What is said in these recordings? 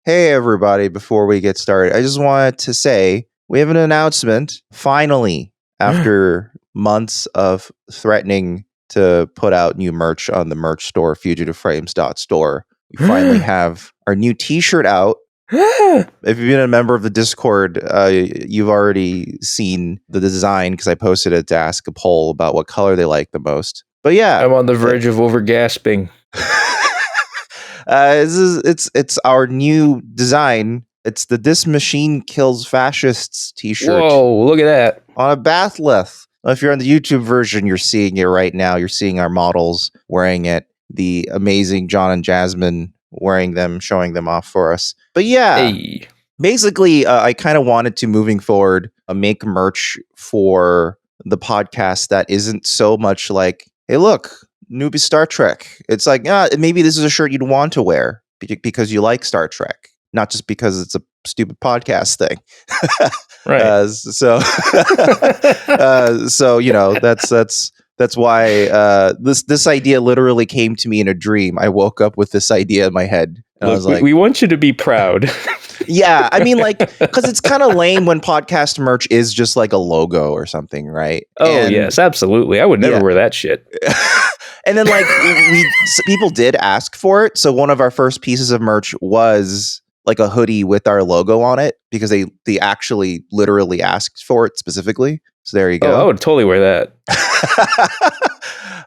Hey, everybody, before we get started, I just wanted to say we have an announcement. Finally, after months of threatening to put out new merch on the merch store, fugitiveframes.store, we finally have our new t-shirt out. If you've been a member of the Discord, you've already seen the design because I posted it to ask a poll about what color they like the most. But yeah, I'm on the verge of over-gasping. It's our new design. It's the "This Machine Kills Fascists" t-shirt. Whoa, look at that. On a bathleth. If you're on the YouTube version, you're seeing it right now. You're seeing our models wearing it. The amazing John and Jasmine wearing them, showing them off for us. But yeah, Hey. Basically, I kind of wanted to, moving forward, make merch for the podcast that isn't so much like, hey, look, Newbie Star Trek. It's like, maybe this is a shirt you'd want to wear because you like Star Trek, not just because it's a stupid podcast thing. Right. So you know, that's why this idea literally came to me in a dream. I woke up with this idea in my head. And I was like, we want you to be proud. Yeah, I mean, like, because it's kind of lame when podcast merch is just like a logo or something, right? Oh, yes, absolutely. I would never wear that shit. And then, like, people did ask for it. So one of our first pieces of merch was like a hoodie with our logo on it because they actually literally asked for it specifically. So there you go. Oh, I would totally wear that.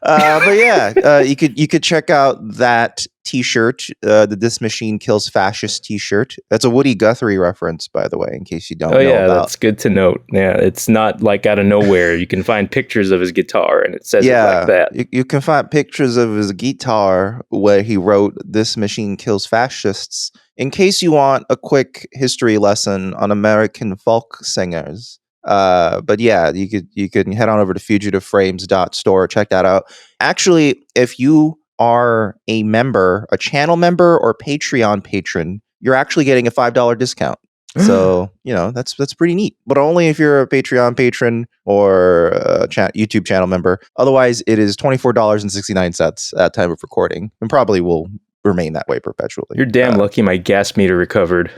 But yeah, you could check out that t-shirt, the "This Machine Kills Fascist" t-shirt. That's a Woody Guthrie reference, by the way, in case you don't know about. That's good to note. Yeah, it's not like out of nowhere. You can find pictures of his guitar and it says it like that. You can find pictures of his guitar where he wrote "This Machine Kills Fascists," in case you want a quick history lesson on American folk singers. But yeah, you can head on over to fugitiveframes.store, check that out. Actually, if you are a member, a channel member or Patreon patron, you're actually getting a $5 discount. So, you know, that's pretty neat, but only if you're a Patreon patron or a YouTube channel member. Otherwise, it is $24.69 at time of recording and probably will remain that way perpetually. You're damn lucky my gas meter recovered.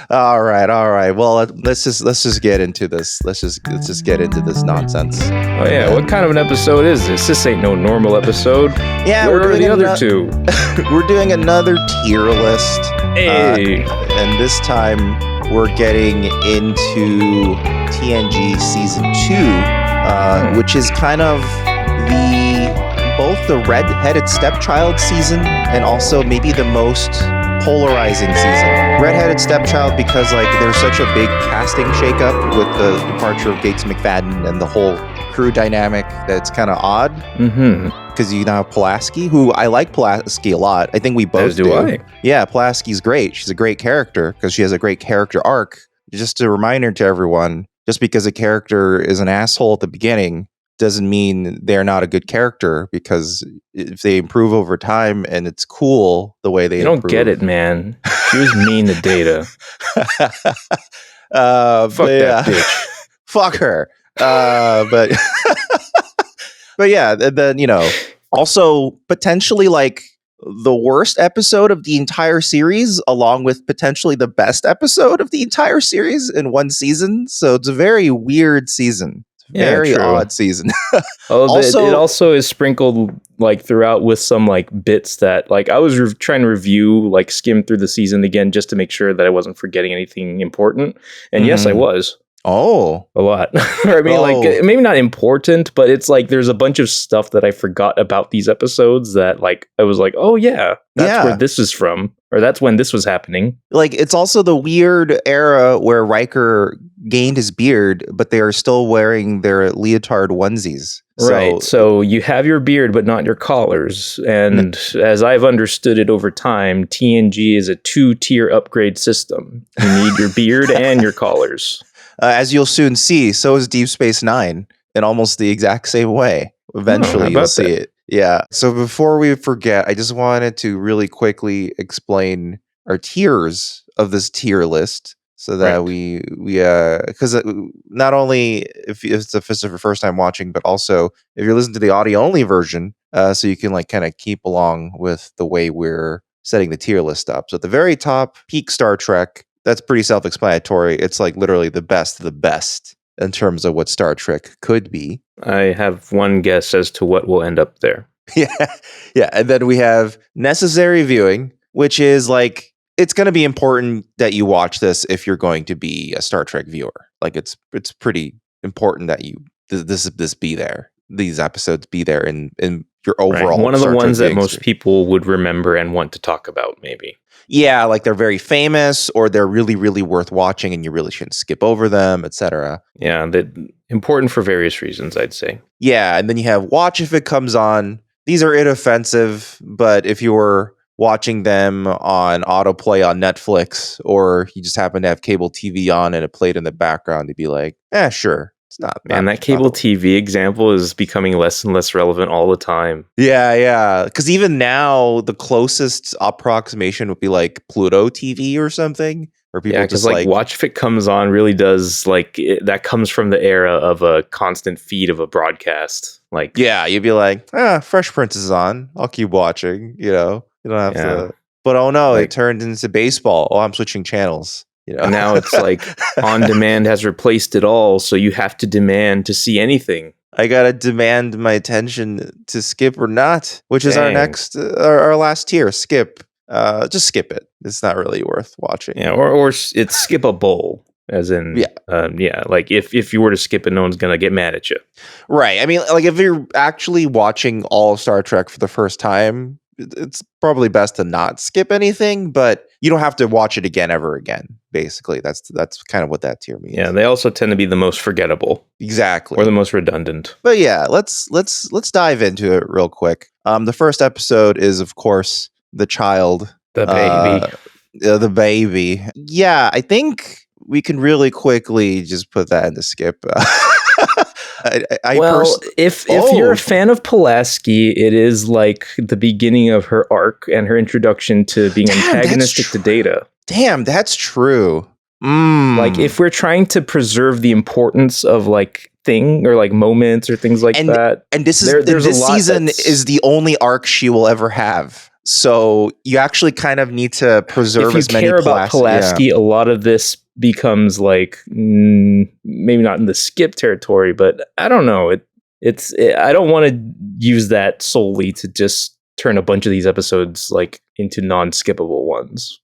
All right. Well, let's just get into this. Let's just get into this nonsense. Oh yeah, what kind of an episode is this? This ain't no normal episode. Yeah, Where are the other two? We're doing another tier list. Hey, and this time we're getting into TNG season 2, which is kind of both the red-headed stepchild season and also maybe the most polarizing season. Red-headed stepchild because like there's such a big casting shakeup with the departure of Gates McFadden and the whole crew dynamic that's kind of odd. Because you now have Pulaski, who I like Pulaski a lot. I think we both do. I. Yeah, Pulaski's great. She's a great character because she has a great character arc. Just a reminder to everyone, just because a character is an asshole at the beginning doesn't mean they're not a good character, because if they improve over time and it's cool the way they improve. You don't get it, man. She was mean to Data. Fuck that bitch. Fuck her. But yeah, then, you know, also potentially like the worst episode of the entire series, along with potentially the best episode of the entire series in one season. So it's a very weird season. Very odd season. It also is sprinkled like throughout with some like bits that like I was trying to review, like skim through the season again just to make sure that I wasn't forgetting anything important. And yes, I was. Oh, a lot. I mean, like maybe not important, but it's like there's a bunch of stuff that I forgot about these episodes that like I was like, oh yeah, that's where this is from, or that's when this was happening. Like it's also the weird era where Riker gained his beard, but they are still wearing their leotard onesies. Right. So you have your beard, but not your collars. And as I've understood it over time, TNG is a 2-tier upgrade system. You need your beard and your collars. As you'll soon see, so is Deep Space Nine in almost the exact same way. Eventually, you'll see it. Yeah. So before we forget, I just wanted to really quickly explain our tiers of this tier list, so that we because not only if it's the first time watching, but also if you're listening to the audio only version, so you can like kind of keep along with the way we're setting the tier list up. So at the very top, peak Star Trek. That's pretty self-explanatory. It's like literally the best of the best in terms of what Star Trek could be. I have one guess as to what will end up there. Yeah. And then we have necessary viewing, which is like, it's going to be important that you watch this if you're going to be a Star Trek viewer. Like it's pretty important that this be there. These episodes be there in your overall. Right. One of Star the ones Trek that most people would remember and want to talk about, maybe. Yeah, like they're very famous or they're really, really worth watching and you really shouldn't skip over them, etc. Yeah, that important for various reasons, I'd say. Yeah, and then you have watch if it comes on. These are inoffensive, but if you were watching them on autoplay on Netflix or you just happen to have cable TV on and it played in the background, you'd be like, sure. It's not. And that cable TV example is becoming less and less relevant all the time. Yeah. Because even now, the closest approximation would be like Pluto TV or something. Where people because like watch if it comes on really does that comes from the era of a constant feed of a broadcast. Like you'd be like, Fresh Prince is on. I'll keep watching. You don't have to. But oh no, it turned into baseball. Oh, I'm switching channels. And now it's like on demand has replaced it all, so you have to demand to see anything. I gotta demand my attention to skip or not, which is our next, our last tier. Skip, just skip it. It's not really worth watching. Yeah, or it's skippable, as in, like if you were to skip it, no one's gonna get mad at you. Right. I mean, like if you're actually watching all Star Trek for the first time, it's probably best to not skip anything, but you don't have to watch it again ever again. Basically, that's kind of what that tier means. Yeah, they also tend to be the most forgettable, exactly, or the most redundant. But yeah, let's dive into it real quick. The first episode is, of course, the child, the baby, the baby. Yeah, I think we can really quickly just put that in the skip. If you're a fan of Pulaski, it is like the beginning of her arc and her introduction to being antagonistic to Data. Damn, that's true. Like if we're trying to preserve the importance of like thing or like moments or things like that, and this season is the only arc she will ever have. So you actually kind of need to preserve as many. If you care about Pulaski, a lot of this becomes like maybe not in the skip territory, but I don't know. I don't want to use that solely to just turn a bunch of these episodes like into non-skippable ones.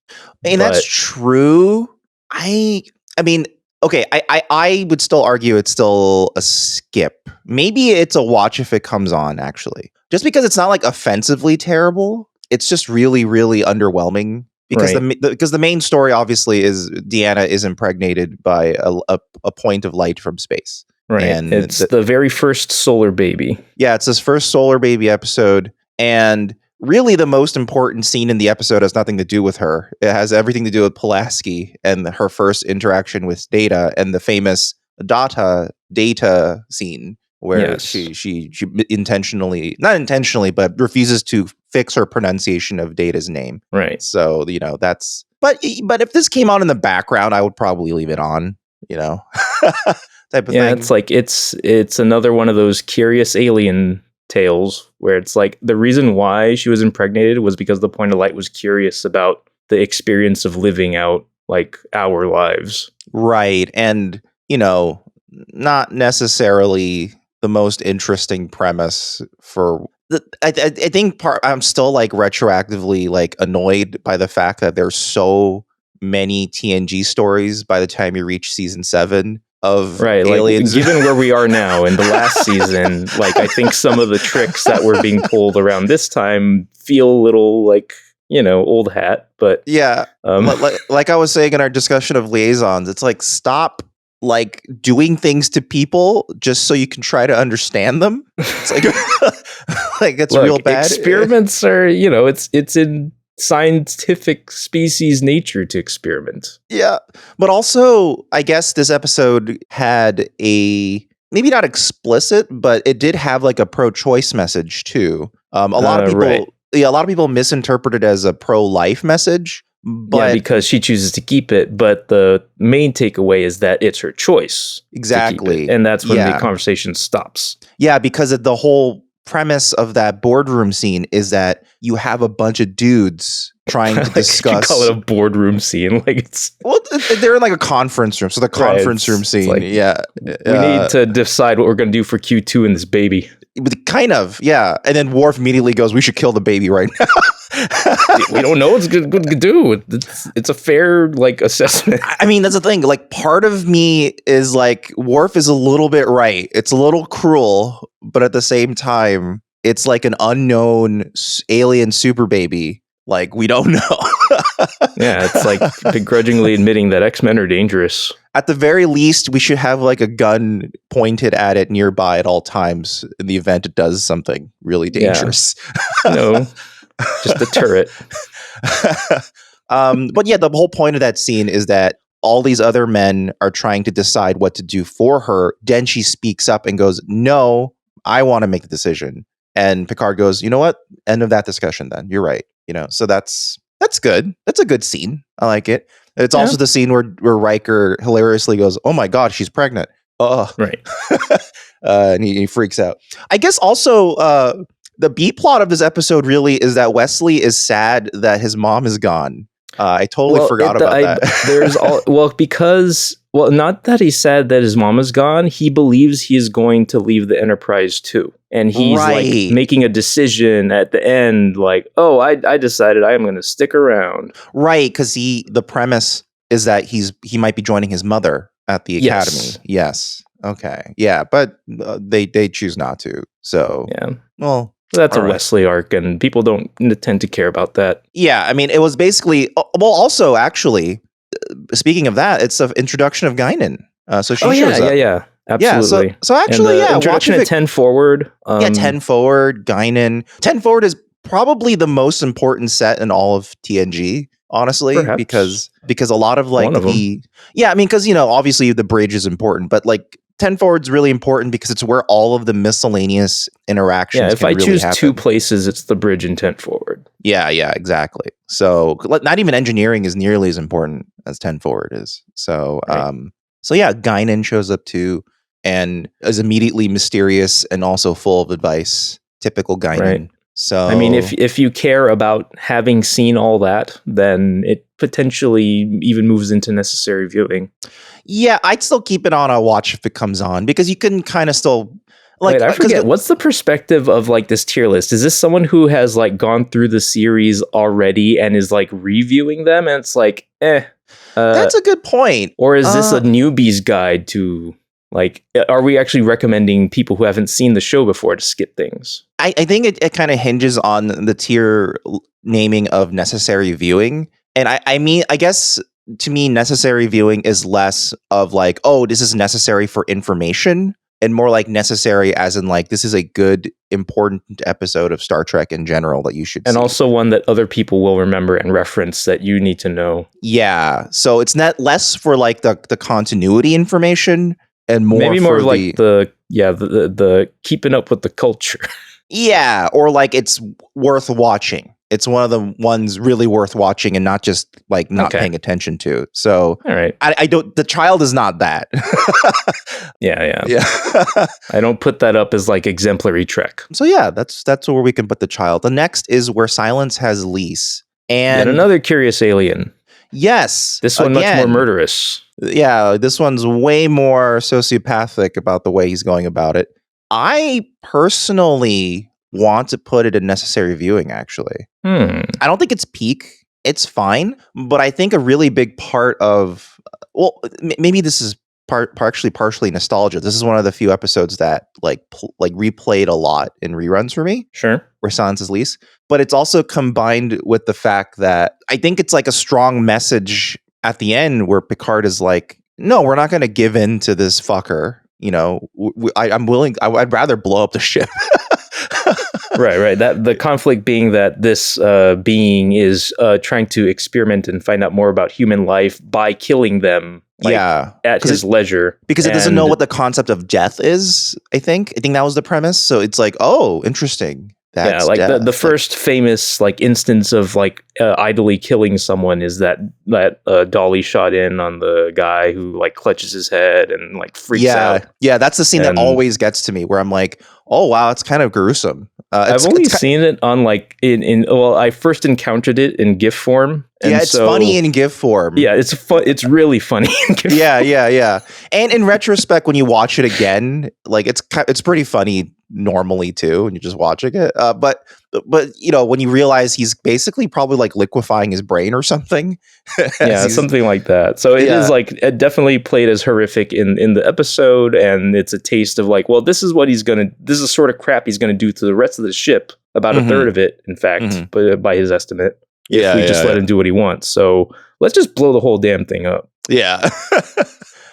And that's true. I mean, okay, I would still argue it's still a skip. Maybe it's a watch if it comes on, actually. Just because it's not like offensively terrible. It's just really, really underwhelming. Because because the main story obviously is Deanna is impregnated by a point of light from space. Right. And it's the very first solar baby. Yeah, it's his first solar baby episode. And really the most important scene in the episode has nothing to do with her. It has everything to do with Pulaski and her first interaction with Data and the famous Data scene where she intentionally, not intentionally, but refuses to fix her pronunciation of Data's name. Right. So, that's, but if this came on in the background, I would probably leave it on, type of thing. It's like, it's another one of those curious alien tales where it's like the reason why she was impregnated was because the point of light was curious about the experience of living out like our lives. Right. And, not necessarily the most interesting premise for I think I'm still like retroactively like annoyed by the fact that there's so many TNG stories by the time you reach season 7 of aliens. Like, given where we are now in the last season, like I think some of the tricks that were being pulled around this time feel a little like, old hat, but yeah, like I was saying in our discussion of liaisons, it's like stop like doing things to people just so you can try to understand them. It's like like it's real bad. Experiments are, it's in scientific species nature to experiment. Yeah. But also, I guess this episode had a maybe not explicit, but it did have like a pro-choice message too. A lot of people misinterpreted it as a pro-life message. But because she chooses to keep it, but the main takeaway is that it's her choice. Exactly. And that's when the conversation stops. Yeah, because the whole premise of that boardroom scene is that you have a bunch of dudes trying to discuss. You call it a boardroom scene, like it's. Well, they're in like a conference room, so the conference room scene. Like, yeah, we need to decide what we're going to do for Q2 and this baby. Kind of, yeah. And then Worf immediately goes, "We should kill the baby right now." We don't know what's good to do. It's a fair like assessment. I mean, that's the thing. Like, part of me is like, Worf is a little bit right. It's a little cruel, but at the same time, it's like an unknown alien super baby. Like, we don't know. Yeah, it's like begrudgingly admitting that X-Men are dangerous. At the very least, we should have like a gun pointed at it nearby at all times in the event it does something really dangerous. Yeah. No, just the turret. But yeah, the whole point of that scene is that all these other men are trying to decide what to do for her. Then she speaks up and goes, "No, I want to make the decision." And Picard goes, "You know what? End of that discussion then. You're right." So that's good. That's a good scene. I like it. It's also the scene where Riker hilariously goes, "Oh my God, she's pregnant." Oh, right. And he freaks out. I guess also the B plot of this episode really is that Wesley is sad that his mom is gone. I totally forgot about that. Because not that he's sad that his mom is gone. He believes he is going to leave the Enterprise too. And he's like making a decision at the end, like, "Oh, I decided I am going to stick around." Right, because the premise is that he might be joining his mother at the academy. Yes. Okay. Yeah, but they choose not to. So yeah. Well, that's a Wesley arc, and people don't tend to care about that. Yeah, I mean, it was basically. Also, actually, speaking of that, it's the introduction of Guinan. So she shows up. Yeah. Absolutely. Yeah, so actually, introduction at 10 Forward. 10 Forward, Guinan. 10 Forward is probably the most important set in all of TNG, honestly. Perhaps. Because a lot of like because obviously the bridge is important, but like 10 Forward's really important because it's where all of the miscellaneous interactions if can I really choose happen. 2 places, it's the bridge and 10 Forward. Yeah, exactly. So not even engineering is nearly as important as 10 Forward is. So Guinan shows up too and is immediately mysterious and also full of advice. Typical Guinan. Right. So I mean, if you care about having seen all that, then it potentially even moves into necessary viewing. Yeah, I'd still keep it on a watch if it comes on because you can kind of still like. Wait, I forget. What's the perspective of like this tier list? Is this someone who has like gone through the series already and is like reviewing them, and it's like, that's a good point. Or is this a newbie's guide to? Like, are we actually recommending people who haven't seen the show before to skip things? I think it kind of hinges on the tier naming of necessary viewing. And I mean, I guess to me, necessary viewing is less of like, oh, this is necessary for information and more like necessary as in like, this is a good, important episode of Star Trek in general that you should see. And also one that other people will remember and reference that you need to know. Yeah. So it's not less for like the continuity information. And maybe more of like the keeping up with the culture. Yeah, or like it's worth watching. It's one of the ones really worth watching and not just like not paying attention to. So all right. I don't. The child is not that. Yeah. I don't put that up as like exemplary Trek. So yeah, that's where we can put the child. The next is Where Silence Has Lease, and another curious alien. Yes. This one much more murderous. Yeah, this one's way more sociopathic about the way he's going about it. I personally want to put it in necessary viewing, actually. I don't think it's peak. It's fine. But I think a really big part of, maybe this is partially nostalgia. This is one of the few episodes that like replayed a lot in reruns for me. Sure. Where Silence is Lease. But it's also combined with the fact that I think it's like a strong message at the end where Picard is like, no, we're not going to give in to this fucker. I'm willing. I'd rather blow up the ship. Right. That the conflict being that this being is trying to experiment and find out more about human life by killing them. At his leisure. Because it doesn't know what the concept of death is, I think. that was the premise. So it's like, oh, interesting. That's the first famous like instance of like idly killing someone is that dolly shot in on the guy who like clutches his head and like freaks out. Yeah, that's the scene that always gets to me where I'm like, Oh wow, it's kind of gruesome. I've only seen it on like well, I first encountered it in GIF form. And yeah, it's funny in GIF form. Yeah, it's really funny in GIF yeah. And in retrospect, when you watch it again, like it's pretty funny normally too, when you're just watching it. But you know, when you realize he's basically probably like liquefying his brain or something. Yeah, something like that. So it is like it definitely played as horrific in the episode, and it's a taste of like, well, this is the sort of crap he's gonna do to the rest of the ship. About a third of it, in fact, but by his estimate. If we just let him do what he wants. So let's just blow the whole damn thing up. Yeah.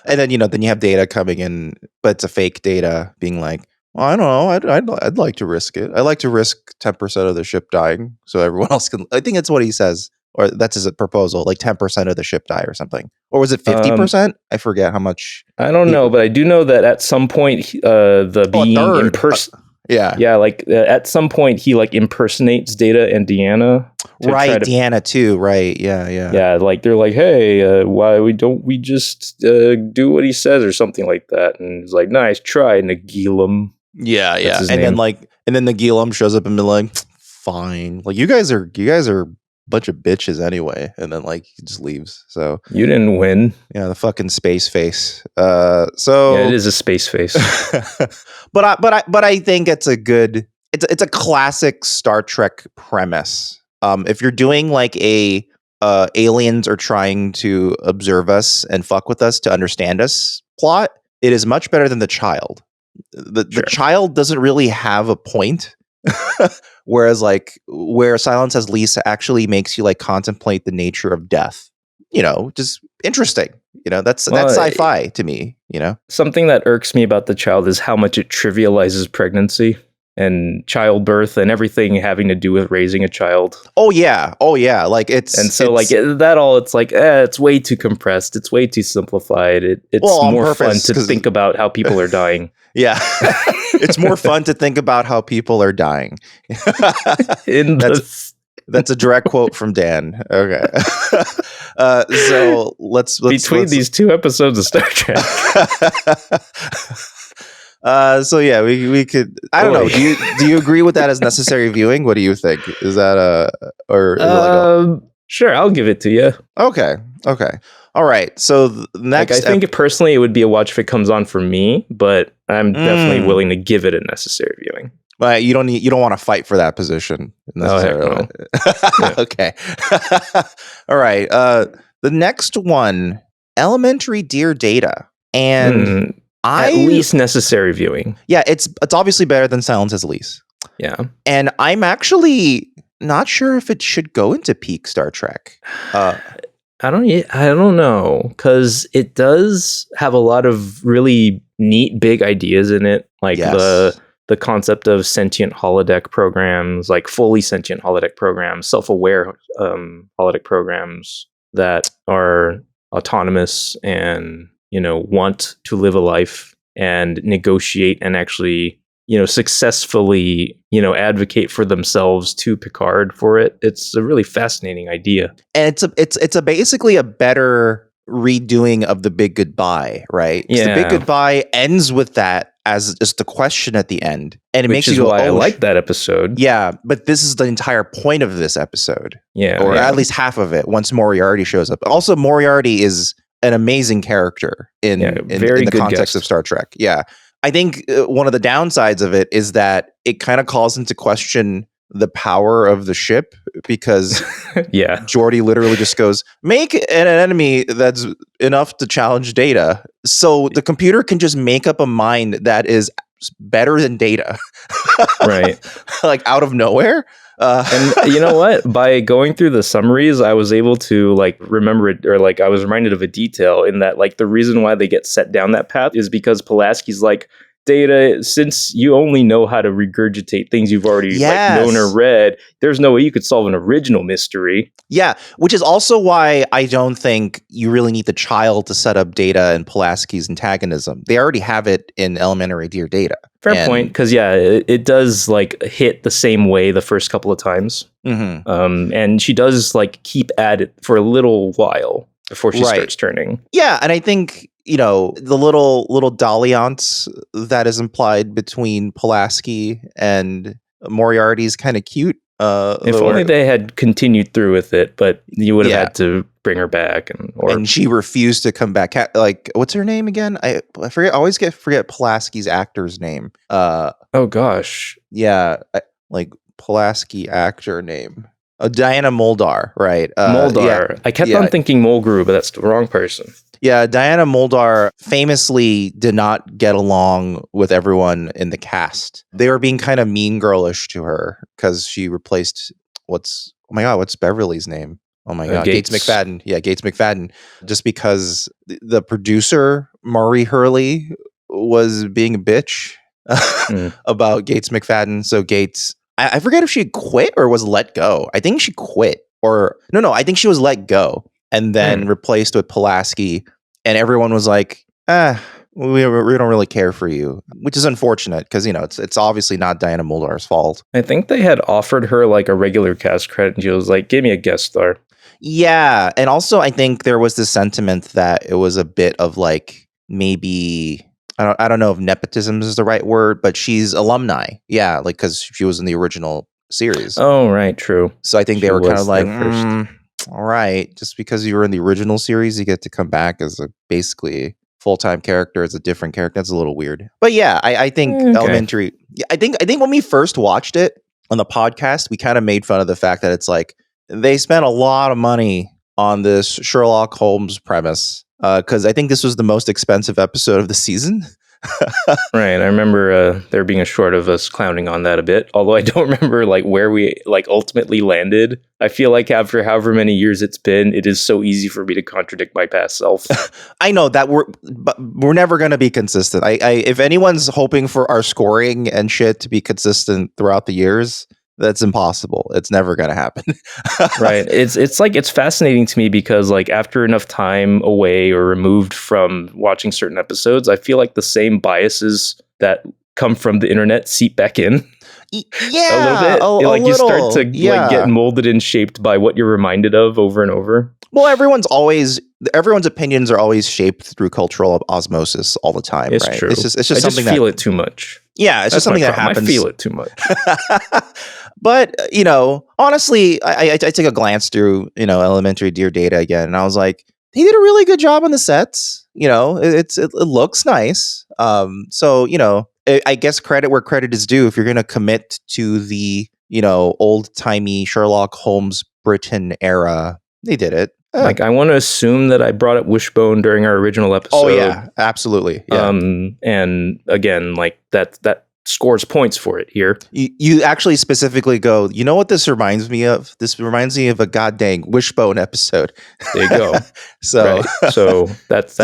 And then, you know, then you have Data coming in, but it's a fake Data being like, well, I don't know. I'd like to risk it. I like to risk 10% of the ship dying so everyone else can. I think that's what he says, or that's his proposal, like 10% of the ship die or something. Or was it 50%? I forget how much. I don't know, but I do know that at some point, the being in person. Yeah, like at some point he like impersonates Data and Deanna. Right, Deanna too. Right, yeah. Like they're like, hey, why don't we just do what he says or something like that? And he's like, nice try, Nagilum. Yeah. And then Nagilum shows up and be like, fine. Like you guys are a bunch of bitches anyway. And then like he just leaves. So you didn't win. Yeah, the fucking space face. So yeah, it is a space face. but I think it's a classic Star Trek premise. If you're doing like a aliens are trying to observe us and fuck with us to understand us plot, it is much better than The Child. The Child doesn't really have a point. Whereas like where Silence Has Lease actually makes you like contemplate the nature of death. You know, just interesting. You know, that's sci-fi to me, you know. Something that irks me about The Child is how much it trivializes pregnancy and childbirth and everything having to do with raising a child. Oh yeah. Like it's it's way too compressed. It's way too simplified. It's more fun to think about how people are dying. Yeah. It's more fun to think about how people are dying. That's a direct quote from Dan. Okay. So let's between these two episodes of Star Trek. So yeah, we could. I don't know. Do you agree with that as necessary viewing? What do you think? Is that sure? I'll give it to you. Okay. All right. So next, I think personally, it would be a watch if it comes on for me, but I'm definitely willing to give it a necessary viewing. But you don't want to fight for that position necessarily. No. Okay. All right. The next one, Elementary Dear Data, and at least necessary viewing. Yeah, it's obviously better than Silence Has Lease. Yeah, and I'm actually not sure if it should go into peak Star Trek. I don't know, because it does have a lot of really neat big ideas in it, like the concept of sentient holodeck programs, like fully sentient holodeck programs, self-aware holodeck programs that are autonomous and, you know, want to live a life and negotiate and actually, you know, successfully, you know, advocate for themselves to Picard for it. It's a really fascinating idea. And it's basically a better redoing of The Big Goodbye, right? Yeah. The Big Goodbye ends with that as just the question at the end. And it Which makes is you go, why I like that episode. Yeah, but this is the entire point of this episode. Yeah. Or at least half of it once Moriarty shows up. Also, Moriarty is an amazing character in the context of Star Trek. Yeah. I think one of the downsides of it is that it kind of calls into question the power of the ship, because Geordi literally just goes, make an enemy that's enough to challenge Data. So the computer can just make up a mind that is better than Data. Right. Like out of nowhere. And you know what? By going through the summaries, I was able to like remember it, or like I was reminded of a detail in that, like, the reason why they get set down that path is because Pulaski's like, Data, since you only know how to regurgitate things you've already like known or read, there's no way you could solve an original mystery. Yeah, which is also why I don't think you really need the Child to set up Data and Pulaski's antagonism. They already have it in Elementary Dear Data. Fair point, because it does like hit the same way the first couple of times. Mm-hmm. And she does like keep at it for a little while before she starts turning. Yeah, and I think the little dalliance that is implied between Pulaski and Moriarty is kind of cute. If only they had continued through with it, but you would have had to bring her back, and she refused to come back. Like, what's her name again? I forget. I always forget Pulaski's actor's name. Oh gosh, yeah, like Pulaski actor name. Diana Muldaur, right? Muldaur. I kept on thinking Mulgrew, but that's the wrong person. Yeah, Diana Muldaur famously did not get along with everyone in the cast. They were being kind of mean girlish to her because she replaced what's Beverly's name? Oh my God, Gates McFadden. Yeah, Gates McFadden. Just because the producer, Maury Hurley, was being a bitch about Gates McFadden. So Gates, I forget if she quit or was let go. I think she quit. Or no, I think she was let go and then replaced with Pulaski. And everyone was like, we don't really care for you, which is unfortunate because, it's obviously not Diana Muldaur's fault. I think they had offered her like a regular cast credit and she was like, give me a guest star. Yeah. And also, I think there was this sentiment that it was a bit of like maybe... I don't know if nepotism is the right word, but she's alumni. Yeah, like because she was in the original series. Oh, right, true. So I think they were kind of like, all right, just because you were in the original series, you get to come back as basically full-time character as a different character. That's a little weird. But yeah, I think Elementary. Yeah, I think when we first watched it on the podcast, we kind of made fun of the fact that it's like they spent a lot of money on this Sherlock Holmes premise. Because I think this was the most expensive episode of the season. Right. I remember there being a short of us clowning on that a bit. Although I don't remember like where we like ultimately landed. I feel like after however many years it's been, it is so easy for me to contradict my past self. I know that we're never going to be consistent. If anyone's hoping for our scoring and shit to be consistent throughout the years, that's impossible. It's never going to happen. Right. It's fascinating to me because like after enough time away or removed from watching certain episodes, I feel like the same biases that come from the internet seep back in. Yeah, a little bit. You start to like get molded and shaped by what you're reminded of over and over. Well, everyone's opinions are always shaped through cultural osmosis all the time. It's right? true. It's just I something just feel it too much. Yeah, it's just something that happens. I feel it too much. But, honestly, I took a glance through, Elementary Dear Data again, and I was like, he did a really good job on the sets. It looks nice. So, I guess credit where credit is due. If you're going to commit to the, old-timey Sherlock Holmes Britain era, they did it. Like, I want to assume that I brought up Wishbone during our original episode. Oh, yeah, absolutely. Yeah. And again, like, that scores points for it here. You actually specifically go, you know what this reminds me of? This reminds me of a goddamn Wishbone episode. There you go. So that's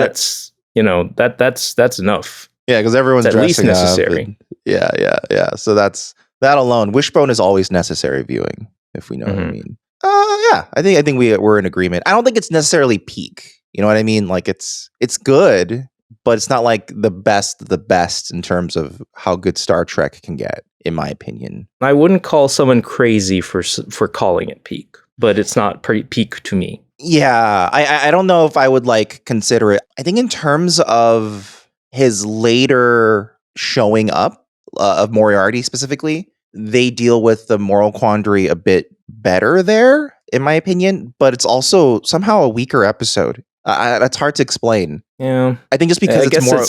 enough. Yeah, because everyone's at least necessary. Yeah. So that alone, Wishbone is always necessary viewing, if we know what I mean. Yeah, I think we're in agreement. I don't think it's necessarily peak. You know what I mean? Like it's good, but it's not like the best in terms of how good Star Trek can get, in my opinion. I wouldn't call someone crazy for calling it peak, but it's not peak to me. Yeah, I don't know if I would like consider it. I think in terms of his later showing up of Moriarty specifically, they deal with the moral quandary a bit better there, in my opinion, but it's also somehow a weaker episode. It's hard to explain. Yeah, I think just because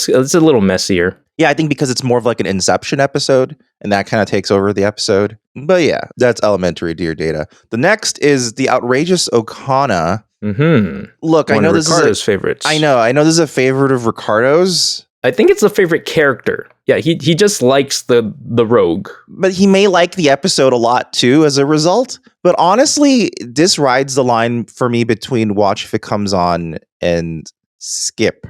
it's a little messier. Yeah, I think because it's more of like an Inception episode, and that kind of takes over the episode. But yeah, that's Elementary Dear Data. The next is the Outrageous Okona. Look, I know this is Ricardo's favorites. I know this is a favorite of Ricardo's. I think it's a favorite character. Yeah, he just likes the rogue. But he may like the episode a lot too as a result. But honestly, this rides the line for me between watch if it comes on and skip.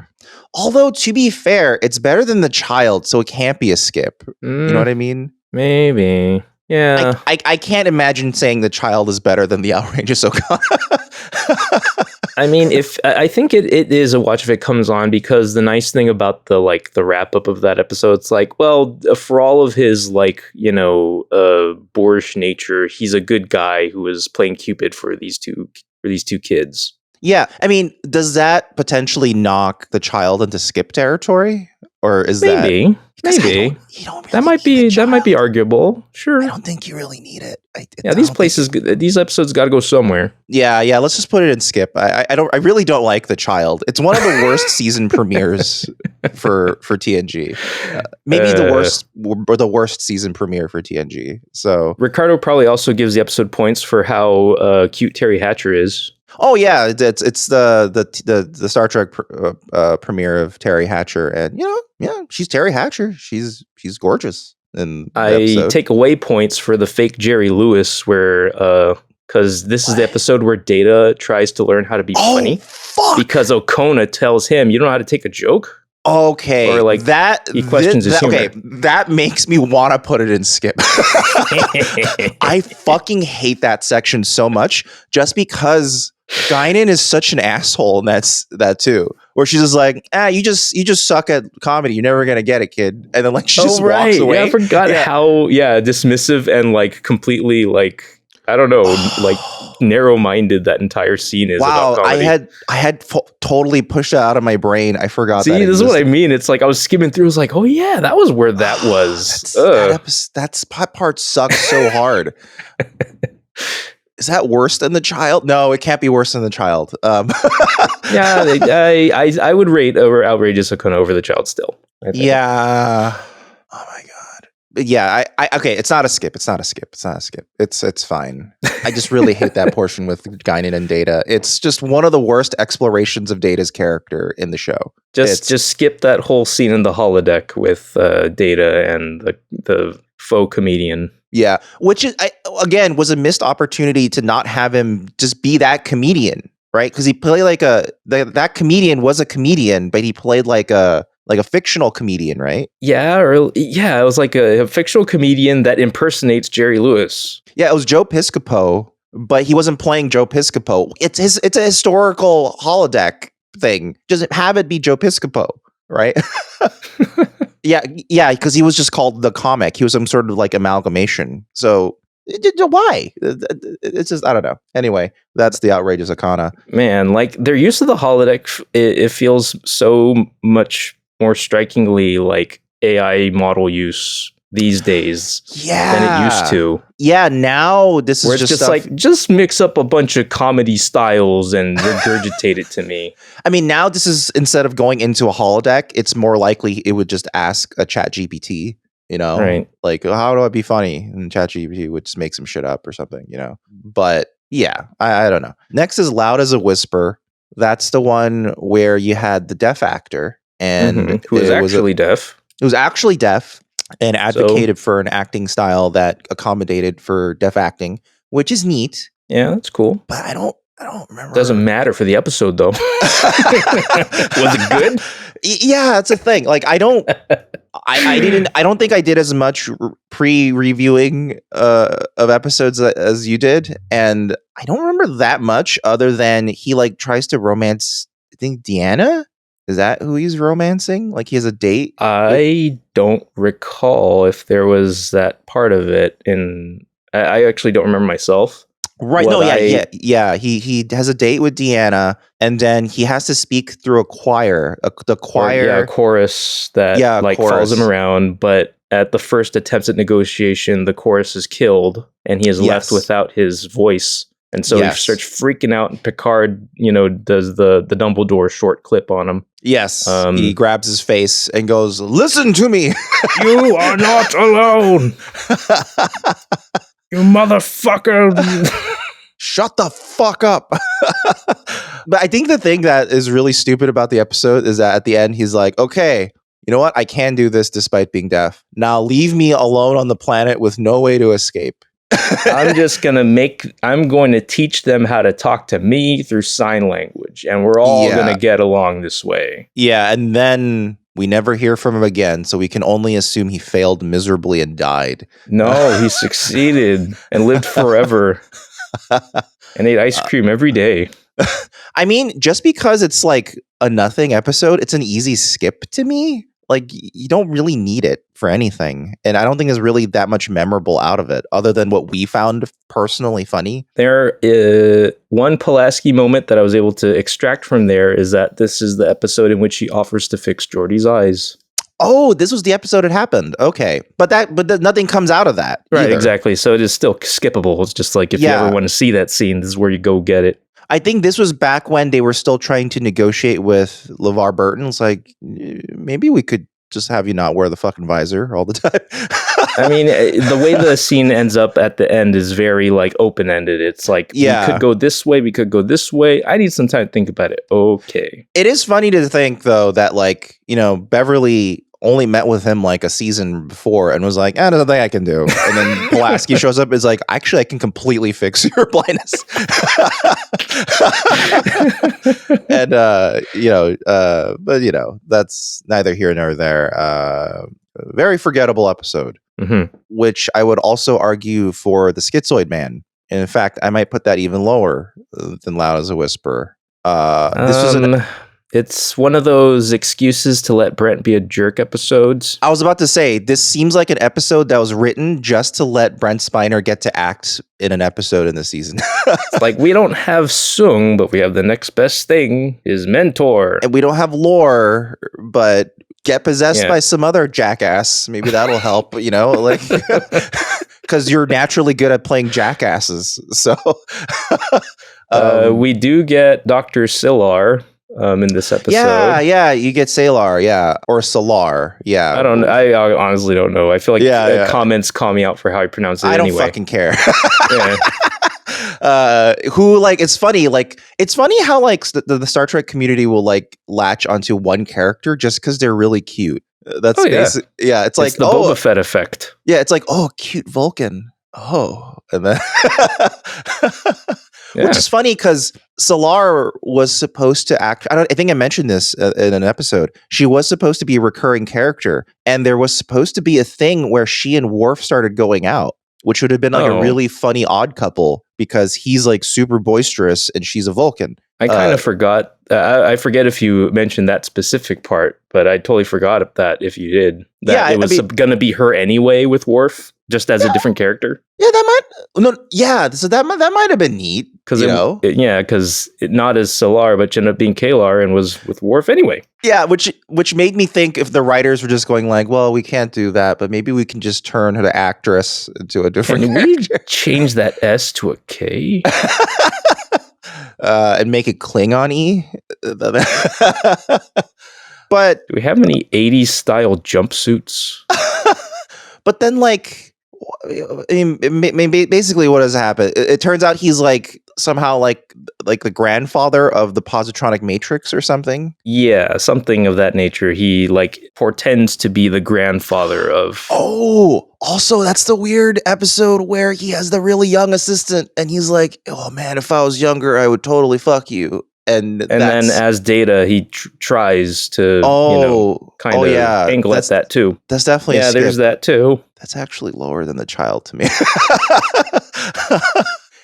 Although, to be fair, it's better than The Child, so it can't be a skip. You know what I mean? Maybe. Yeah. I can't imagine saying The Child is better than the Outrageous Okona. I mean, I think it is a watch if it comes on, because the nice thing about the wrap up of that episode, it's like, well, for all of his boorish nature, he's a good guy who is playing Cupid for these two kids. Yeah, I mean, does that potentially knock the child into skip territory, or is maybe you don't really that might be arguable. Sure. I don't think you really need it. These episodes got to go somewhere. Yeah. Let's just put it in skip. I really don't like the child. It's one of the worst season premieres for TNG. Maybe the worst season premiere for TNG. So Ricardo probably also gives the episode points for how cute Terry Hatcher is. Oh yeah, it's the Star Trek premiere of Terry Hatcher, and she's Terry Hatcher. She's gorgeous. And I take away points for the fake Jerry Lewis, where because this is the episode where Data tries to learn how to be funny. Fuck. Because Okona tells him, "You don't know how to take a joke." Okay, or like that. He questions his humor. Okay, that makes me want to put it in skip. I fucking hate that section so much, just because Guinan is such an asshole, and that's that too. Where she's just like, you just suck at comedy. You're never gonna get it, kid. And then like she just walks away. Yeah, I forgot how dismissive and like completely like I don't know like narrow-minded that entire scene is. Wow, about comedy. I had totally pushed that out of my brain. I forgot. See, this is what I mean. It's like I was skimming through. I was like, oh yeah, that was where that was. That part sucks so hard. Is that worse than the child? No, it can't be worse than the child. Yeah, I would rate over Outrageous Okona over the child still. Yeah. Oh my god. Yeah, okay, it's not a skip. It's fine. I just really hate that portion with Guinan and Data. It's just one of the worst explorations of Data's character in the show. Just skip that whole scene in the holodeck with Data and the faux comedian. Yeah, which is again was a missed opportunity to not have him just be that comedian, right? Because he played that comedian was a comedian, but he played like a fictional comedian, right? Yeah, it was like a fictional comedian that impersonates Jerry Lewis. Yeah, it was Joe Piscopo, but he wasn't playing Joe Piscopo. It's a historical holodeck thing. Just have it be Joe Piscopo, right? Yeah, because he was just called the comic. He was some sort of like amalgamation. So why? It's just I don't know. Anyway, that's the Outrageous Okona. Man, like their use of the holodeck, it feels so much more strikingly like AI model use these days than it used to. Yeah, now this is just like just mix up a bunch of comedy styles and regurgitate it to me. I mean, now this is instead of going into a holodeck, it's more likely it would just ask a chat GPT, right? Like, how do I be funny? And chat GPT would just make some shit up or something, But yeah, I don't know. Next is Loud as a Whisper. That's the one where you had the deaf actor and who was actually deaf. It was actually deaf. And advocated for an acting style that accommodated for deaf acting, which is neat. Yeah, that's cool. But I don't remember. Doesn't matter for the episode though. Was it good? Yeah, that's a thing. Like I don't think I did as much pre-reviewing of episodes as you did, and I don't remember that much other than he like tries to romance. I think Deanna. Is that who he's romancing? Like he has a date? I don't recall if there was that part of it. I actually don't remember myself. Right. Yeah. He has a date with Deanna, and then he has to speak through a choir. The choir. A chorus that follows him around. But at the first attempts at negotiation, the chorus is killed, and he is left without his voice. And so he starts freaking out, and Picard, does the Dumbledore short clip on him. Yes. He grabs his face and goes, "Listen to me. You are not alone. You motherfucker." Shut the fuck up. But I think the thing that is really stupid about the episode is that at the end, he's like, okay, you know what? I can do this despite being deaf. Now leave me alone on the planet with no way to escape. I'm going to teach them how to talk to me through sign language, and we're all going to get along this way. Yeah, and then we never hear from him again, so we can only assume he failed miserably and died. No, he succeeded and lived forever and ate ice cream every day. I mean, just because it's like a nothing episode, it's an easy skip to me. like you don't really need it for anything. And I don't think there's really that much memorable out of it other than what we found personally funny. There one Pulaski moment that I was able to extract from there is that this is the episode in which he offers to fix Geordie's eyes. Oh, this was the episode it happened. Okay. But nothing comes out of that. Right, either. Exactly. So it is still skippable. It's just like if you ever want to see that scene, this is where you go get it. I think this was back when they were still trying to negotiate with LeVar Burton. It's like, maybe we could just have you not wear the fucking visor all the time. I mean, the way the scene ends up at the end is very like open-ended. It's like, we could go this way, we could go this way. I need some time to think about it. Okay. It is funny to think, though, that like, Beverly only met with him like a season before and was like, there's nothing I can do. And then Pulaski shows up and is like, actually, I can completely fix your blindness. And, but, that's neither here nor there. Very forgettable episode, which I would also argue for the Schizoid Man. And in fact, I might put that even lower than Loud as a Whisper. This was It's one of those excuses to let Brent be a jerk episodes. I was about to say, this seems like an episode that was written just to let Brent Spiner get to act in an episode in the season. Like, we don't have Sung, but we have the next best thing, his mentor. And we don't have lore, but get possessed by some other jackass. Maybe that'll help, like... Because you're naturally good at playing jackasses. So... we do get Dr. Sillar... in this episode. Yeah, you get Salar, or Solar, I honestly don't know. I feel like comments call me out for how I pronounce it anyway. I don't fucking care. It's funny how like the Star Trek community will like latch onto one character just because they're really cute. That's it's like the Boba Fett effect. Yeah, it's like, oh, cute Vulcan. Oh, and then which is funny because Solar was supposed to act. I think I mentioned this in an episode. She was supposed to be a recurring character, and there was supposed to be a thing where she and Worf started going out, which would have been like a really funny odd couple because he's like super boisterous and she's a Vulcan. I kind of forgot. I forget if you mentioned that specific part, but I totally forgot that if you did. That it was going to be her anyway with Worf, just as a different character. Yeah, so that might have been neat. Because because not as Solar, but ended up being Kalar and was with Worf anyway. Yeah, which made me think if the writers were just going like, well, we can't do that, but maybe we can just turn her to actress into a different character. We change that S to a K? And make it Klingon-y. But do we have any 80s style jumpsuits? But then like, I mean, basically what has happened? It turns out he's like somehow like the grandfather of the positronic matrix or something. Yeah, something of that nature. He like portends to be the grandfather of. Oh, also that's the weird episode where he has the really young assistant, and he's like, "Oh man, if I was younger, I would totally fuck you." And then as Data, he tries to angle at that too. That's definitely a skip. There's that too. That's actually lower than the child to me.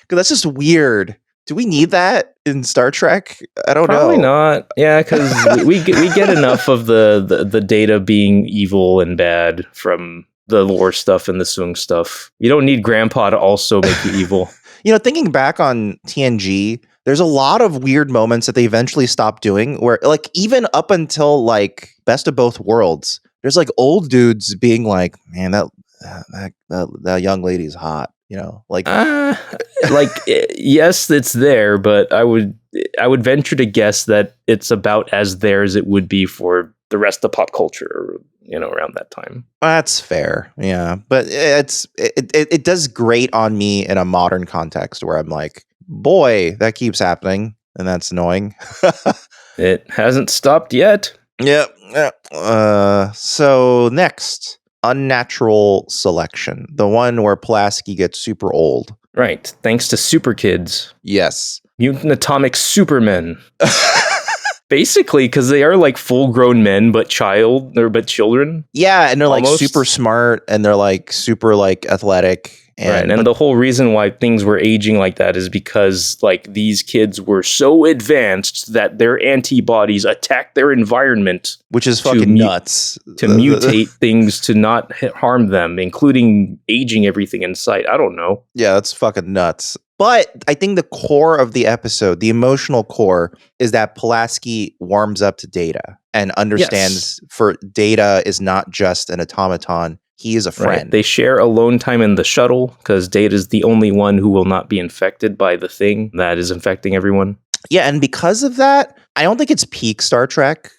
Because that's just weird. Do we need that in Star Trek? I don't know. Probably not. Yeah, because we get enough of the Data being evil and bad from the lore stuff and the Sung stuff. You don't need Grandpa to also make you evil. Thinking back on TNG, there's a lot of weird moments that they eventually stopped doing where like even up until like Best of Both Worlds, there's like old dudes being like, man, that young lady's hot, yes, it's there, but I would venture to guess that it's about as there as it would be for the rest of pop culture, around that time. That's fair. Yeah. But it does grate on me in a modern context where I'm like, boy, that keeps happening, and that's annoying. It hasn't stopped yet. Yep. So next, Unnatural Selection, the one where Pulaski gets super old. Right. Thanks to super kids. Yes. Mutant atomic supermen. Basically, because they are like full-grown men, but children. Yeah, and they're like super smart, and they're like super like athletic. And the whole reason why things were aging like that is because like these kids were so advanced that their antibodies attacked their environment, which is fucking nuts. To mutate things to not harm them, including aging everything in sight. I don't know. Yeah, that's fucking nuts. But I think the core of the episode, the emotional core, is that Pulaski warms up to Data and understands for Data is not just an automaton. He is a friend. Right. They share alone time in the shuttle because Data is the only one who will not be infected by the thing that is infecting everyone. Yeah, and because of that, I don't think it's peak Star Trek,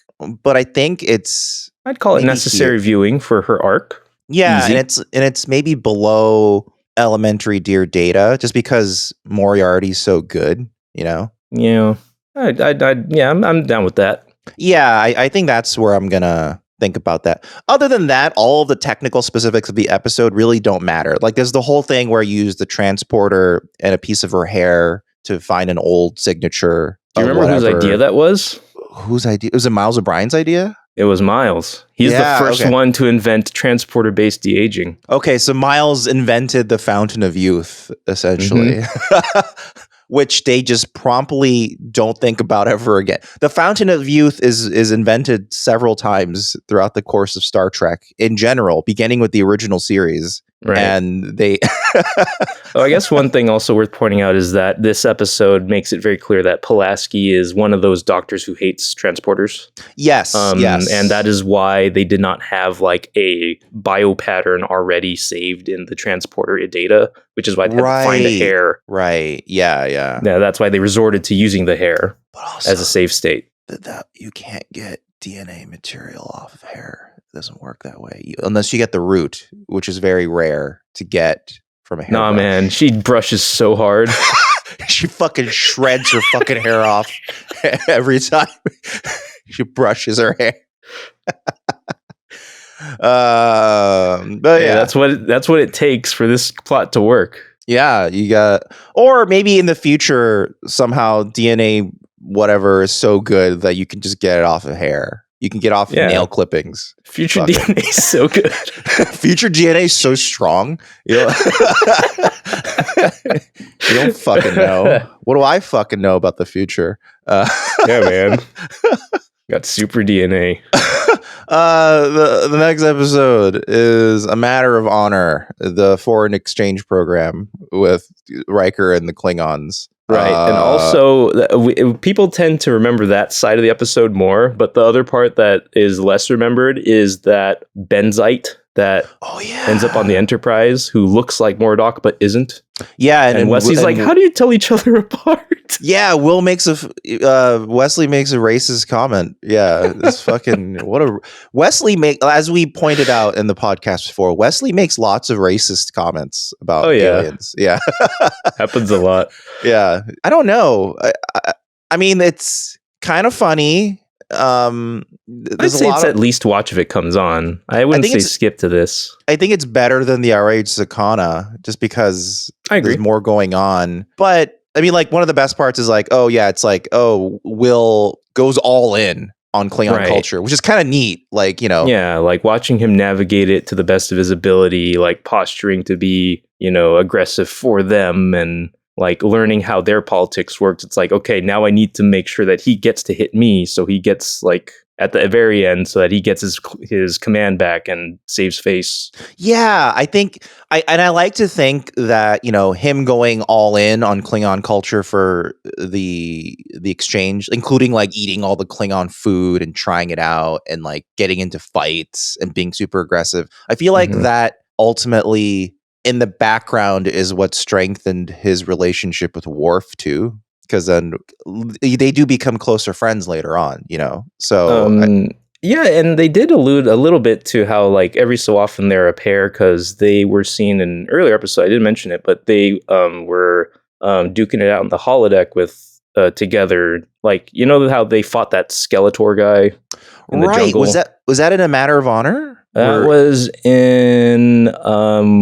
but I think it's... I'd call it necessary viewing for her arc. Yeah, and it's maybe below elementary Dear Data, just because Moriarty's so good, you know? Yeah. I'm down with that. Yeah, I think that's where I'm gonna think about that. Other than that, all of the technical specifics of the episode really don't matter. Like, there's the whole thing where you use the transporter and a piece of her hair to find an old signature. Do you remember whose idea that was? Whose idea? Was it Miles O'Brien's idea? It was Miles. He's the first one to invent transporter-based de-aging. Okay, so Miles invented the Fountain of Youth, essentially. Which they just promptly don't think about ever again. The Fountain of Youth is invented several times throughout the course of Star Trek in general, beginning with the original series. Right. And they... I guess one thing also worth pointing out is that this episode makes it very clear that Pulaski is one of those doctors who hates transporters. Yes, yes. And that is why they did not have like a bio pattern already saved in the transporter Data, which is why they had to find a hair. Right, yeah. Yeah, that's why they resorted to using the hair as a safe state. That you can't get DNA material off of hair. It doesn't work that way. Unless you get the root, which is very rare to get from a hair. Nah, man, she brushes so hard. She fucking shreds her fucking hair off every time she brushes her hair. But yeah, that's what it takes for this plot to work. Yeah, you got, or maybe in the future somehow DNA whatever is so good that you can just get it off of hair. You can get off of nail clippings. Future DNA is so good. Future DNA is so strong. You don't fucking know. What do I fucking know about the future? Yeah, man. Got super DNA. The next episode is A Matter of Honor, the foreign exchange program with Riker and the Klingons. Right. And also, people tend to remember that side of the episode more, but the other part that is less remembered is that Benzite that ends up on the Enterprise, who looks like Murdoch but isn't. Yeah, and Wesley's like, how do you tell each other apart? Yeah, Wesley makes a racist comment. Yeah, it's fucking as we pointed out in the podcast before, Wesley makes lots of racist comments about aliens. Yeah, happens a lot. Yeah, I don't know. I mean, it's kind of funny. I'd say it's at least watch if it comes on. I wouldn't say skip to this. I think it's better than the Outrageous Okona just because I agree. There's more going on. But I mean, like, one of the best parts is like, Will goes all in on Klingon culture, which is kind of neat. Like, you know, yeah, like watching him navigate it to the best of his ability, like posturing to be, aggressive for them and like learning how their politics works. It's like, okay, now I need to make sure that he gets to hit me. So he gets like at the very end so that he gets his command back and saves face. Yeah, I think I like to think that, him going all in on Klingon culture for the exchange, including like eating all the Klingon food and trying it out and like getting into fights and being super aggressive. I feel like that ultimately in the background is what strengthened his relationship with Worf too, because then they do become closer friends later on, So yeah, and they did allude a little bit to how like every so often they're a pair because they were seen in an earlier episode. I didn't mention it, but they were duking it out in the holodeck with together. Like, how they fought that Skeletor guy in the jungle? Was that in A Matter of Honor? That was in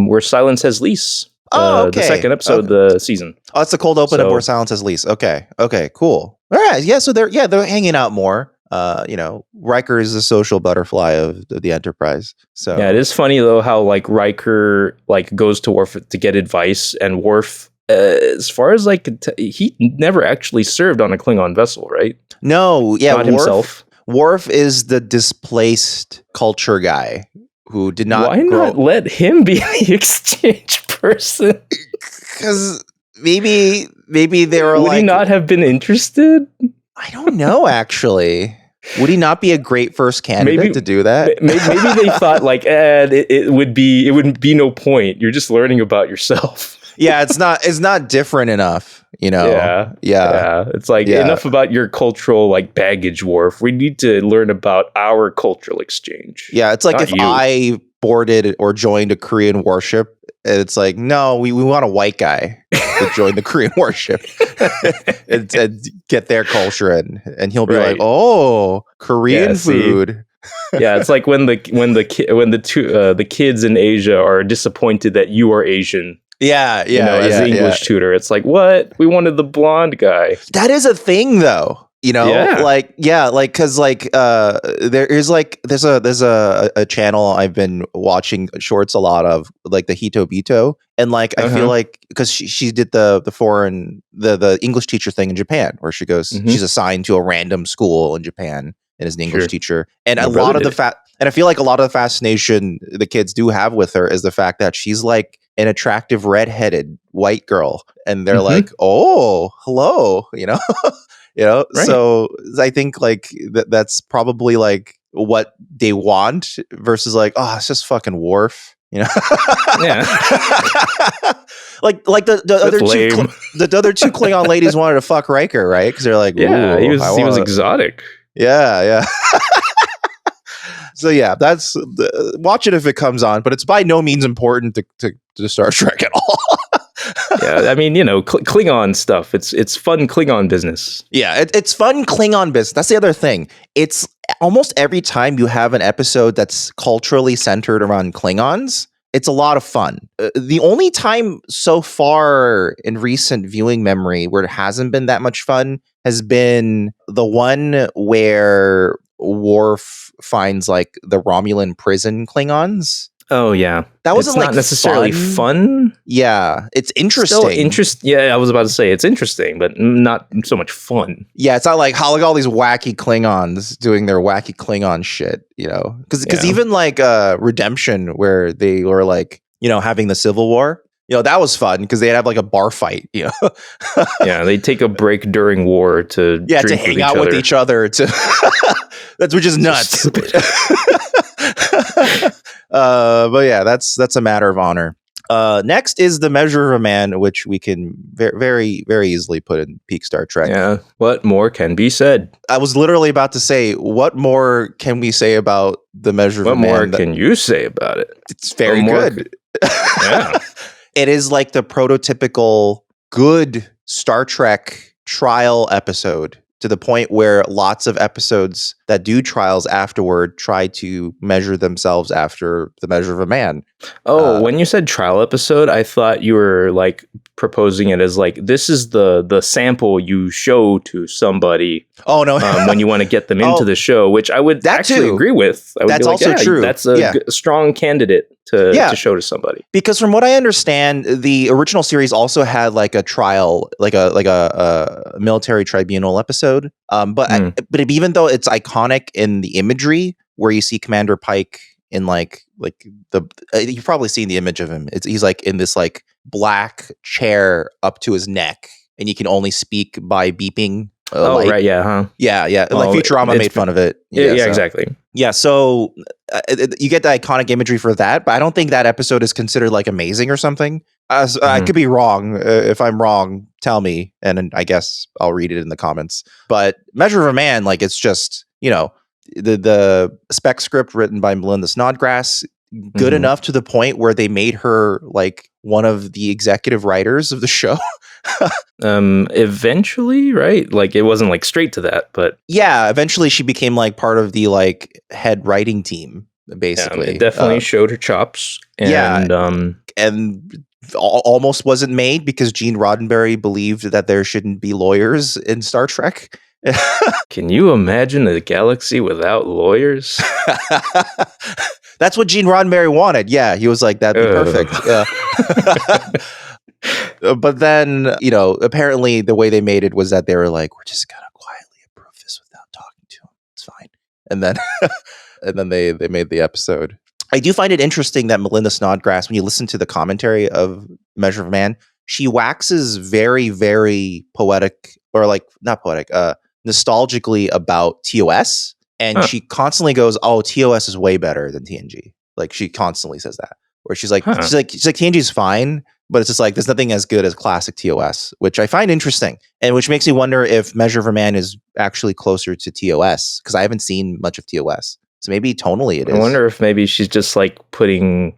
Where Silence Has Lease. The second episode of the season. Oh, it's the cold open of Where Silence Has Lease. Okay, cool. All right, yeah. So they're hanging out more. Riker is the social butterfly of the Enterprise. So yeah, it is funny though how like Riker like goes to Worf to get advice, and Worf, as far as like he never actually served on a Klingon vessel, right? No, yeah, Not himself. Worf is the displaced culture guy who did not. Why not let him be the exchange person? Because maybe they were Would he not have been interested? I don't know, actually. Would he not be a great first candidate to do that? Maybe they thought like, it would be no point. You're just learning about yourself. Yeah, it's not different enough, Yeah. It's like enough about your cultural like baggage, Worf. We need to learn about our cultural exchange. Yeah, it's like if I boarded or joined a Korean warship, it's like, no, we want a white guy to join the Korean warship and get their culture in, and he'll be like, oh, Korean food. Yeah, it's like when the kids in Asia are disappointed that you are Asian. As the English tutor, it's like, what? We wanted the blonde guy. That is a thing, though. Because there's a channel I've been watching shorts a lot of, like the Hito Bito, and like I feel like because she did the English teacher thing in Japan, where she goes, she's assigned to a random school in Japan and is an English teacher, and I feel like a lot of the fascination the kids do have with her is the fact that she's like an attractive redheaded white girl, and they're like, oh, hello, Right. So I think like that's probably like what they want versus like, oh, it's just fucking Worf, Yeah. like the other two Klingon ladies wanted to fuck Riker, right? Because they're like, yeah, he was exotic. Yeah. So yeah, that's watch it if it comes on, but it's by no means important to Star Trek at all. Yeah, I mean, Klingon stuff. It's fun Klingon business. Yeah, it's fun Klingon business. That's the other thing. It's almost every time you have an episode that's culturally centered around Klingons, it's a lot of fun. The only time so far in recent viewing memory where it hasn't been that much fun has been the one where Worf finds like the Romulan prison Klingons. Oh yeah, that wasn't not necessarily fun. Yeah, it's interesting. Yeah, I was about to say it's interesting, but not so much fun. Yeah, it's not like look all these wacky Klingons doing their wacky Klingon shit, Because even like Redemption, where they were like having the Civil War, that was fun because they'd have like a bar fight, Yeah, they take a break during war to hang out with each other. Which is nuts. But yeah, that's a matter of honor. Next is The Measure of a Man, which we can very, very easily put in peak Star Trek. Yeah, what more can be said? I was literally about to say, what more can we say about The Measure of a Man? What more can you say about it? It's very good. Yeah. It is like the prototypical good Star Trek trial episode, to the point where lots of episodes that do trials afterward try to measure themselves after The Measure of a Man. Oh, when you said trial episode, I thought you were like proposing it as like, this is the sample you show to somebody. Oh no, when you want to get them into the show, which I would actually agree with. I would that's also true. That's a strong candidate to show to somebody. Because from what I understand, the original series also had like a trial, like a military tribunal episode. But even though it's iconic in the imagery, where you see Commander Pike in like you've probably seen the image of him. He's like in this like black chair up to his neck, and you can only speak by beeping. Light. Right, yeah, huh? Yeah. Like Futurama made fun of it. Yeah, exactly. Yeah, so you get the iconic imagery for that, but I don't think that episode is considered like amazing or something. I could be wrong. If I'm wrong, tell me, and I guess I'll read it in the comments. But Measure of a Man, like it's just the spec script written by Melinda Snodgrass, good enough to the point where they made her like one of the executive writers of the show. Eventually, right? Like it wasn't like straight to that, but yeah, eventually she became like part of the like head writing team, basically. It definitely showed her chops. And, and almost wasn't made because Gene Roddenberry believed that there shouldn't be lawyers in Star Trek. Can you imagine a galaxy without lawyers? That's what Gene Roddenberry wanted. Yeah, he was like, that'd be perfect. But then, apparently the way they made it was that they were like, we're just gonna quietly approve this without talking to him. It's fine. And then and then they made the episode. I do find it interesting that Melinda Snodgrass, when you listen to the commentary of Measure of a Man, she waxes very, very poetic, or like not poetic, nostalgically about TOS. And she constantly goes, "Oh, TOS is way better than TNG." Like she constantly says that. Where she's like TNG is fine, but it's just like there's nothing as good as classic TOS, which I find interesting, and which makes me wonder if Measure of a Man is actually closer to TOS, because I haven't seen much of TOS. So maybe tonally it is. I wonder if maybe she's just like putting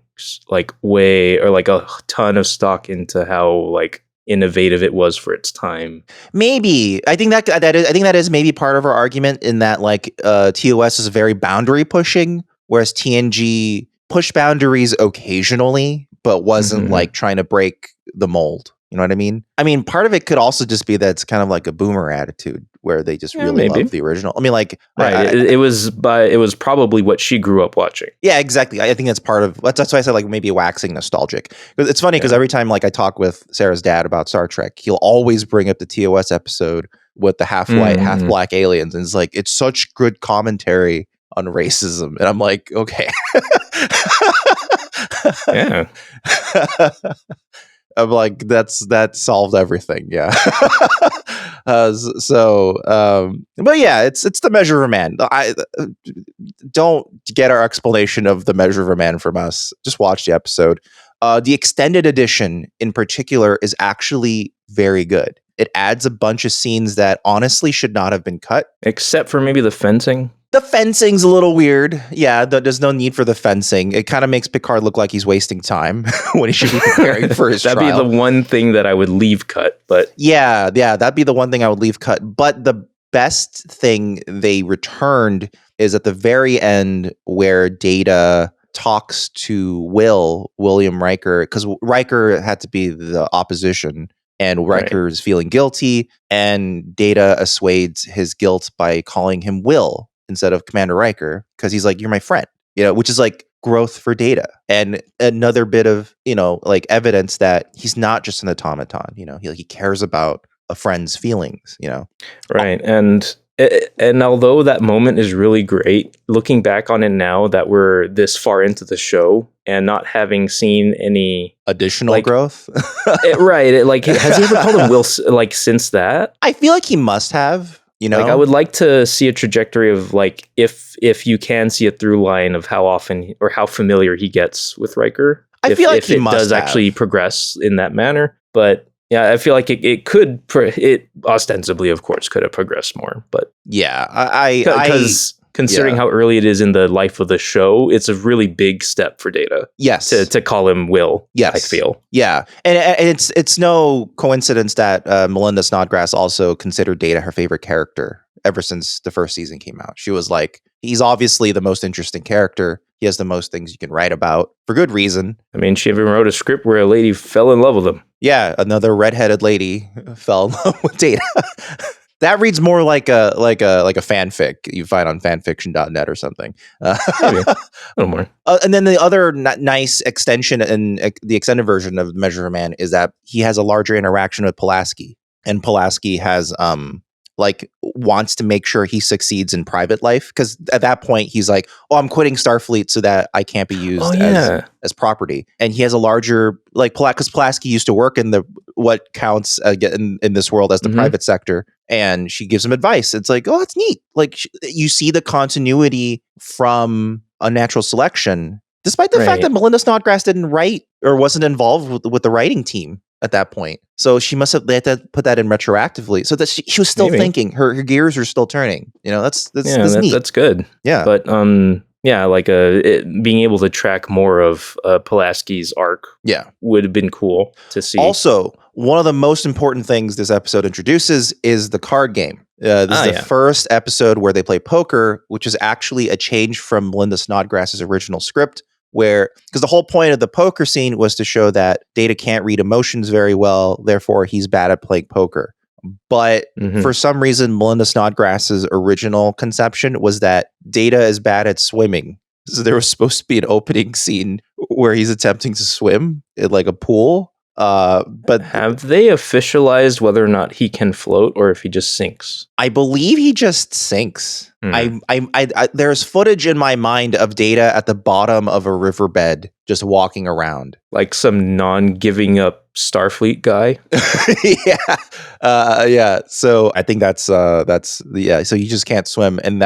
like way or like a ton of stock into how like innovative it was for its time. Maybe I think that is maybe part of our argument, in that like TOS is very boundary pushing, whereas TNG pushed boundaries occasionally, but wasn't like trying to break the mold. You know what I mean? I mean, part of it could also just be that it's kind of like a boomer attitude where they just really love the original. I mean, like, right? It was probably what she grew up watching. Yeah, exactly. I think that's part of that's why I said like maybe waxing nostalgic. It's funny because every time like I talk with Sarah's dad about Star Trek, he'll always bring up the TOS episode with the half white, half black aliens, and it's like it's such good commentary on racism, and I'm like, okay, yeah. I'm like, that solved everything. Yeah. But yeah, it's the Measure of a Man. I don't get our explanation of the Measure of a Man from us. Just watch the episode. The extended edition in particular is actually very good. It adds a bunch of scenes that honestly should not have been cut. Except for maybe the fencing. The fencing's a little weird. Yeah, there's no need for the fencing. It kind of makes Picard look like he's wasting time when he should be preparing for his That'd trial. Be the one thing that I would leave cut. But yeah, that'd be the one thing I would leave cut. But the best thing they returned is at the very end, where Data talks to William Riker, because Riker had to be the opposition, and Riker is feeling guilty, and Data assuades his guilt by calling him Will instead of Commander Riker, because he's like, you're my friend, which is like growth for Data, and another bit of like evidence that he's not just an automaton. He cares about a friend's feelings. Right. And although that moment is really great, looking back on it now that we're this far into the show and not having seen any additional growth, right? Has he ever called him Will like since that? I feel like he must have. Like I would like to see a trajectory of like if you can see a through line of how often or how familiar he gets with Riker. I feel like if it does actually progress in that manner, but yeah, I feel like it ostensibly, of course, could have progressed more, but yeah, because considering how early it is in the life of the show, it's a really big step for Data. Yes, to call him Will. Yes, I feel. Yeah, and it's no coincidence that Melinda Snodgrass also considered Data her favorite character ever since the first season came out. She was like, he's obviously the most interesting character. He has the most things you can write about for good reason. I mean, she even wrote a script where a lady fell in love with him. Yeah, another redheaded lady fell in love with Data. That reads more like a fanfic you find on fanfiction.net or something. Maybe. A little more. And then the other nice extension in the extended version of Measure of a Man is that he has a larger interaction with Pulaski, and Pulaski has wants to make sure he succeeds in private life, because at that point he's like, oh, I'm quitting Starfleet so that I can't be used as property. And he has a larger because Pulaski used to work in what counts in this world as the private sector, and she gives him advice. It's like, oh, that's neat. Like you see the continuity from Unnatural Selection, despite the fact that Melinda Snodgrass didn't write or wasn't involved with the writing team at that point. So she must have had to put that in retroactively, so that she was still thinking. Her gears are still turning. That's neat. That's good. Yeah, but being able to track more of Pulaski's arc, would have been cool to see. Also, one of the most important things this episode introduces is the card game. This is the first episode where they play poker, which is actually a change from Melinda Snodgrass's original script, because the whole point of the poker scene was to show that Data can't read emotions very well, therefore he's bad at playing poker. But for some reason, Melinda Snodgrass's original conception was that Data is bad at swimming. So there was supposed to be an opening scene where he's attempting to swim in like a pool. But have they officialized whether or not he can float or if he just sinks? I believe he just sinks. I there's footage in my mind of Data at the bottom of a riverbed just walking around. Like some non-giving up Starfleet guy? Yeah. So I think that's so you just can't swim, and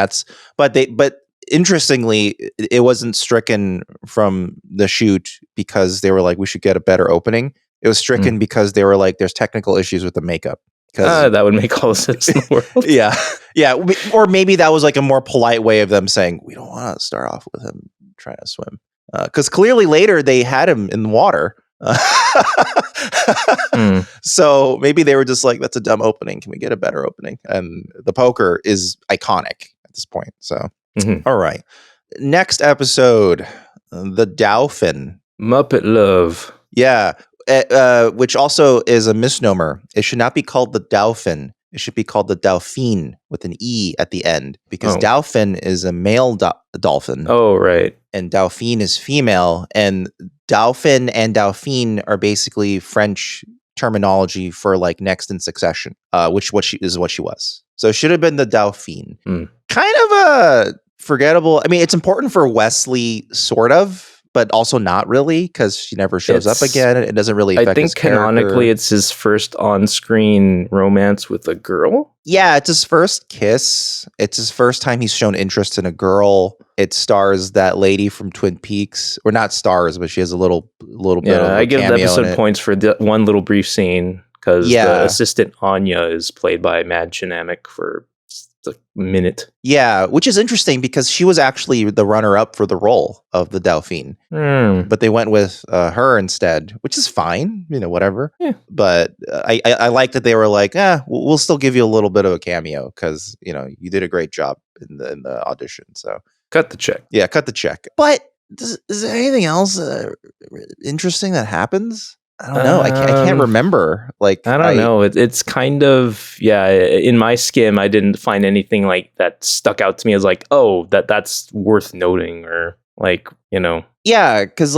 but interestingly, it wasn't stricken from the shoot because they were like, we should get a better opening. It was stricken because they were like, there's technical issues with the makeup. That would make all the sense in the world. Yeah. Or maybe that was like a more polite way of them saying, we don't want to start off with him trying to swim. Because clearly later they had him in the water. So maybe they were just like, that's a dumb opening. Can we get a better opening? And the poker is iconic at this point. So, all right. Next episode, the Dauphin. Muppet Love. Yeah. Which also is a misnomer. It should not be called the Dauphin. It should be called the Dauphin with an E at the end, because Dauphin is a male dolphin. Oh, right. And Dauphin is female. And Dauphin and Dauphine are basically French terminology for like next in succession, which is what she was. So it should have been the Dauphin. Kind of a forgettable. I mean, it's important for Wesley, sort of, but also not really, because she never shows up again. It doesn't really affect his character. Canonically, it's his first on-screen romance with a girl. Yeah, it's his first kiss. It's his first time he's shown interest in a girl. It stars that lady from Twin Peaks, or not stars, but she has a little bit of a I give the cameo episode points for the one little brief scene, because the assistant Anya is played by Mad Shinamic for a minute. Yeah, which is interesting because she was actually the runner-up for the role of the Dauphin. But they went with her instead, which is fine, whatever. Yeah. But I like that they were like, we'll still give you a little bit of a cameo because, you did a great job in the audition. So cut the check. Yeah, cut the check. But is there anything else interesting that happens? I don't know. I can't remember. Like, I don't know. It's kind of, in my skim, I didn't find anything like that stuck out to me as like, oh, that's worth noting, or like, Yeah, because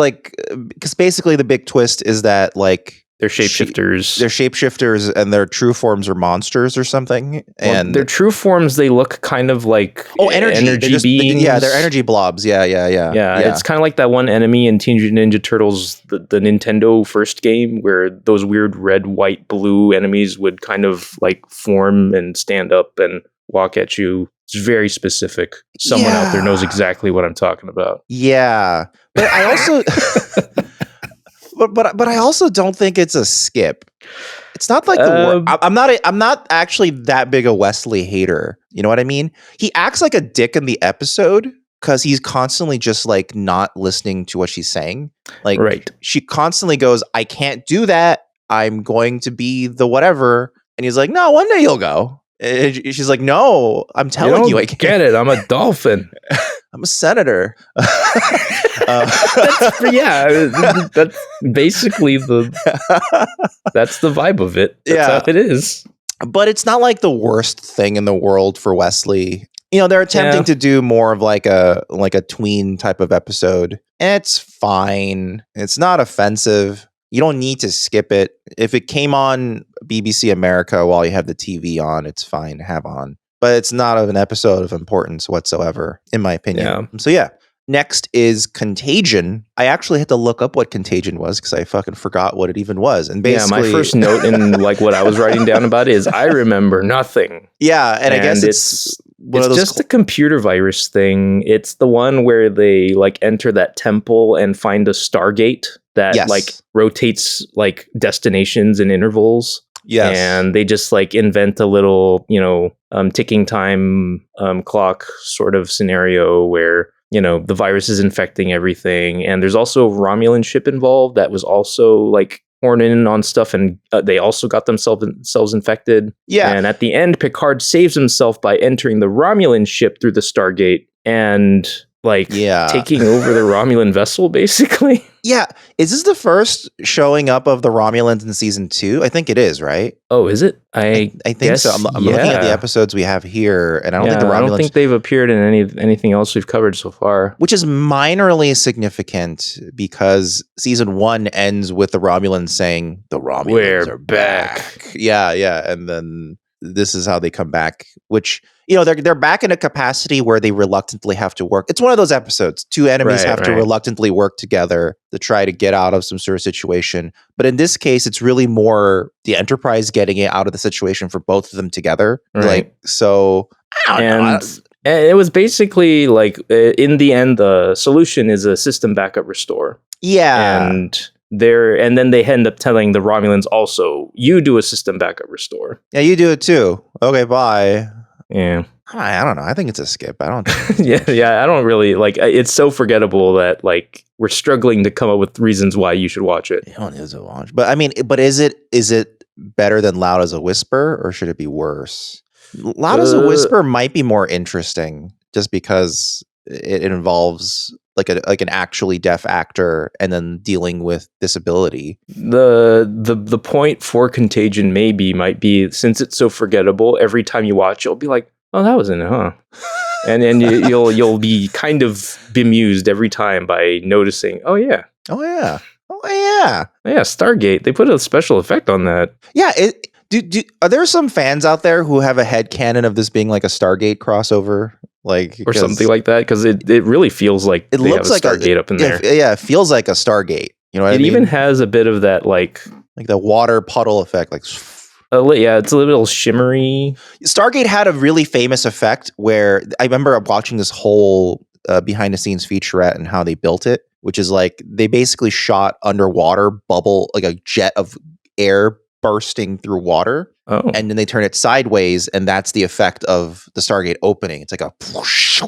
basically the big twist is that like they're shapeshifters. They're shapeshifters, and their true forms are monsters or something. And their true forms, they look kind of like energy beings. They're energy blobs. Yeah. It's kind of like that one enemy in Teenage Ninja Turtles, the Nintendo first game, where those weird red, white, blue enemies would kind of like form and stand up and walk at you. It's very specific. Someone out there knows exactly what I'm talking about. Yeah, but I also. But I also don't think it's a skip. It's not like I'm not actually that big a Wesley hater. You know what I mean? He acts like a dick in the episode because he's constantly just like not listening to what she's saying. Like, she constantly goes, "I can't do that. I'm going to be the whatever," and he's like, "No, one day you'll go." And she's like, "No, I'm telling you, I can't get it. I'm a dolphin. I'm a senator." That's basically that's the vibe of it. That's how it is. But it's not like the worst thing in the world for Wesley. They're attempting to do more of like a tween type of episode. And it's fine. It's not offensive. You don't need to skip it. If it came on BBC America while you have the TV on, it's fine to have on. But it's not an episode of importance whatsoever, in my opinion. Yeah. So yeah. Next is Contagion. I actually had to look up what Contagion was because I fucking forgot what it even was. And basically, my first note in like what I was writing down about it is I remember nothing. Yeah, and I guess it's just a computer virus thing. It's the one where they like enter that temple and find a Stargate that like rotates like destinations and intervals. Yes. And they just like invent a little, ticking time clock sort of scenario where, the virus is infecting everything. And there's also a Romulan ship involved that was also like horned in on stuff, and they also got themselves infected. Yeah. And at the end, Picard saves himself by entering the Romulan ship through the Stargate. And taking over the Romulan vessel, basically. Yeah. Is this the first showing up of the Romulans in season 2? I think it is, right? Oh, is it? I think so. I'm looking at the episodes we have here, and I don't think the Romulans... I don't think they've appeared in anything else we've covered so far. Which is minorly significant, because season 1 ends with the Romulans saying, the Romulans are back. Yeah. And then this is how they come back, which, they're back in a capacity where they reluctantly have to work. It's one of those episodes. 2 enemies have to reluctantly work together to try to get out of some sort of situation. But in this case, it's really more the Enterprise getting it out of the situation for both of them together. Right. So, I don't know. And it was basically in the end, the solution is a system backup restore. Yeah. And then they end up telling the Romulans also, you do a system backup restore. Yeah, you do it too. Okay, bye. Yeah. I don't know. I think it's a skip. I don't think I don't really it's so forgettable that we're struggling to come up with reasons why you should watch it. You don't need to watch. But I mean, is it better than Loud as a Whisper, or should it be worse? Loud as a Whisper might be more interesting, just because it involves an actually deaf actor and then dealing with disability. The point for Contagion might be, since it's so forgettable, every time you watch, you'll be like, oh, that was in it, huh? And then you'll be kind of bemused every time by noticing, oh yeah, Stargate. They put a special effect on that. Yeah. Are there some fans out there who have a headcanon of this being like a Stargate crossover? Or something like that, because it really feels like it looks like Stargate up in there. Yeah, it feels like a Stargate. You know what I mean? It even has a bit of that like the water puddle effect. It's a little shimmery. Stargate had a really famous effect where I remember watching this whole behind the scenes featurette and how they built it, which is they basically shot underwater bubble, like a jet of air bursting through water. Oh. And then they turn it sideways, and that's the effect of the Stargate opening. It's like a whoosh.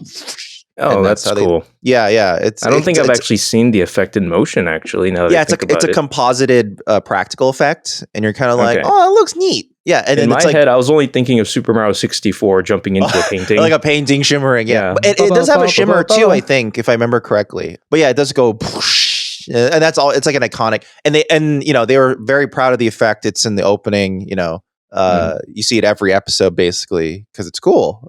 Oh, that's cool. Yeah. I don't think I've actually seen the effect in motion, actually. Now that it's a composited practical effect, and you're kind of like, oh, it looks neat. Yeah, and in my head, I was only thinking of Super Mario 64 jumping into a painting. Like a painting shimmering, yeah. But it does have a shimmer too, I think, if I remember correctly. But yeah, it does go whoosh. And that's all. It's like an iconic, and they were very proud of the effect. It's in the opening. You see it every episode basically because it's cool.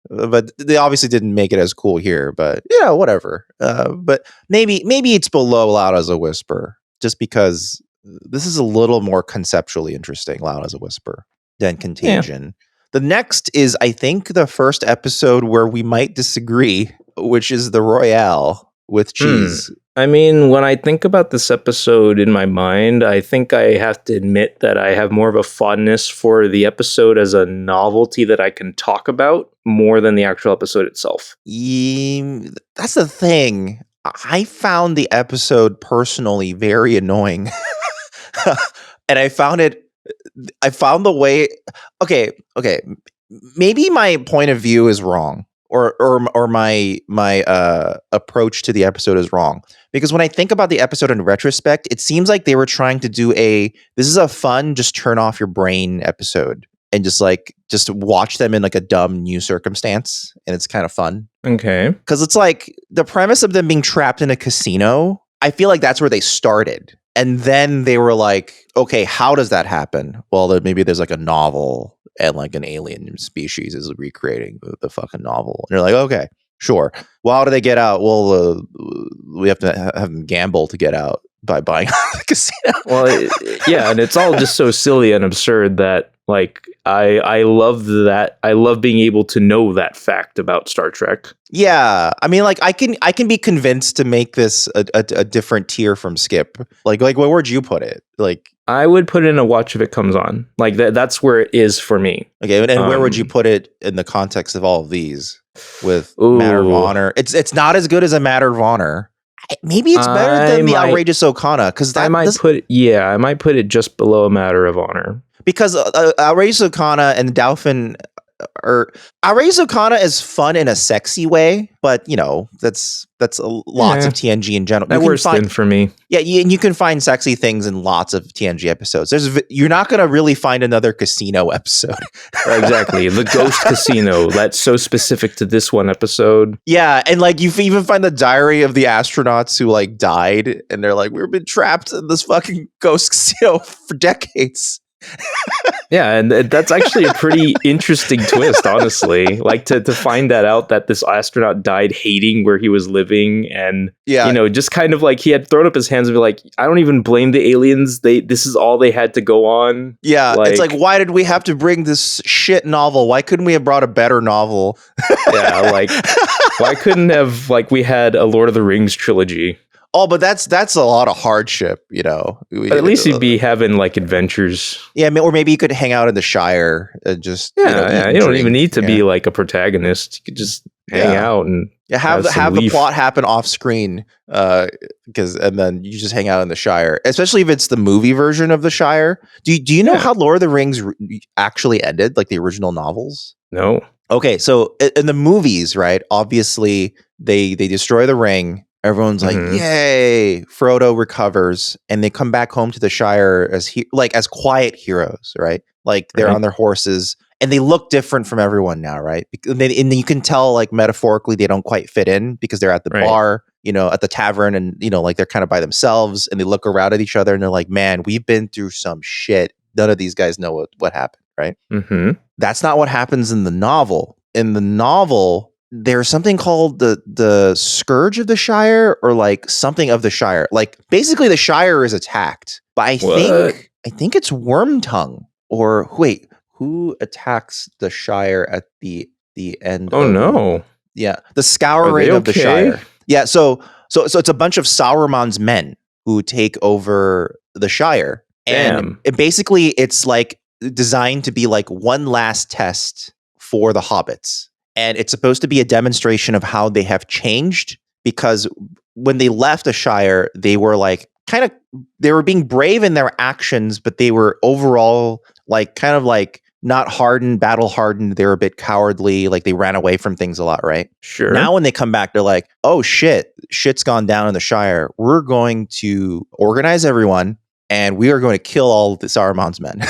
But they obviously didn't make it as cool here. But yeah, whatever. But maybe it's below Loud as a Whisper, just because this is a little more conceptually interesting. Loud as a Whisper than Contagion. Yeah. The next is, I think, the first episode where we might disagree, which is the Royale with cheese. I mean, when I think about this episode in my mind, I think I have to admit that I have more of a fondness for the episode as a novelty that I can talk about more than the actual episode itself. That's the thing. I found the episode personally very annoying. And I found the way... Okay. Maybe my point of view is wrong. Or my approach to the episode is wrong, because when I think about the episode in retrospect, it seems like they were trying to do this is a fun, just turn off your brain episode and just watch them in a dumb new circumstance, and it's kind of fun. Okay, because it's the premise of them being trapped in a casino. I feel like that's where they started, and then they were like, okay, how does that happen? Well, maybe there's a novel. And an alien species is recreating the fucking novel. And you're like, okay, sure. Well, how do they get out? Well, we have to have them gamble to get out by buying the casino. Well, yeah, and it's all just so silly and absurd that I love that. I love being able to know that fact about Star Trek. Yeah, I mean, I can be convinced to make this a different tier from Skip. Where would you put it? I would put it in a watch if it comes on. That's where it is for me. Okay, and where would you put it in the context of all of these? With Matter of Honor, it's not as good as a Matter of Honor. Maybe it's better than the Outrageous Okona, because I might put it just below a Matter of Honor, because Outrageous Okona and Dauphin Outrageous Okona is fun in a sexy way, but that's lots of TNG in general. That works thin for me. Yeah, you can find sexy things in lots of TNG episodes. You're not going to really find another casino episode. Exactly. The ghost casino. That's so specific to this one episode. Yeah, and like you even find the diary of the astronauts who like died, and they're like, we've been trapped in this fucking ghost casino for decades. Yeah, and that's actually a pretty interesting twist, honestly. Like to find that out that this astronaut died hating where he was living, and just kind of like he had thrown up his hands and be like, I don't even blame the aliens. This is all they had to go on. Yeah, it's like, why did we have to bring this shit novel? Why couldn't we have brought a better novel? Yeah, like why couldn't have we had a Lord of the Rings trilogy? Oh, but that's a lot of hardship, But at least you'd be having like adventures. Yeah, or maybe you could hang out in the Shire and just you don't even need to be like a protagonist. You could just hang out and have the plot happen off screen, and then you just hang out in the Shire. Especially if it's the movie version of the Shire. Do you know how Lord of the Rings actually ended, like the original novels? No. Okay, so in the movies, right? Obviously, they destroy the ring. Everyone's like, yay, Frodo recovers, and they come back home to the Shire as quiet heroes, right? Like they're on their horses, and they look different from everyone now, right? And you can tell, like metaphorically, they don't quite fit in because they're at the bar, at the tavern, and like they're kind of by themselves, and they look around at each other, and they're like, man, we've been through some shit. None of these guys know what happened, right? Mm-hmm. That's not what happens in the novel. In the novel, there's something called the Scourge of the Shire, or like something of the Shire. Like basically the Shire is attacked. But I think it's Wormtongue. Or wait, who attacks the Shire at the end? Oh no. Yeah. The Scouring of the Shire. Yeah, so it's a bunch of Sauron's men who take over the Shire. And basically it's like designed to be like one last test for the hobbits. And it's supposed to be a demonstration of how they have changed, because when they left the Shire, they were like they were being brave in their actions, but they were overall kind of not hardened, battle hardened. They were a bit cowardly, like they ran away from things a lot, right? Sure. Now when they come back, they're like, oh shit's gone down in the Shire. We're going to organize everyone, and we are going to kill all of the Sauron's men.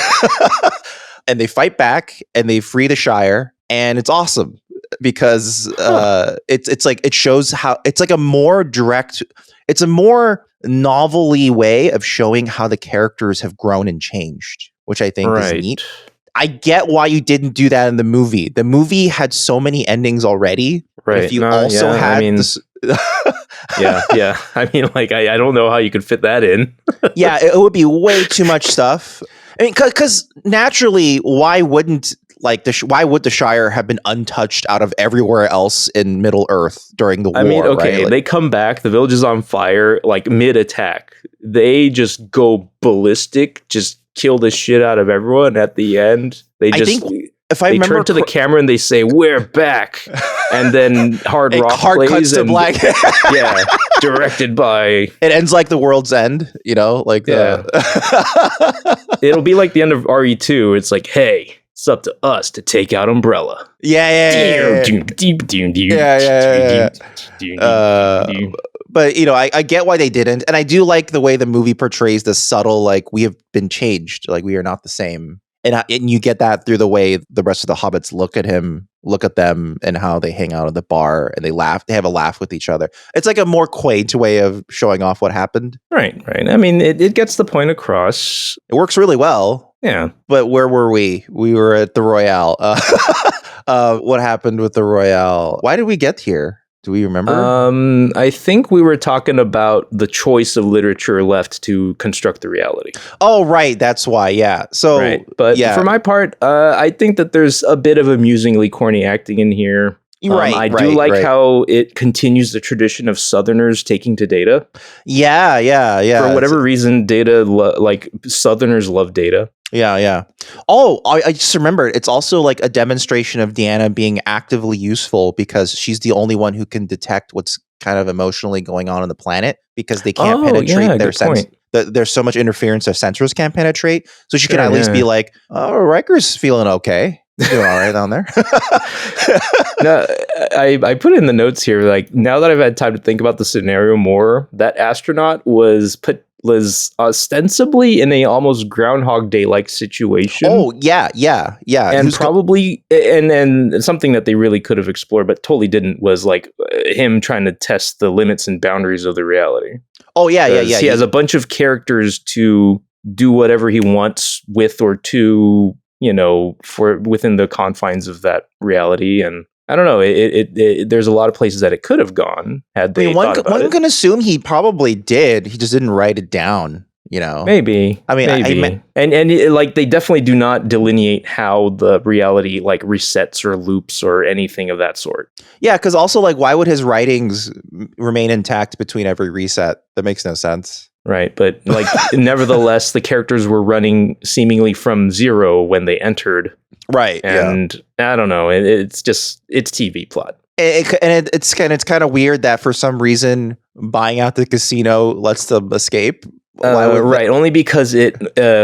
And they fight back, and they free the Shire, and it's awesome. Because it's like it shows how it's like a more direct, it's a more novel-y way of showing how the characters have grown and changed, which I think is neat. I get why you didn't do that in the movie. The movie had so many endings already. Right. If you had this. Yeah. I mean, I don't know how you could fit that in. Yeah, it would be way too much stuff. I mean, because naturally, why would the Shire have been untouched out of everywhere else in Middle Earth during the war? I mean, okay, right? They come back, the village is on fire, mid-attack. They just go ballistic, just kill the shit out of everyone at the end. They turn to the camera and they say, "We're back," and then hard rock plays cuts to black. Yeah, directed by. It ends like The World's End, It'll be like the end of RE2. It's like, hey, it's up to us to take out Umbrella. Yeah. But I get why they didn't, and I do like the way the movie portrays the subtle, we have been changed, we are not the same, and you get that through the way the rest of the hobbits look at them, and how they hang out at the bar and they laugh. They have a laugh with each other. It's like a more quaint way of showing off what happened. Right. I mean, it gets the point across. It works really well. Yeah. But where were we? We were at the Royale. What happened with the Royale? Why did we get here? Do we remember? I think we were talking about the choice of literature left to construct the reality. Oh, right. That's why. Yeah. So, right. But for my part, I think that there's a bit of amusingly corny acting in here. I do like how it continues the tradition of Southerners taking to Data. Yeah. For whatever reason, Data, Southerners love Data. Yeah. Oh, I just remembered. It's also a demonstration of Deanna being actively useful, because she's the only one who can detect what's kind of emotionally going on the planet, because they can't penetrate their sense. There's so much interference their sensors can't penetrate. So she can at least be like, oh, Riker's feeling okay. You doing all right down there? No, I put in the notes here, like, now that I've had time to think about the scenario more, that astronaut was ostensibly in a almost Groundhog Day-like situation. Oh, yeah. And probably, and something that they really could have explored, but totally didn't, was like him trying to test the limits and boundaries of the reality. Oh, yeah. He has a bunch of characters to do whatever he wants with or to, for within the confines of that reality. And I don't know, there's a lot of places that it could have gone had they thought about it. One can assume he probably did. He just didn't write it down, Maybe. I mean, maybe. And like, they definitely do not delineate how the reality like resets or loops or anything of that sort. Yeah, because also, like, why would his writings remain intact between every reset? That makes no sense. Right, but like, nevertheless, the characters were running seemingly from zero when they entered. Right, and I don't know. It's TV plot. It's kind of weird that for some reason buying out the casino lets them escape. Right, only because it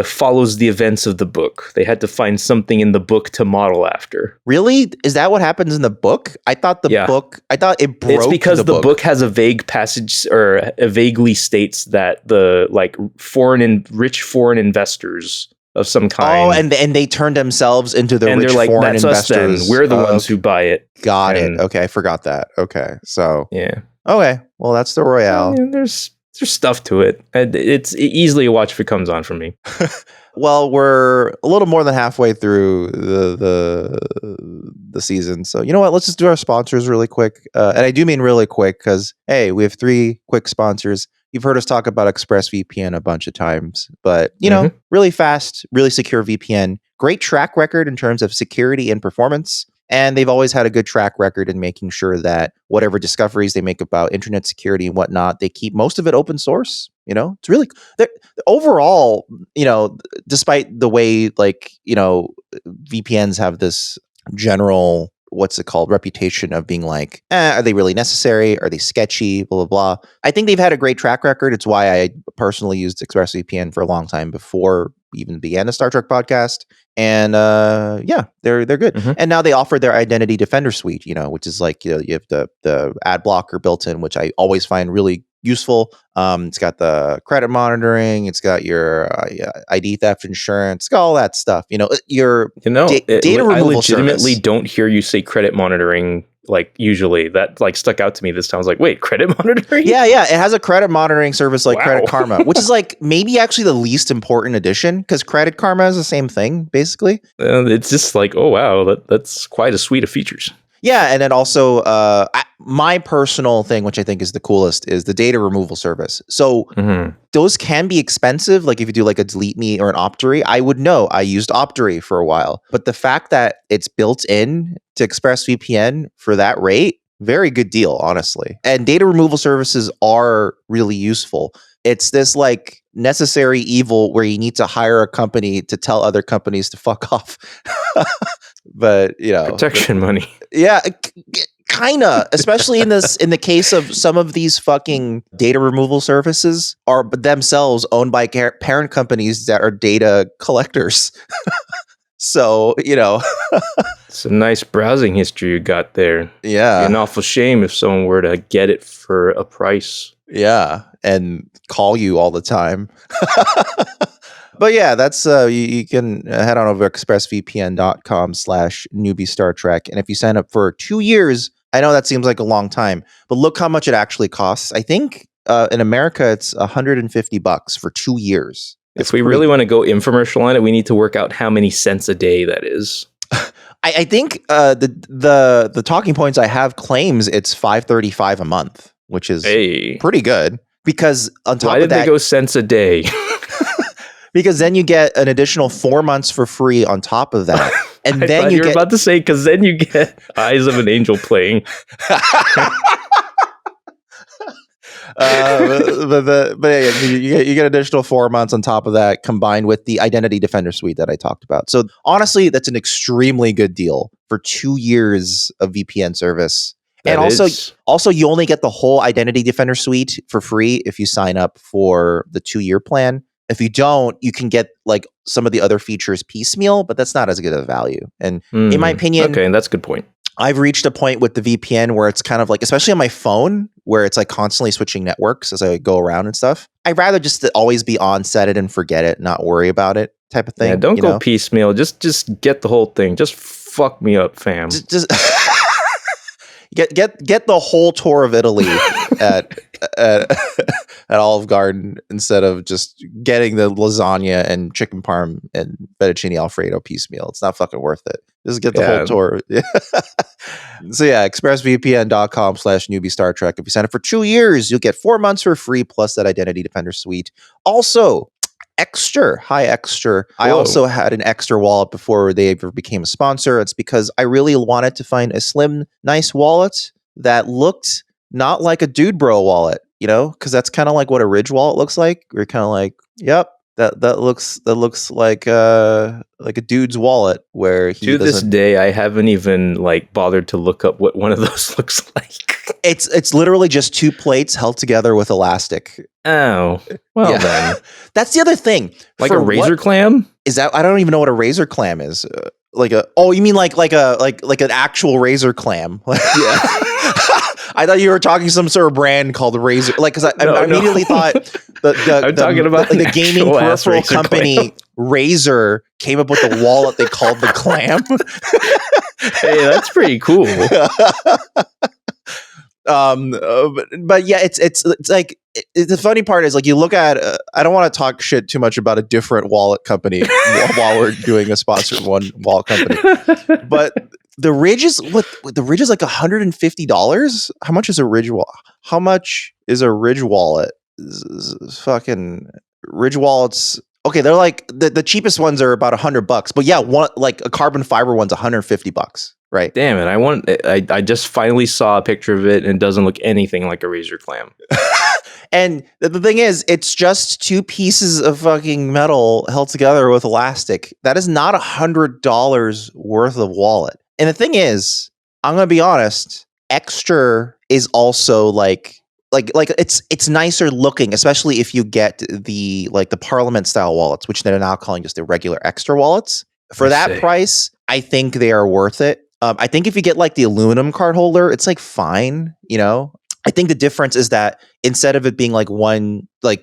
follows the events of the book. They had to find something in the book to model after. Really? Is that what happens in the book? I thought it broke. It's because the book has a vague passage, or vaguely states that the like rich foreign investors of some kind. Oh, and they turned themselves into the rich like, foreign that's investors. Us then. We're the ones who buy it. Got it. Okay, I forgot that. Okay, so yeah. Okay, well, that's the Royale. There's stuff to it. It's easily a watch if it comes on for me. Well, we're a little more than halfway through the season, so you know what? Let's just do our sponsors really quick, and I do mean really quick because hey, we have 3 quick sponsors. You've heard us talk about ExpressVPN a bunch of times, but really fast, really secure VPN, great track record in terms of security and performance. And they've always had a good track record in making sure that whatever discoveries they make about internet security and whatnot, they keep most of it open source. It's really overall, despite the way VPNs have this general, reputation of being like, are they really necessary? Are they sketchy? Blah, blah, blah. I think they've had a great track record. It's why I personally used ExpressVPN for a long time before we even began the Star Trek podcast. And they're good. Mm-hmm. And now they offer their Identity Defender suite, which is like, you have the ad blocker built in, which I always find really useful. It's got the credit monitoring. It's got your ID theft insurance. It's got all that stuff. Your data removal. I legitimately service. Don't hear you say credit monitoring. Like, usually that like stuck out to me this time. I was like, wait, credit monitoring? Yeah. It has a credit monitoring service like Credit Karma, which is like maybe actually the least important addition because Credit Karma is the same thing, basically. It's just like, oh, wow, that's quite a suite of features. Yeah, and then also my personal thing, which I think is the coolest, is the data removal service. So those can be expensive. Like if you do like a Delete Me or an Optory, I would know. I used Optory for a while. But the fact that it's built in to ExpressVPN for that rate, very good deal, honestly. And data removal services are really useful. It's this like necessary evil where you need to hire a company to tell other companies to fuck off. But protection money. Yeah, kind of, especially in the case of some of these fucking data removal services are themselves owned by parent companies that are data collectors. So, it's a nice browsing history you got there. Yeah. It'd be an awful shame if someone were to get it for a price. Yeah, and call you all the time. But yeah, that's you can head on over to expressvpn.com/newbie Star Trek. And if you sign up for 2 years, I know that seems like a long time, but look how much it actually costs. I think in America, it's $150 for 2 years. If we really want to go infomercial on it, we need to work out how many cents a day that is. I think the talking points I have claims it's $5.35 a month, which is pretty good. Because on top of that, why did they go cents a day? Because then you get an additional 4 months for free on top of that. And then you were about to say, because then you get Eyes of an Angel playing. But yeah, you get additional 4 months on top of that, combined with the Identity Defender suite that I talked about. So honestly, that's an extremely good deal for 2 years of VPN service. And also, you only get the whole Identity Defender suite for free if you sign up for the 2-year plan. If you don't, you can get like some of the other features piecemeal, but that's not as good of value. And in my opinion, okay, that's a good point. I've reached a point with the VPN where it's kind of like, especially on my phone, where it's like constantly switching networks as I go around and stuff. I'd rather just always be on, set it and forget it, not worry about it type of thing. Yeah, don't go piecemeal. Just get the whole thing. Just fuck me up, fam. Just get the whole tour of Italy at Olive Garden instead of just getting the lasagna and chicken parm and fettuccine alfredo piecemeal. It's not fucking worth it. Just get the whole tour. So yeah, expressvpn.com/newbie Star Trek. If you sign up for 2 years, you'll get 4 months for free plus that Identity Defender suite. Also, Extra. Hi, Extra. I also had an Extra wallet before they ever became a sponsor. It's because I really wanted to find a slim, nice wallet that looked not like a dude bro wallet, you know, because that's kind of like what a Ridge wallet looks like. We're kind of like, yep, that looks like a dude's wallet where he to this day I haven't even like bothered to look up what one of those looks like. It's literally just 2 plates held together with elastic. Oh, well then. That's the other thing. Like a razor clam? Is that? I don't even know what a razor clam is. You mean like an actual razor clam? Yeah. I thought you were talking some sort of brand called Razor. Like, because I immediately thought the gaming peripheral company Razer came up with a wallet they called the Clam. Hey, that's pretty cool. But yeah, it's like the funny part is like you look at. I don't want to talk shit too much about a different wallet company while we're doing a sponsored one wallet company, but. The Ridge is like $150. How much is a Ridge wallet? How much is a Ridge wallet? Fucking Ridge wallets. Okay, they're like the cheapest ones are about $100, but yeah, one like a carbon fiber one's $150, right? Damn it! I just finally saw a picture of it and it doesn't look anything like a razor clam. And the thing is, it's just 2 pieces of fucking metal held together with elastic. That is not $100 worth of wallet. And the thing is, I'm gonna be honest. Extra is also like it's nicer looking, especially if you get the Parliament style wallets, which they're now calling just the regular Extra wallets. For that price, I think they are worth it. I think if you get like the aluminum card holder, it's like fine, you know. I think the difference is that instead of it being like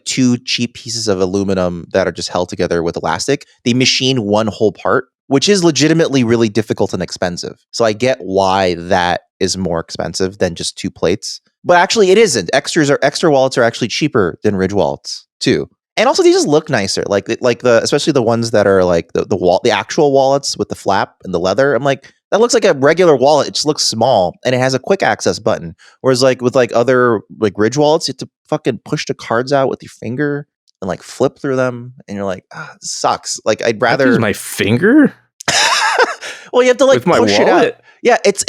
2 cheap pieces of aluminum that are just held together with elastic, they machine one whole part, which is legitimately really difficult and expensive. So I get why that is more expensive than just 2 plates. But actually it isn't. Extra wallets are actually cheaper than Ridge wallets too. And also they just look nicer. Especially the ones that are like the actual wallets with the flap and the leather. I'm like, that looks like a regular wallet. It just looks small and it has a quick access button. Whereas like with like other like Ridge wallets, you have to fucking push the cards out with your finger and like flip through them, and you're like, this sucks. Like I'd rather use my finger. Well, you have to like push it out. Yeah, it's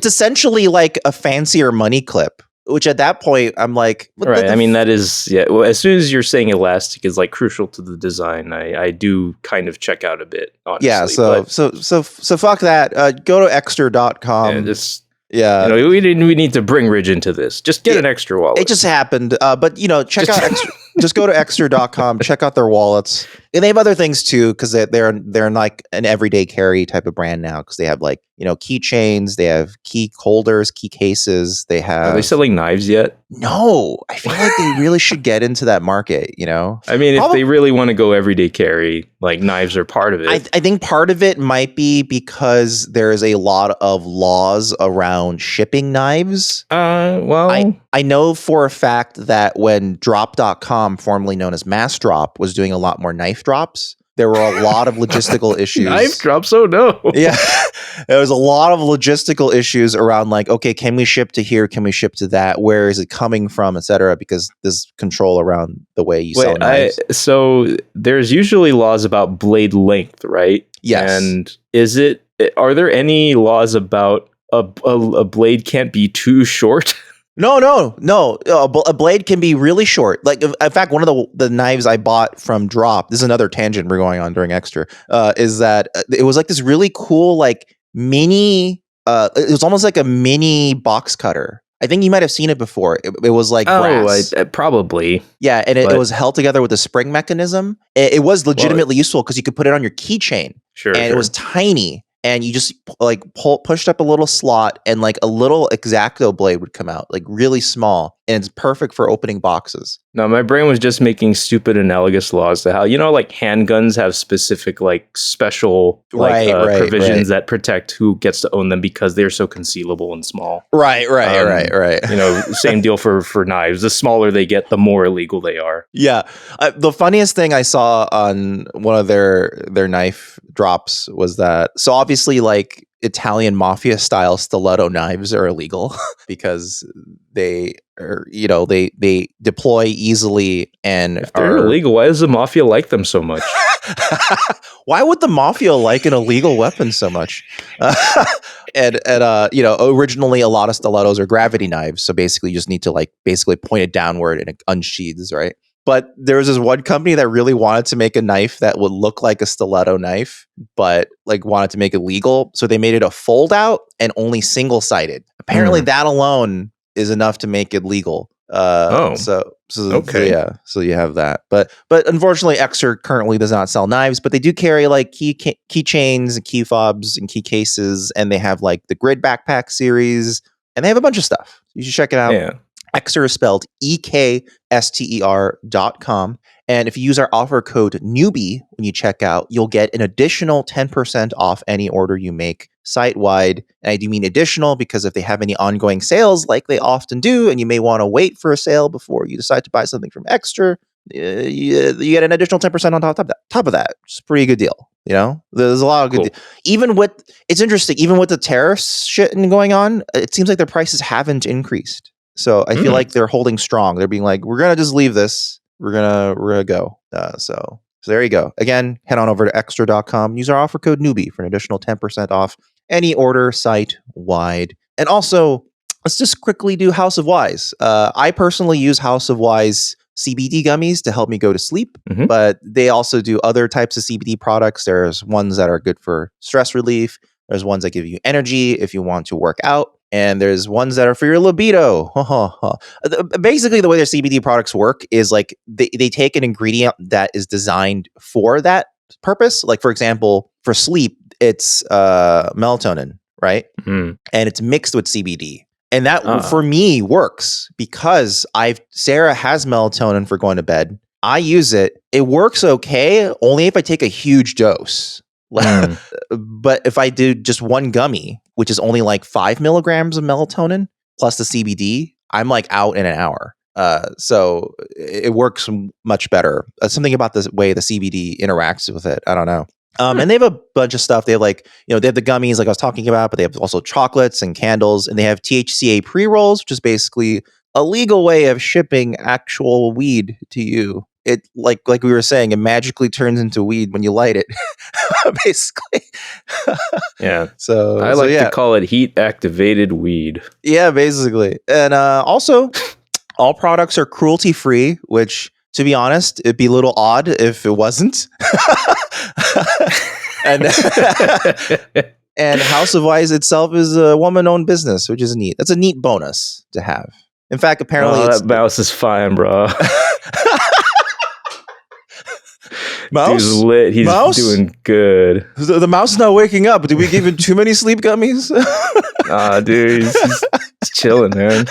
essentially like a fancier money clip. Which at that point I'm like, right. I mean that is Well, as soon as you're saying elastic is like crucial to the design, I do kind of check out a bit. Honestly, yeah. So fuck that. Go to extra.com. Yeah, we need to bring Ridge into this. Just get an Extra wallet. It just happened. But check out Extra. Just go to extra.com, check out their wallets. And they have other things too, because they're like an everyday carry type of brand now, because they have like, keychains, they have key holders, key cases, they have... Are they selling knives yet? No, I feel like they really should get into that market, I mean, if they really want to go everyday carry, like knives are part of it. I think part of it might be because there's a lot of laws around shipping knives. Well... I know for a fact that when drop.com, formerly known as Mass Drop, was doing a lot more knife drops, there were a lot of logistical issues. Knife drops? Oh no. Yeah. There was a lot of logistical issues around like, okay, can we ship to here? Can we ship to that? Where is it coming from, etc.? Because there's control around the way you sell knives. So there's usually laws about blade length, right? Yes. And are there any laws about a blade can't be too short? No. A blade can be really short. Like, in fact, one of the knives I bought from Drop, this is another tangent we're going on during Extra, is that it was like this really cool, like, mini, it was almost like a mini box cutter. I think you might have seen it before. It was like brass. Probably. Yeah, and it was held together with a spring mechanism. It was legitimately useful because you could put it on your keychain. Sure. And it was tiny. And you just like pushed up a little slot and like a little X-Acto blade would come out, like really small. And it's perfect for opening boxes. No, my brain was just making stupid analogous laws to how, like handguns have specific, like special provisions that protect who gets to own them because they're so concealable and small. Right. Same deal for knives. The smaller they get, the more illegal they are. Yeah. The funniest thing I saw on one of their knife drops was that, so obviously like Italian mafia style stiletto knives are illegal because they are, they deploy easily and if they're illegal, why does the mafia like them so much? Why would the mafia like an illegal weapon so much? Originally a lot of stilettos are gravity knives, so basically you just need to like basically point it downward and it unsheathes, right? But there was this one company that really wanted to make a knife that would look like a stiletto knife, but like wanted to make it legal. So they made it a fold out and only single sided. Apparently that alone is enough to make it legal. So you have that. But unfortunately, Extra currently does not sell knives, but they do carry like keychains and key fobs and key cases, and they have like the Grid Backpack series, and they have a bunch of stuff. You should check it out. Yeah. Extra is spelled EKSTER.com. And if you use our offer code Newbie when you check out, you'll get an additional 10% off any order you make site-wide. And I do mean additional because if they have any ongoing sales, like they often do, and you may want to wait for a sale before you decide to buy something from Extra, you get an additional 10% on top of that. It's a pretty good deal. There's a lot of good it's interesting, even with the tariffs shit going on, it seems like their prices haven't increased. So I feel like they're holding strong. They're being like, we're going to just leave this. We're gonna go. So there you go. Again, head on over to extra.com. Use our offer code Newbie for an additional 10% off any order site-wide. And also, let's just quickly do House of Wise. I personally use House of Wise CBD gummies to help me go to sleep, but they also do other types of CBD products. There's ones that are good for stress relief. There's ones that give you energy if you want to work out. And there's ones that are for your libido. Basically, the way their CBD products work is like they take an ingredient that is designed for that purpose. Like, for example, for sleep, it's melatonin, right? And it's mixed with CBD. And that, for me, works because Sarah has melatonin for going to bed. I use it. It works okay, only if I take a huge dose. But if I do just one gummy, which is only like 5 milligrams of melatonin plus the CBD, I'm like out in an hour. So it works much better. Something about the way the CBD interacts with it, I don't know. And they have a bunch of stuff. They have like, they have the gummies like I was talking about, but they have also chocolates and candles, and they have THCA pre-rolls, which is basically a legal way of shipping actual weed to you. It like we were saying, it magically turns into weed when you light it, basically. Yeah. So I like to call it heat activated weed. Yeah, basically. And also, all products are cruelty free, which, to be honest, it'd be a little odd if it wasn't. And House of Wise itself is a woman-owned business, which is neat. That's a neat bonus to have. In fact, apparently, that mouse is fine, bro. Mouse? Dude's lit. He's doing good. The mouse is not waking up. Did we give him too many sleep gummies? Dude, he's chilling, man.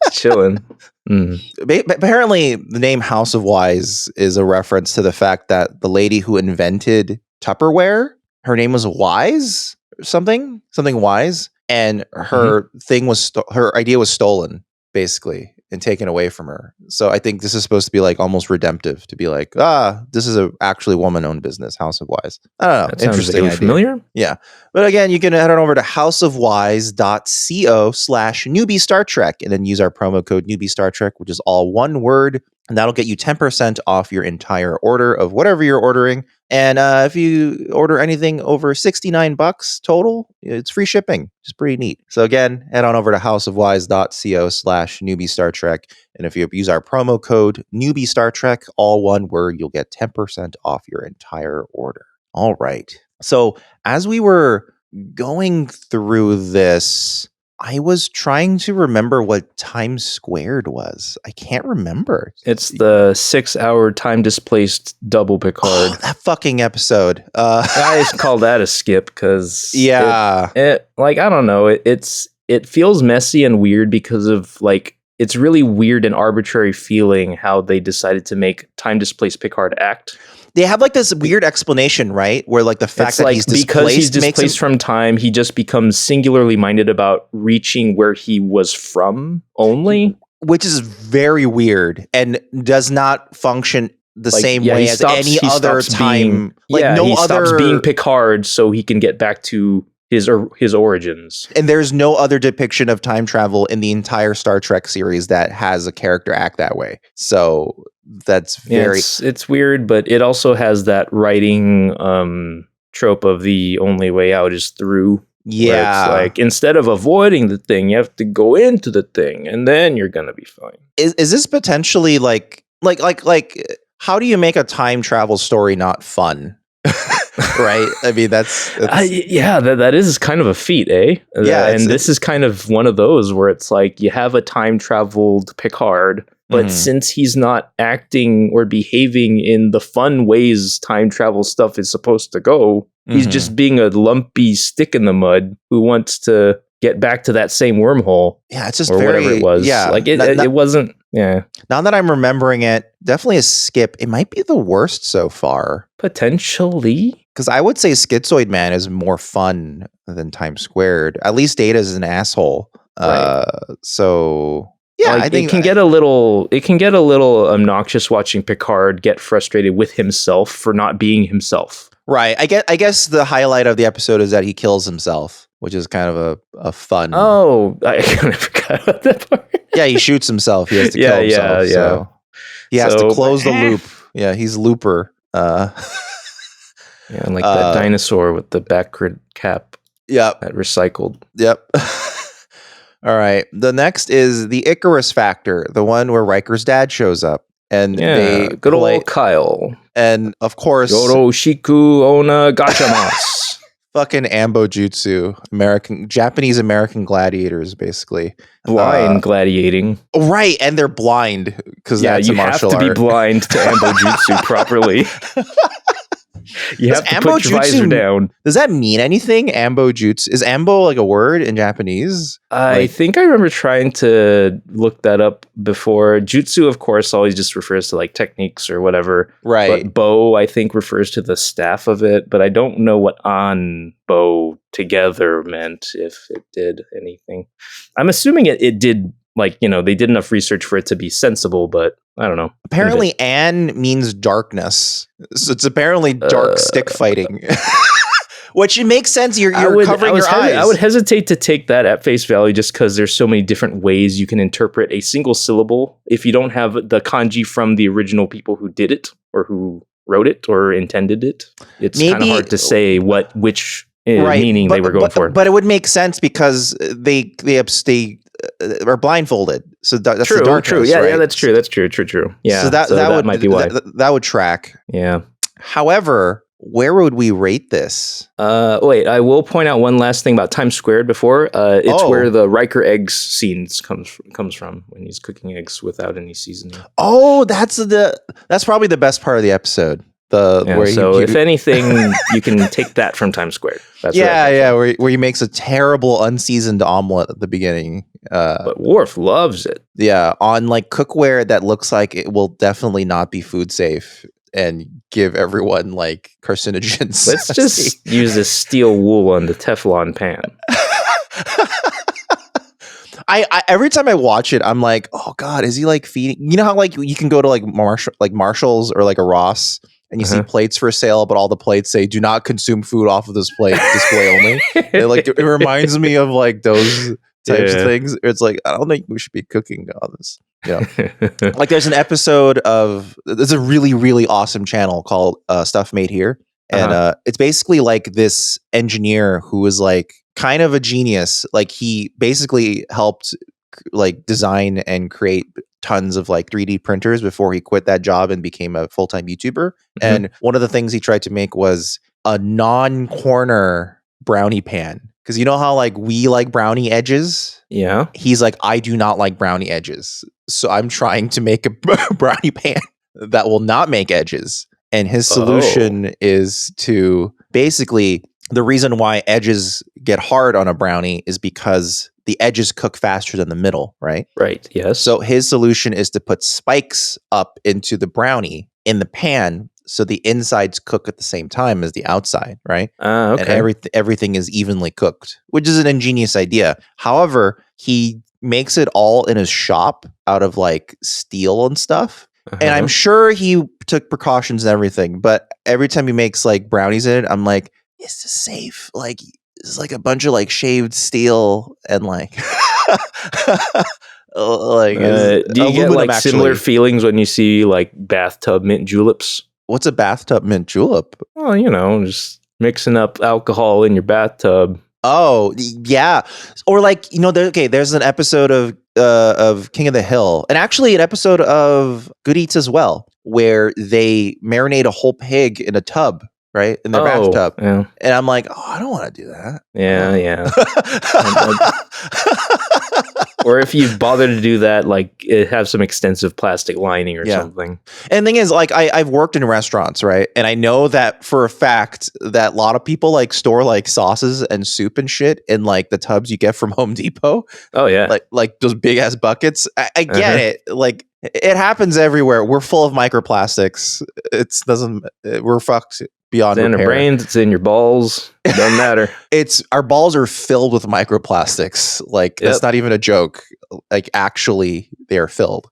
He's chilling. Apparently, the name House of Wise is a reference to the fact that the lady who invented Tupperware, her name was Wise or something Wise, and her thing was her idea was stolen, basically, and taken away from her. So I think this is supposed to be like almost redemptive, to be like, this is a actually woman-owned business, House of Wise. I don't know. That interesting idea. Familiar? Yeah. But again, you can head on over to houseofwise.co/newbie Star Trek and then use our promo code Newbie Star Trek, which is all one word. And that'll get you 10% off your entire order of whatever you're ordering. And if you order anything over $69 total, it's free shipping. It's pretty neat. So again, head on over to houseofwise.co/newbie Star Trek. And if you use our promo code Newbie Star Trek, all one word, you'll get 10% off your entire order. All right. So as we were going through this, I was trying to remember what time squared was. I can't remember. It's the 6-hour time displaced double Picard. Oh, that fucking episode. I just call that a skip because it like I don't know. It feels messy and weird because of like it's really weird and arbitrary feeling how they decided to make time displaced Picard act. They have like this weird explanation, right? Where like the fact that he's displaced, because he's displaced from time, he just becomes singularly minded about reaching where he was from only. Which is very weird and does not function the same way as any other time. He stops being Picard so he can get back to his origins. And there's no other depiction of time travel in the entire Star Trek series that has a character act that way. So that's very... It's weird, but it also has that writing trope of the only way out is through. Yeah. It's like, instead of avoiding the thing, you have to go into the thing, and then you're going to be fine. Is this potentially like, how do you make a time travel story not fun? Right? I mean, that's that is kind of a feat, eh? Yeah. And this is kind of one of those where it's like you have a time traveled Picard, but since he's not acting or behaving in the fun ways time travel stuff is supposed to go, he's just being a lumpy stick in the mud who wants to get back to that same wormhole. Yeah, it's just or very, whatever it was. Yeah, like it wasn't. Yeah. Now that I'm remembering it, definitely a skip. It might be the worst so far. Potentially. Because I would say Schizoid Man is more fun than Time Squared. At least Data's an asshole. Right. So yeah, like, I think it can get a little obnoxious watching Picard get frustrated with himself for not being himself. Right. I guess the highlight of the episode is that he kills himself, which is kind of a fun. Oh, I kind of forgot about that part. Yeah, he shoots himself. He has to kill himself. Yeah. So he has to close the loop. Yeah, he's Looper. Yeah, like that dinosaur with the backward cap. Yep. That recycled. Yep. All right. The next is the Icarus Factor, the one where Riker's dad shows up. And they good old Kyle. And of course, Yoroshiku Ona Gachamas. Fucking Ambo Jutsu, Japanese American gladiators, basically. Blind gladiating. Right, and they're blind because that's a martial art. You have to be blind to Ambo Jutsu properly. You have to put your visor down. Does that mean anything? Ambo Jutsu. Is Ambo like a word in Japanese? I think I remember trying to look that up before. Jutsu, of course, always just refers to like techniques or whatever. Right. But Bo, I think, refers to the staff of it. But I don't know what Bo together meant, if it did anything. I'm assuming it did. Like, they did enough research for it to be sensible, but I don't know. Apparently, An means darkness. So it's apparently dark stick fighting. Which it makes sense. You're covering your eyes. I would hesitate to take that at face value just because there's so many different ways you can interpret a single syllable. If you don't have the kanji from the original people who did it or who wrote it or intended it, it's kind of hard to say which meaning they were going for. But it would make sense because they are blindfolded, so that's true, the darkness. True, yeah, right? Yeah, that's true. Yeah, so that might be why that would track. Yeah. However, where would we rate this? Wait, I will point out one last thing about Times Squared before. It's where the Riker eggs scenes comes from when he's cooking eggs without any seasoning. Oh, that's probably the best part of the episode. If anything, you can take that from Times Squared. That's where he makes a terrible unseasoned omelet at the beginning. But Worf loves it. Yeah, on like cookware that looks like it will definitely not be food safe and give everyone like carcinogens. Let's just use this steel wool on the Teflon pan. I every time I watch it, I'm like, oh God, is he like feeding? You know how like you can go to like Marshall's or like a Ross and you see plates for sale, but all the plates say "Do not consume food off of this plate, display only." It reminds me of like those types of things. It's like I don't think we should be cooking on this. Yeah, like there's an episode of there's a really really awesome channel called Stuff Made Here, and it's basically like this engineer who was like kind of a genius. Like he basically helped like design and create tons of like 3D printers before he quit that job and became a full-time YouTuber. And one of the things he tried to make was a non-corner brownie pan. Because you know how like we like brownie edges? Yeah. He's like, I do not like brownie edges. So I'm trying to make a brownie pan that will not make edges. And his solution is to basically, the reason why edges get hard on a brownie is because the edges cook faster than the middle, right? Right, yes. So his solution is to put spikes up into the brownie in the pan so the insides cook at the same time as the outside, right? Okay. And everything is evenly cooked, which is an ingenious idea. However, he makes it all in his shop out of like steel and stuff. And I'm sure he took precautions and everything, but every time he makes like brownies in it, I'm like, is this safe? Like, it's like a bunch of like shaved steel and like like do you get like similar feelings when you see like bathtub mint juleps? What's a bathtub mint julep? Well, you know, just mixing up alcohol in your bathtub. Oh, yeah. Or like, you know, there's an episode of King of the Hill, and actually an episode of Good Eats as well, where they marinate a whole pig in a tub, right? In their bathtub. Yeah. And I'm like, I don't want to do that. Yeah. Or if you bother to do that, like it have some extensive plastic lining or something. And the thing is, like, I've worked in restaurants, right? And I know that for a fact that a lot of people like store like sauces and soup and shit in like the tubs you get from Home Depot. Oh yeah. Like those big ass buckets. I get it. Like it happens everywhere. We're full of microplastics. We're fucked beyond repair. It's in your brains, it's in your balls. It doesn't matter. Our balls are filled with microplastics. Like that's not even a joke. Like actually they are filled.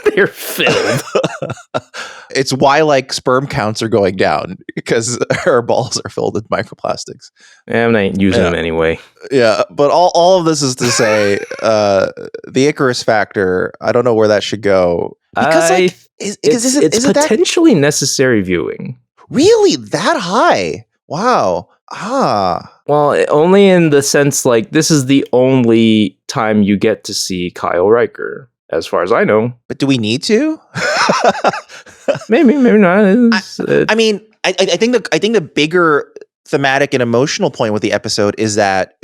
They're filled. It's why like sperm counts are going down, because our balls are filled with microplastics. Yeah, I'm not using them anyway. Yeah, but all of this is to say the Icarus Factor, I don't know where that should go. Because it's potentially necessary viewing. Really? That high? Wow. Well, only in the sense like this is the only time you get to see Kyle Riker, as far as I know. But do we need to? maybe not. I mean, I think the bigger thematic and emotional point with the episode is that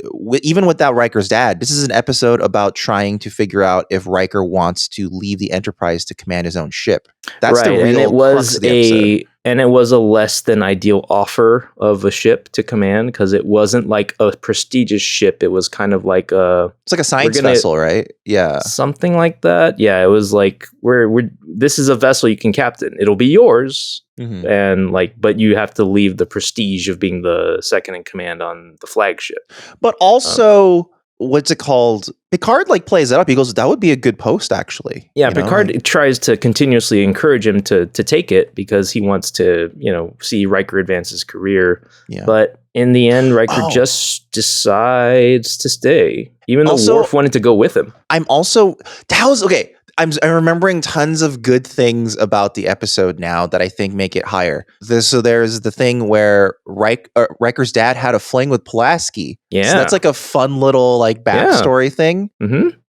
even without Riker's dad, this is an episode about trying to figure out if Riker wants to leave the Enterprise to command his own ship. That's the real crux of the episode. And it was a less than ideal offer of a ship to command, because it wasn't like a prestigious ship. It was kind of like it's like a science vessel, right? Yeah, something like that. Yeah, it was like this is a vessel you can captain. It'll be yours, and but you have to leave the prestige of being the second in command on the flagship. But also, what's it called? Picard plays that up. He goes, "That would be a good post, actually." Yeah, Picard tries to continuously encourage him to take it because he wants to, see Riker advance his career. Yeah. But in the end, Riker just decides to stay, even though Worf wanted to go with him. I'm remembering tons of good things about the episode now that I think make it higher. So there's the thing where Riker's dad had a fling with Pulaski. Yeah. So that's like a fun little backstory thing,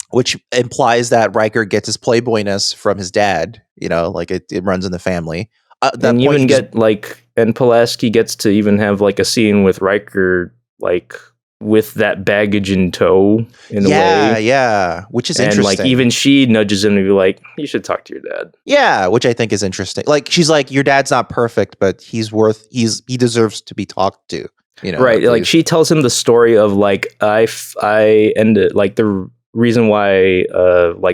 which implies that Riker gets his playboyness from his dad. It runs in the family. And you even get and Pulaski gets to even have a scene with Riker with that baggage in tow in a way. Yeah, which is interesting. And even she nudges him to be like, you should talk to your dad. Yeah, which I think is interesting. She's like, your dad's not perfect, but he deserves to be talked to. Right. She tells him the story of I ended the reason why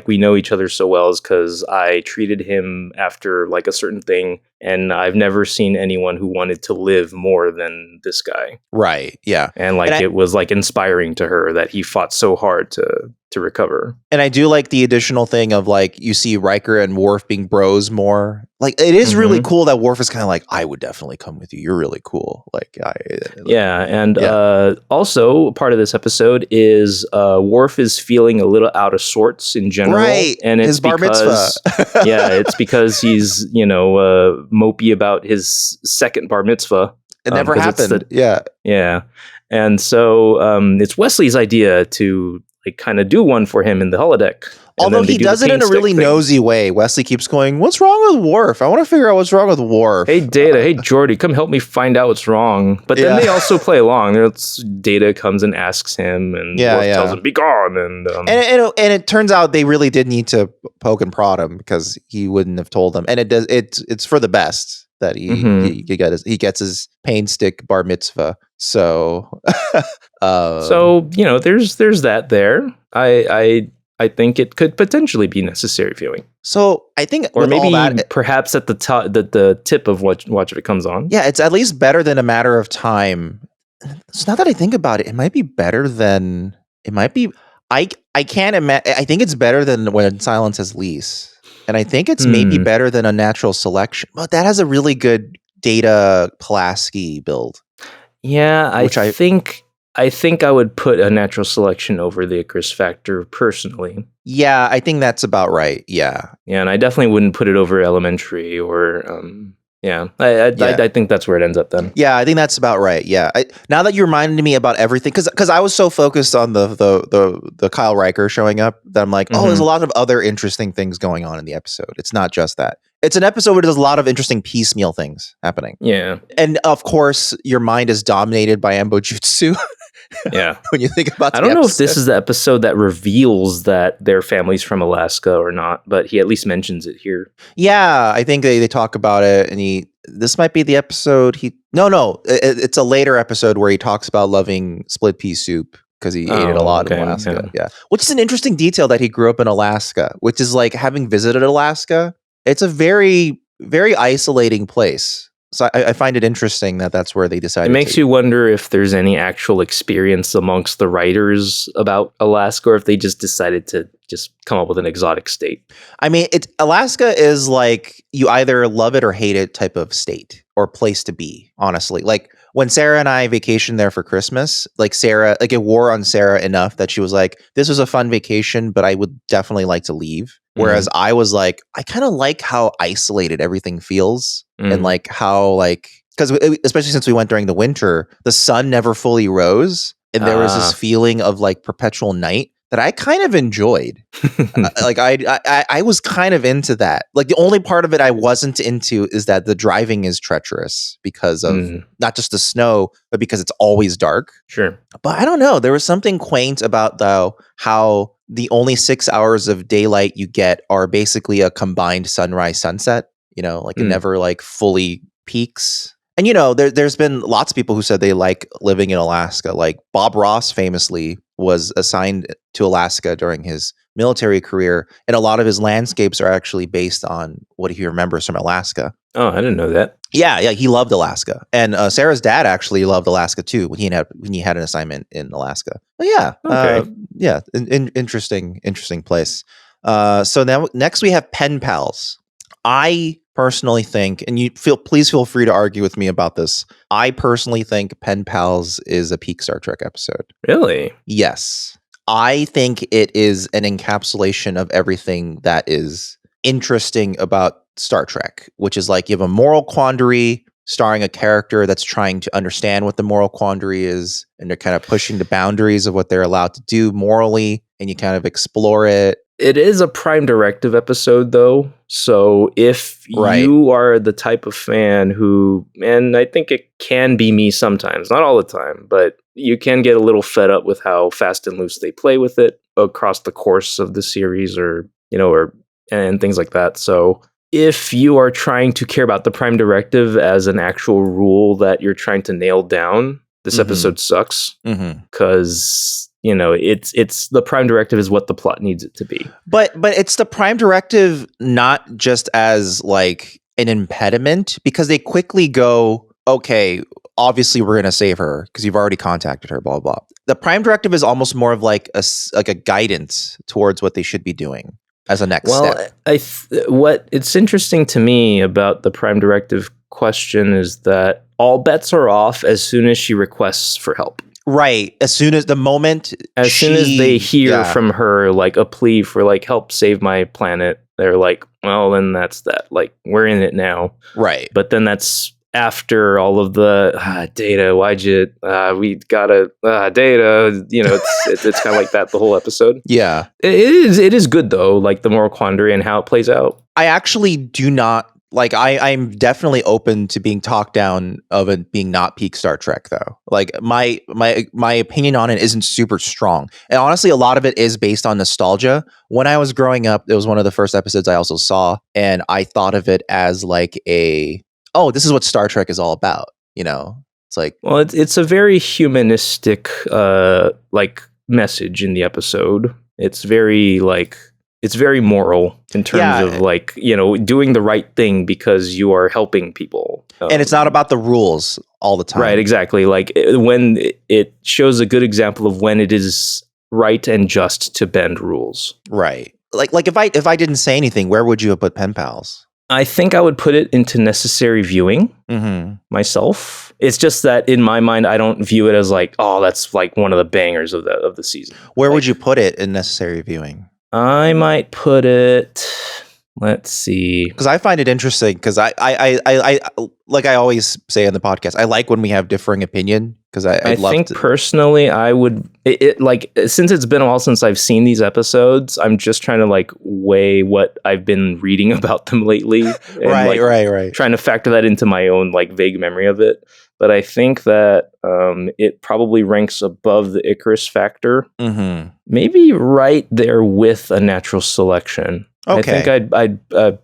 we know each other so well is because I treated him after a certain thing, and I've never seen anyone who wanted to live more than this guy. Right. Yeah. And it was inspiring to her that he fought so hard to recover. And I do like the additional thing of you see Riker and Worf being bros more. It is really cool that Worf is kind of I would definitely come with you. You're really cool. Also part of this episode is Worf is feeling a little out of sorts in general. Right. And it's his bar mitzvah. It's because he's, mopey about his second bar mitzvah. It never happened. Yeah. And so it's Wesley's idea to like kind of do one for him in the holodeck. Although he does it in a really nosy way. Wesley keeps going, what's wrong with Worf? I want to figure out what's wrong with Worf. Hey, Data. Hey, Geordi, come help me find out what's wrong. But then they also play along. Data comes and asks him, and Worf tells him, be gone. And it turns out they really did need to poke and prod him because he wouldn't have told them. And it's for the best that he gets his pain stick bar mitzvah. So, there's that there. I think it could potentially be necessary viewing. So I think, or maybe perhaps at the top, the tip of watch if it comes on. Yeah, it's at least better than A Matter of Time. So now that I think about it, it might be better than it might be. I can't imagine. I think it's better than When Silence Has Lease, and I think it's maybe better than Unnatural Selection. But that has a really good Data Pulaski build. Yeah, I think I would put Unnatural Selection over the Icarus Factor personally. Yeah, I think that's about right. Yeah, and I definitely wouldn't put it over Elementary or I think that's where it ends up then. Yeah, I think that's about right. Yeah, now that you reminded me about everything, because I was so focused on the Kyle Riker showing up that I'm like, there's a lot of other interesting things going on in the episode. It's not just that. It's an episode where there's a lot of interesting piecemeal things happening. Yeah, and of course, your mind is dominated by Embo Jutsu. Yeah. When you think about I don't know if this is the episode that reveals that their family's from Alaska or not, but he at least mentions it here. Yeah, I think they talk about it, and this might be the episode it's a later episode where he talks about loving split pea soup because he ate it a lot in Alaska. Yeah. Which is an interesting detail that he grew up in Alaska, which is like having visited Alaska. It's a very, very isolating place. So I find it interesting that that's where they decided. It makes you wonder if there's any actual experience amongst the writers about Alaska, or if they just decided to just come up with an exotic state. I mean, Alaska is like you either love it or hate it type of state or place to be, honestly. Like when Sarah and I vacationed there for Christmas, it wore on Sarah enough that she was like, this was a fun vacation, but I would definitely like to leave. Whereas I was like, I kind of like how isolated everything feels. And like how because especially since we went during the winter, the sun never fully rose. And there was this feeling of like perpetual night that I kind of enjoyed. I was kind of into that. Like the only part of it I wasn't into is that the driving is treacherous because of not just the snow, but because it's always dark. Sure. But I don't know. There was something quaint about though how the only 6 hours of daylight you get are basically a combined sunrise sunset. It never like fully peaks. And there's been lots of people who said they like living in Alaska. Like Bob Ross famously was assigned to Alaska during his military career, and a lot of his landscapes are actually based on what he remembers from Alaska. Oh, I didn't know that. Yeah, he loved Alaska, and Sarah's dad actually loved Alaska too when he had an assignment in Alaska. But yeah, okay. Interesting place. So now next we have pen pals. I personally think, and please feel free to argue with me about this. I personally think Pen Pals is a peak Star Trek episode. Really? Yes. I think it is an encapsulation of everything that is interesting about Star Trek, which is like you have a moral quandary starring a character that's trying to understand what the moral quandary is, and they're kind of pushing the boundaries of what they're allowed to do morally, and you kind of explore it. It is a Prime Directive episode, though. So if you are the type of fan who, and I think it can be me sometimes, not all the time, but you can get a little fed up with how fast and loose they play with it across the course of the series and things like that. So if you are trying to care about the Prime Directive as an actual rule that you're trying to nail down, this episode sucks because... it's the Prime Directive is what the plot needs it to be. But it's the Prime Directive not just as like an impediment, because they quickly go, okay, obviously we're going to save her because you've already contacted her, blah, blah, blah. The Prime Directive is almost more of like a guidance towards what they should be doing as a next step. What it's interesting to me about the Prime Directive question is that all bets are off as soon as she requests for help. Right. As soon as they hear from her like a plea for like help save my planet, they're like, well, then that's that. Like we're in it now. Right. But then that's after all of the Data, why'd you, we gotta, Data, it's kind of like that the whole episode. Yeah. It is good though, like the moral quandary and how it plays out. I actually do not, like, I'm definitely open to being talked down of it being not peak Star Trek though. Like my opinion on it isn't super strong. And honestly, a lot of it is based on nostalgia. When I was growing up, it was one of the first episodes I also saw, and I thought of it as like this is what Star Trek is all about, It's like, well, it's a very humanistic like message in the episode. It's very moral in terms of like, doing the right thing because you are helping people. And it's not about the rules all the time. Right, exactly. Like when it shows a good example of when it is right and just to bend rules. Right. Like if I didn't say anything, where would you have put Pen Pals? I think I would put it into necessary viewing myself. It's just that in my mind, I don't view it as like, oh, that's like one of the bangers of the season. Where would you put it in necessary viewing? I might put it. Let's see. Because I find it interesting. Because I like I always say on the podcast, I like when we have differing opinion. Because I think personally, I would like, since it's been a while since I've seen these episodes, I'm just trying to like weigh what I've been reading about them lately. And right. Trying to factor that into my own like vague memory of it. But I think that it probably ranks above the Icarus Factor. Mm-hmm. Maybe right there with Unnatural Selection. Okay. I think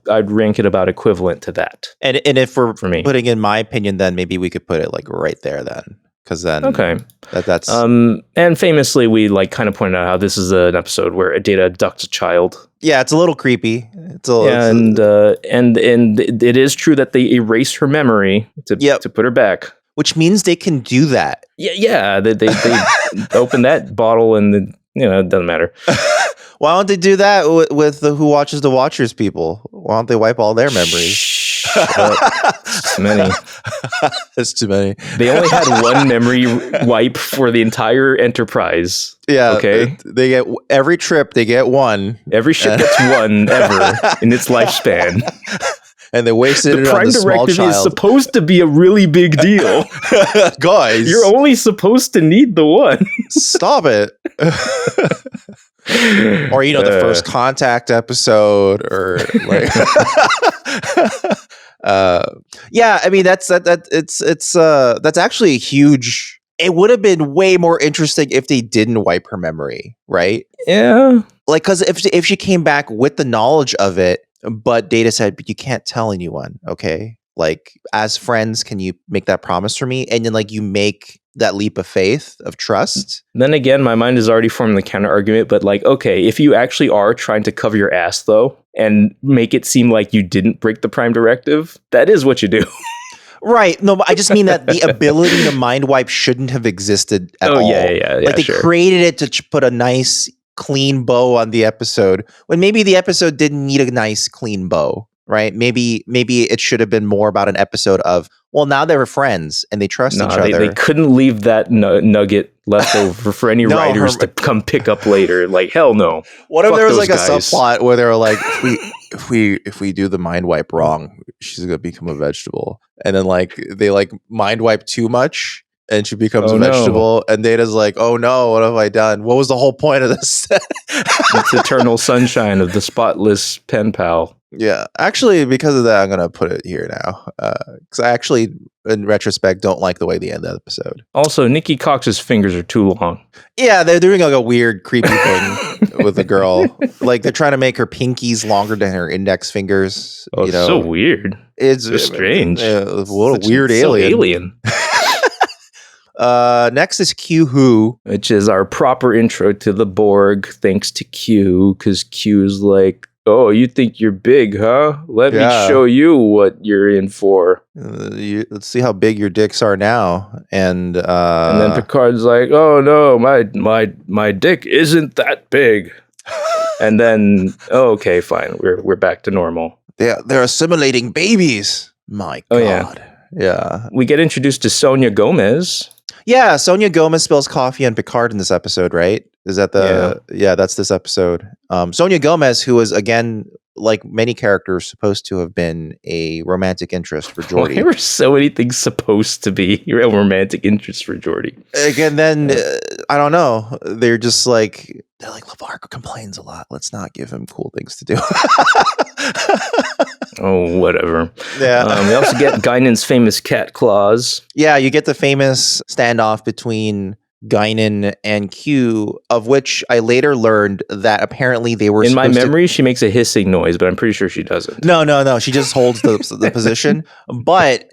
I'd rank it about equivalent to that. And if we're putting in my opinion, then maybe we could put it like right there then. Because then, that's and famously, we like kind of pointed out how this is an episode where Data abducts a child. Yeah, it's a little creepy. And it is true that they erase her memory to put her back, which means they can do that. Yeah. They open that bottle and it doesn't matter. Why don't they do that with the Who Watches the Watchers people? Why don't they wipe all their memories? It's too many. It's too many. They only had one memory wipe for the entire Enterprise. Yeah. Okay. They get every trip. They get one. Every ship gets one ever in its lifespan. And they wasted it on the small child. The Prime Directive is supposed to be a really big deal. Guys. You're only supposed to need the one. Stop it. Or the First Contact episode, or like I mean that's actually a huge. It would have been way more interesting if they didn't wipe her memory, right? Yeah, like, because if she came back with the knowledge of it, but Data said, but you can't tell anyone, okay? Like, as friends, can you make that promise for me? And then like you make that leap of faith, of trust. Then again, my mind is already forming the counter argument, but like, okay, if you actually are trying to cover your ass though, and make it seem like you didn't break the Prime Directive, that is what you do. Right. No, but I just mean that the ability to mind wipe shouldn't have existed at all. Yeah. Like they created it to put a nice, clean bow on the episode, when maybe the episode didn't need a nice, clean bow. Right? Maybe it should have been more about an episode of, well, now they were friends and they trust each other. They couldn't leave that nugget left over for any writers to come pick up later. Like, hell no. What if there was like a subplot where they were like, if we do the mind wipe wrong, she's gonna become a vegetable, and then like they like mind wipe too much and she becomes a vegetable, and Data's like, oh no, what have I done? What was the whole point of this? It's eternal sunshine of the spotless pen pal. Yeah, actually, because of that, I'm going to put it here now. Because I actually, in retrospect, don't like the way they end the episode. Also, Nikki Cox's fingers are too long. Yeah, they're doing like a weird, creepy thing with the girl. Like, they're trying to make her pinkies longer than her index fingers. Oh, it's so weird. It's strange. What a weird alien. Next is Q Who, which is our proper intro to the Borg, thanks to Q, because Q's like, oh, you think you're big, huh? Let me show you what you're in for. Let's see how big your dicks are now. And then Picard's like, oh no, my dick isn't that big. And then, okay, fine, we're back to normal. They're assimilating babies. My God. Yeah. We get introduced to Sonia Gomez. Yeah, Sonia Gomez spills coffee on Picard in this episode, right? Is that that's this episode. Sonia Gomez, who was again like many characters, supposed to have been a romantic interest for Geordi. There were so many things supposed to be a romantic interest for Geordi. Again, then I don't know. They're like LeVar complains a lot. Let's not give him cool things to do. Oh, whatever. Yeah. We also get Guinan's famous cat claws. Yeah, you get the famous standoff between Guinan and Q, of which I later learned that apparently they were in my memory, she makes a hissing noise, but I'm pretty sure she doesn't. No. She just holds the position. But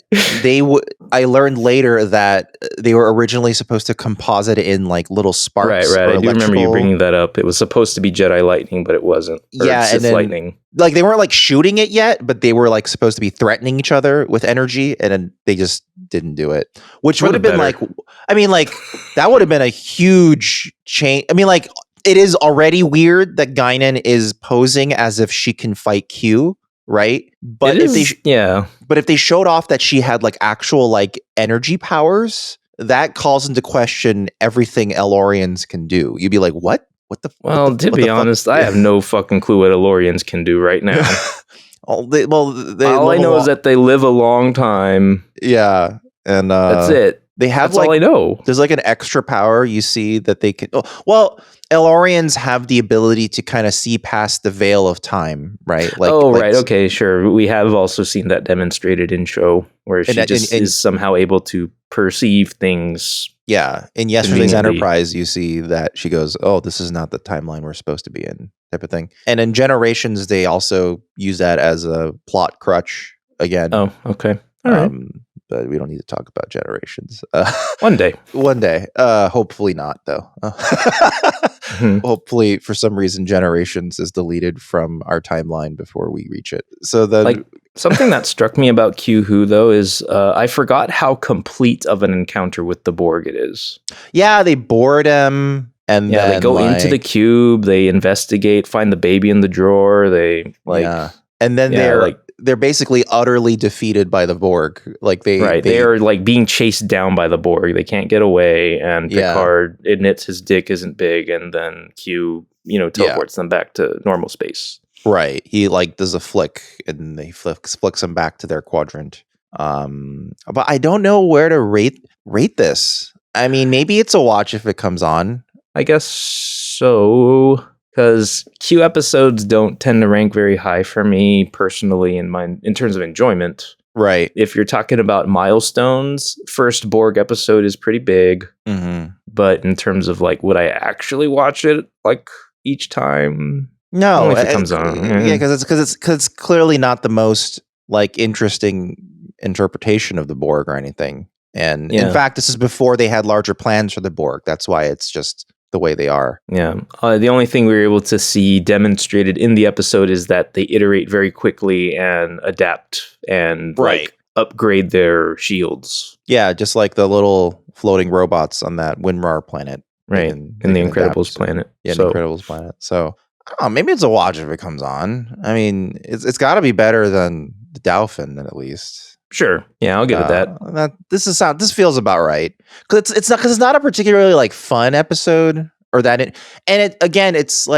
I learned later that they were originally supposed to composite in like little sparks. Right. I do remember you bringing that up. It was supposed to be Jedi lightning, but it wasn't. And then lightning. Like they weren't like shooting it yet, but they were like supposed to be threatening each other with energy, and then they just didn't do it. Which would have been that would have been a huge change. I mean, like, it is already weird that Guinan is posing as if she can fight Q, right? But if they showed off that she had like actual like energy powers, that calls into question everything Elorians can do. You'd be like, what? To be honest, I have no fucking clue what Elorians can do right now. All I know is that they live a long time. Yeah, and that's it. They have That's all I know. There's like an extra power you see that they can. Elorians have the ability to kind of see past the veil of time, right? Right. Okay, sure. We have also seen that demonstrated in show where she is somehow able to perceive things. Yeah. In yesterday's Enterprise, you see that she goes, "Oh, this is not the timeline we're supposed to be in," type of thing. And in Generations, they also use that as a plot crutch again. Oh, okay. All right. But we don't need to talk about Generations. One day. Hopefully not, though. Hopefully, for some reason, Generations is deleted from our timeline before we reach it. So then, something that struck me about Q-Who, though, is I forgot how complete of an encounter with the Borg it is. Yeah, they board him. And then they go into the cube. They investigate, find the baby in the drawer. And then they're basically utterly defeated by the Borg. They are like being chased down by the Borg. They can't get away, and Picard admits his dick isn't big, and then Q, teleports them back to normal space. Right. He does a flick, and he flicks them back to their quadrant. But I don't know where to rate this. I mean, maybe it's a watch if it comes on. I guess so. Because Q episodes don't tend to rank very high for me personally in terms of enjoyment. Right. If you're talking about milestones, first Borg episode is pretty big. Mm-hmm. But in terms of would I actually watch it each time? No, only if it comes on. Yeah, because it's clearly not the most interesting interpretation of the Borg or anything. And in fact, this is before they had larger plans for the Borg. That's why it's just the way they are. Yeah. The only thing we were able to see demonstrated in the episode is that they iterate very quickly and adapt and upgrade their shields. Yeah, just like the little floating robots on that Winrar planet. Right. In the Incredibles planet. Yeah, the Incredibles planet. So I don't know, maybe it's a watch if it comes on. I mean, it's got to be better than the Dauphin, at least. Sure. Yeah, I'll give it that. This feels about right. Because it's not a particularly fun episode or that. It's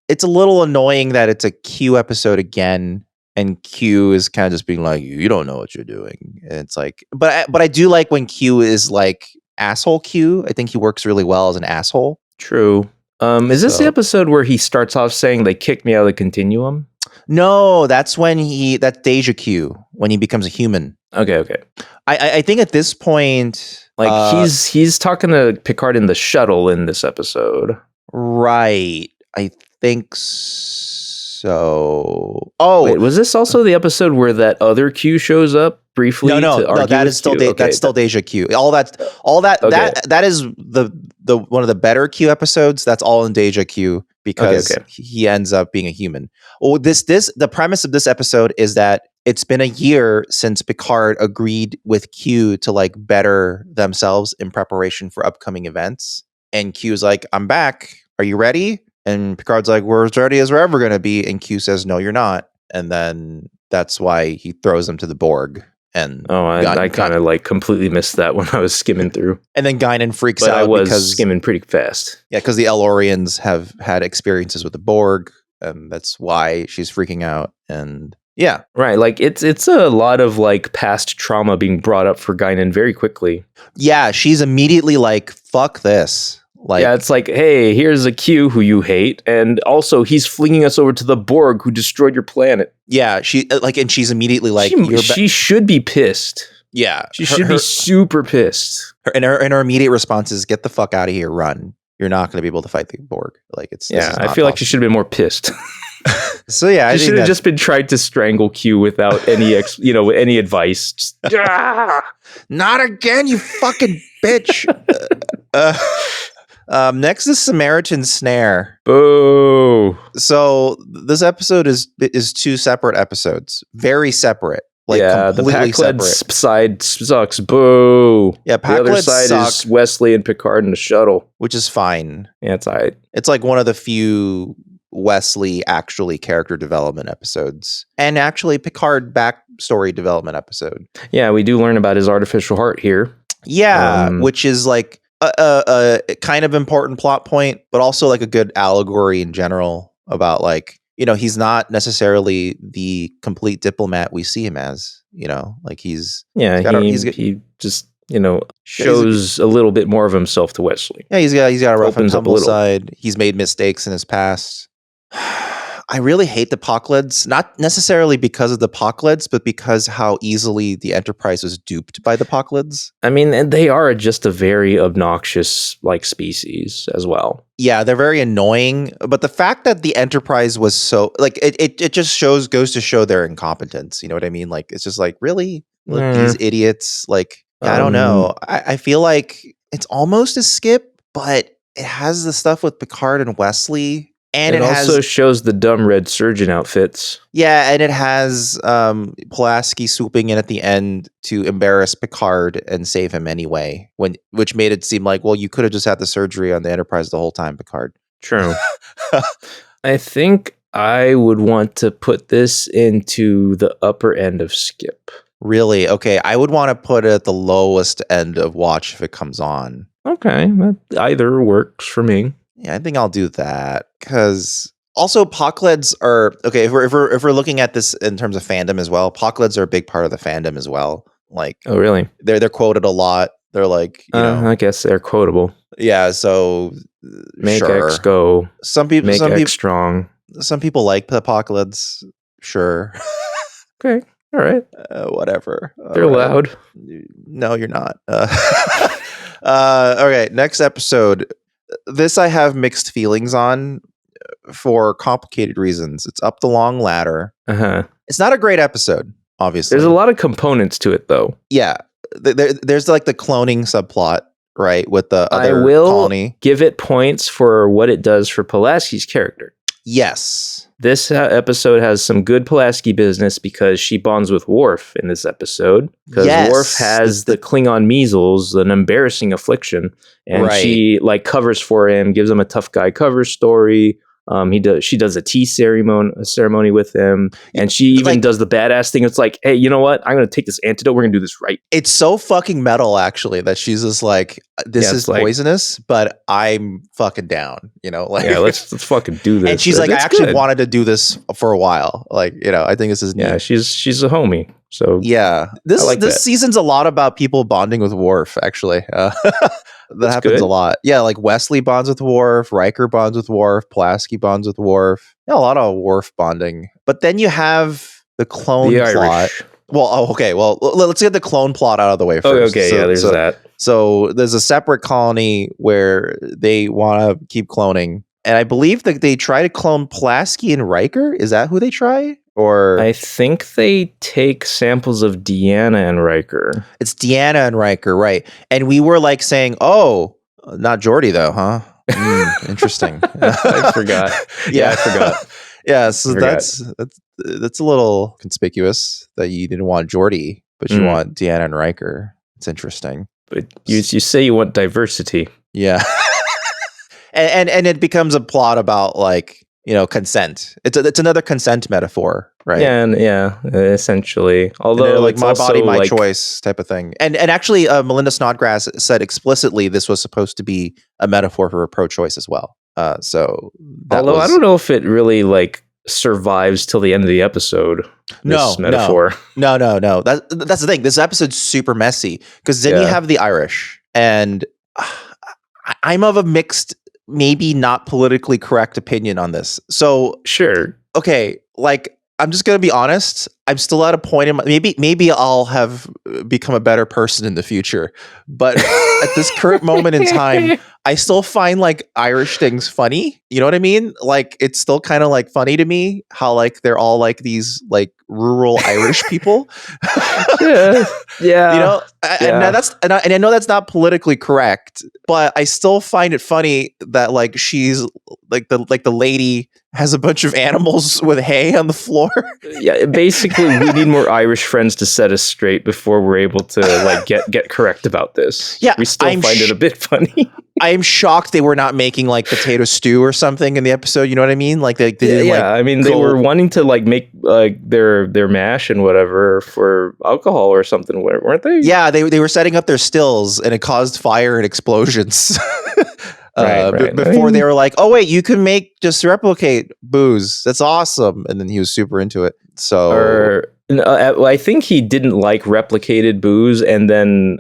it's a little annoying that it's a Q episode again, and Q is kind of just being like, you don't know what you're doing. And it's but I do like when Q is asshole Q. I think he works really well as an asshole. True. Is this the episode where he starts off saying they kicked me out of the continuum? No, that's that's Deja Q, when he becomes a human. Okay. I think at this point, he's talking to Picard in the shuttle in this episode. Right. I think so. Oh, wait, was this also the episode where that other Q shows up briefly? No, that is still that's still Deja Q. That is the one of the better Q episodes. That's all in Deja Q because he ends up being a human. Oh, the premise of this episode is that it's been a year since Picard agreed with Q to better themselves in preparation for upcoming events. And Q's like, "I'm back. Are you ready?" And Picard's like, "We're as ready as we're ever going to be." And Q says, "No, you're not." And then that's why he throws them to the Borg. And I kind of completely missed that when I was skimming through. And then Guinan freaks out because skimming pretty fast. Yeah, because the Elorians have had experiences with the Borg. and that's why she's freaking out. And yeah, right. Like it's a lot of like past trauma being brought up for Guinan very quickly. Yeah, she's immediately like, "Fuck this." Like, yeah, it's like, hey, here's a Q who you hate, and also he's flinging us over to the Borg who destroyed your planet. Yeah, she like, and she's immediately like, she should be pissed. Yeah, she should be super pissed. And her immediate response is, "Get the fuck out of here, run! You're not going to be able to fight the Borg." Like, it's I feel like she should have been more pissed. So yeah, she should have just been tried to strangle Q without any any advice. Just, not again, you fucking bitch. Next is Samaritan Snare. Boo. So this episode is 2 separate episodes, very separate. Like, completely the Pac-Led separate. side sucks. Boo. Yeah, the other side is Wesley and Picard in the shuttle, which is fine. Yeah, it's all right. It's like one of the few Wesley actually character development episodes, and actually Picard backstory development episode. Yeah, we do learn about his artificial heart here. Yeah, which is like a kind of important plot point, but also like a good allegory in general about, like, he's not necessarily the complete diplomat we see him as. Like he just shows a little bit more of himself to Wesley. Yeah, he's got a rough and tumble side. He's made mistakes in his past. I really hate the Apocalypse, not necessarily because of the Apocalypse, but because how easily the Enterprise was duped by the Apocalypse. I mean, and they are just a very obnoxious species as well. Yeah, they're very annoying. But the fact that the Enterprise was so it just goes to show their incompetence. You know what I mean? Like, it's just like, really? These idiots? Like, I don't know. I feel like it's almost a skip, but it has the stuff with Picard and Wesley. And it also shows the dumb red surgeon outfits. Yeah, and it has Pulaski swooping in at the end to embarrass Picard and save him anyway, which made it seem like, well, you could have just had the surgery on the Enterprise the whole time, Picard. True. I think I would want to put this into the upper end of skip. Really? Okay, I would want to put it at the lowest end of watch if it comes on. Okay, that either works for me. Yeah, I think I'll do that, because also Apocalypse are okay. If we're looking at this in terms of fandom as well, Apocalypse are a big part of the fandom as well. Like, oh really? They're quoted a lot. They're like, I guess they're quotable. Yeah, so make X go. Some people make X strong. Some people like the Apocalypse. Sure. Okay. All right. Whatever. They're loud. No, you're not. Okay. Next episode. This I have mixed feelings on for complicated reasons. It's Up the Long Ladder. It's not a great episode, obviously. There's a lot of components to it, though. Yeah. There's like the cloning subplot, right? With the other colony. Give it points for what it does for Pulaski's character. Yes. This episode has some good Pulaski business because she bonds with Worf in this episode. Because Worf has the Klingon measles, an embarrassing affliction, and she covers for him, gives him a tough guy cover story. She does a tea ceremony with him, and she even does the badass thing. It's like, hey, you know what? I'm going to take this antidote. We're going to do this right. It's so fucking metal, actually, that she's just like, this is poisonous, but I'm fucking down. Let's fucking do this. And she's like, I actually wanted to do this for a while. I think this is neat. Yeah, she's a homie. So yeah, this season's a lot about people bonding with Worf. Actually, that happens a lot. Yeah, like Wesley bonds with Worf, Riker bonds with Worf, Pulaski bonds with Worf. Yeah, a lot of Worf bonding. But then you have the clone plot. Well, okay. Well, let's get the clone plot out of the way first. Okay, there's that. So there's a separate colony where they want to keep cloning, and I believe that they try to clone Pulaski and Riker. Is that who they try? Or I think they take samples of Deanna and Riker. It's Deanna and Riker, right? And we were like saying, "Oh, not Geordi though, huh?" Interesting. I forgot. Yeah, I forgot. Yeah, so that's a little conspicuous that you didn't want Geordi, but you want Deanna and Riker. It's interesting. But you say you want diversity. Yeah. and it becomes a plot about like consent. It's another consent metaphor, right? Yeah, essentially. Although like it's my body, my like, choice type of thing. And actually, Melinda Snodgrass said explicitly this was supposed to be a metaphor for pro-choice as well. So although I don't know if it really like survives till the end of the episode. This metaphor. No. That's the thing. This episode's super messy because then you have the Irish, and I'm of a mixed, maybe not politically correct opinion on this. So sure, okay, like I'm just gonna be honest. I'm still at a point in my maybe I'll have become a better person in the future, but at this current moment in time, I still find like Irish things funny. You know what I mean? Like it's still kind of like funny to me how like they're all like these like rural Irish people. Yeah. And I know that's not politically correct, but I still find it funny that like she's like the lady has a bunch of animals with hay on the floor. Yeah, basically we need more Irish friends to set us straight before we're able to like get correct about this. Yeah, we still find it a bit funny. I'm shocked they were not making like potato stew or something in the episode. You know what I mean? Like they didn't. Yeah, I mean they were wanting to like make like their mash and whatever for alcohol or something, weren't they? Yeah, they were setting up their stills and it caused fire and explosions. Right. Before they were like, oh wait, you can just replicate booze. That's awesome. And then he was super into it. So I think he didn't like replicated booze, and then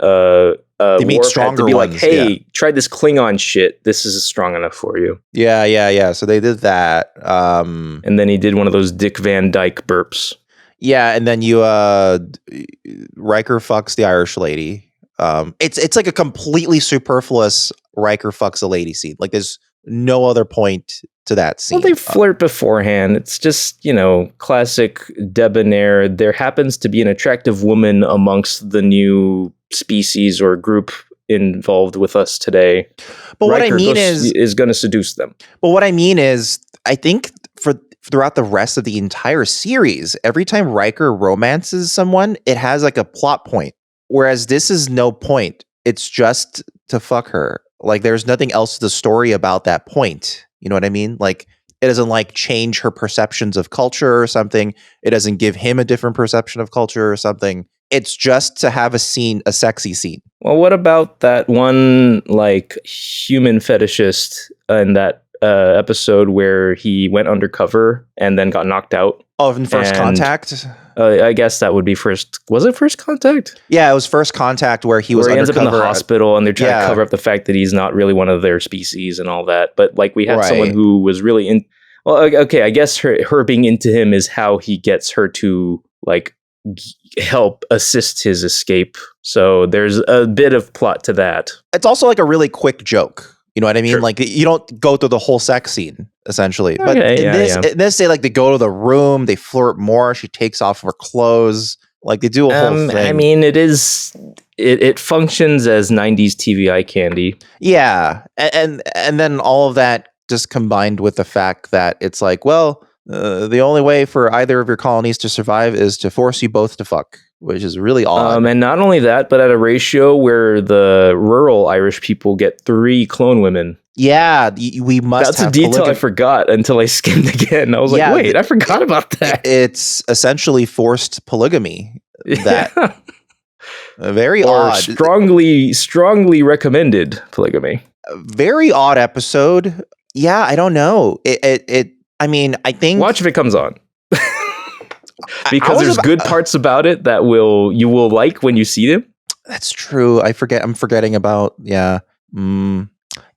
they make stronger had to be ones. Like, hey, try this Klingon shit. This is strong enough for you. Yeah. So they did that. And then he did one of those Dick Van Dyke burps. Yeah, and then Riker fucks the Irish lady. It's like a completely superfluous Riker fucks a lady scene. Like there's no other point to that scene. Well, they flirt beforehand. It's just, classic debonair. There happens to be an attractive woman amongst the new species or group involved with us today. But Riker what I mean is going to seduce them. But what I mean is, I think throughout the rest of the entire series, every time Riker romances someone, it has like a plot point. Whereas this is no point. It's just to fuck her. Like there's nothing else to the story about that point. You know what I mean? Like it doesn't like change her perceptions of culture or something. It doesn't give him a different perception of culture or something. It's just to have a sexy scene. Well, what about that one like human fetishist in that episode where he went undercover and then got knocked out? Oh, in First Contact? I guess that would be first. Was it First Contact? Yeah, it was First Contact where he ends up in the hospital and they're trying to cover up the fact that he's not really one of their species and all that. But like we had someone who was really in. Well, okay, I guess her being into him is how he gets her to like help assist his escape. So there's a bit of plot to that. It's also like a really quick joke. You know what I mean? Sure. Like you don't go through the whole sex scene essentially. But okay, in this, they go to the room, they flirt more. She takes off her clothes. Like they do a whole thing. I mean, it functions as 90s TV eye candy. Yeah, and then all of that just combined with the fact that it's like, well, the only way for either of your colonies to survive is to force you both to fuck, which is really odd. And not only that, but at a ratio where the rural Irish people get 3 clone women. Yeah, we must. That's a detail I forgot until I skimmed again. I was like, wait, I forgot about that. It's essentially forced polygamy. That very odd. Strongly recommended polygamy. Very odd episode. Yeah, I don't know. I mean, I think watch if it comes on. Because there's good parts about it that you will like when you see them. That's true. I'm forgetting about. Yeah.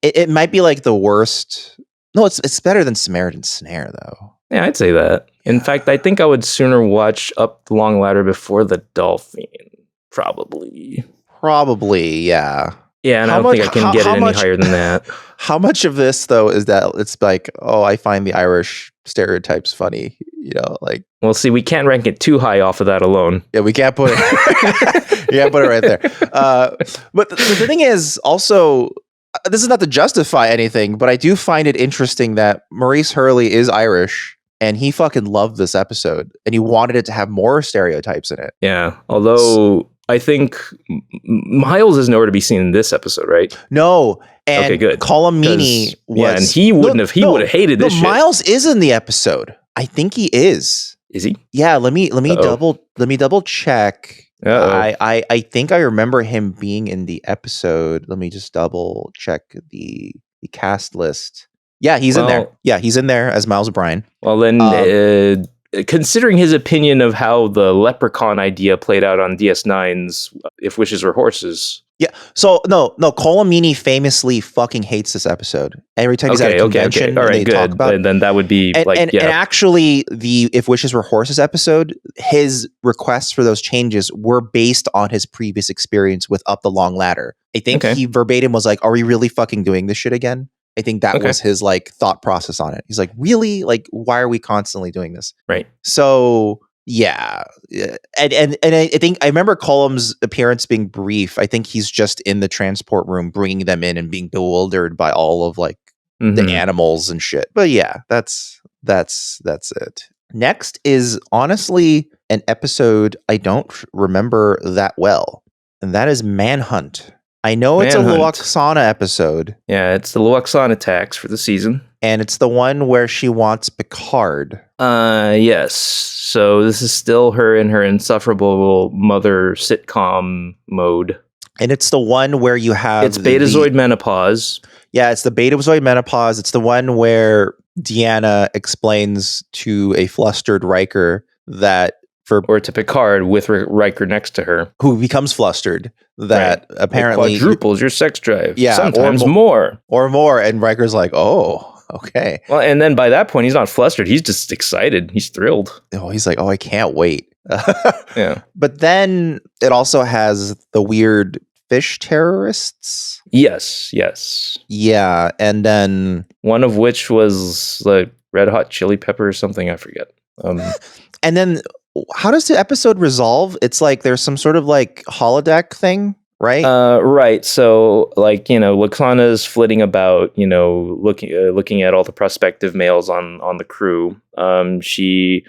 It might be like the worst. No, it's better than Samaritan Snare though. Yeah, I'd say that. In fact, I think I would sooner watch Up the Long Ladder before the Dauphin. Probably, yeah. Yeah, and I don't think I can get it any higher than that. How much of this though is that it's like, oh, I find the Irish stereotypes funny, like. Well, see, we can't rank it too high off of that alone. Yeah, we can't put it. You can't put it right there. But the thing is, also, this is not to justify anything, but I do find it interesting that Maurice Hurley is Irish. And he fucking loved this episode, and he wanted it to have more stereotypes in it. Yeah, although I think Miles is nowhere to be seen in this episode, right? No. And okay, good. Colomini was... Yeah, and he would have hated this shit. Miles is in the episode. I think he is. Is he? Yeah, let me double check. I think I remember him being in the episode. Let me just double check the cast list. Yeah, he's in there. Yeah, he's in there as Miles O'Brien. Well, then, considering his opinion of how the leprechaun idea played out on DS9's If Wishes Were Horses. Yeah, so no, Colomini famously fucking hates this episode. Every time he's at a convention, all right, they good. talk about and then that would be and actually, the If Wishes Were Horses episode, his requests for those changes were based on his previous experience with Up the Long Ladder. I think he verbatim was like, "Are we really fucking doing this shit again?" I think that was his like thought process on it. He's like, "Really? Like, why are we constantly doing this?" Right. So. Yeah, and I think I remember Colum's appearance being brief. I think he's just in the transport room, bringing them in and being bewildered by all of like the animals and shit. But yeah, that's it. Next is honestly an episode I don't remember that well, and that is Manhunt. I know it's a Luoxana episode. Yeah, it's the Luoxana tax for the season. And it's the one where she wants Picard. Yes. So this is still her in her insufferable mother sitcom mode. And it's the one where you have... It's Betazoid menopause. Yeah, it's the Betazoid menopause. It's the one where Deanna explains to a flustered Riker that... Or to Picard with Riker next to her. Who becomes flustered. That apparently... It quadruples your sex drive. Yeah. Sometimes more. Or more. And Riker's like, oh... Okay. Well, and then by that point, he's not flustered. He's just excited. He's thrilled. Oh, he's like, oh, I can't wait. Yeah. But then it also has the weird fish terrorists. Yes. Yeah. And then one of which was like Red Hot Chili Pepper or something. I forget. And then how does the episode resolve? It's like there's some sort of like holodeck thing. Right. Right. So, like, Luxana's flitting about, looking at all the prospective males on the crew. She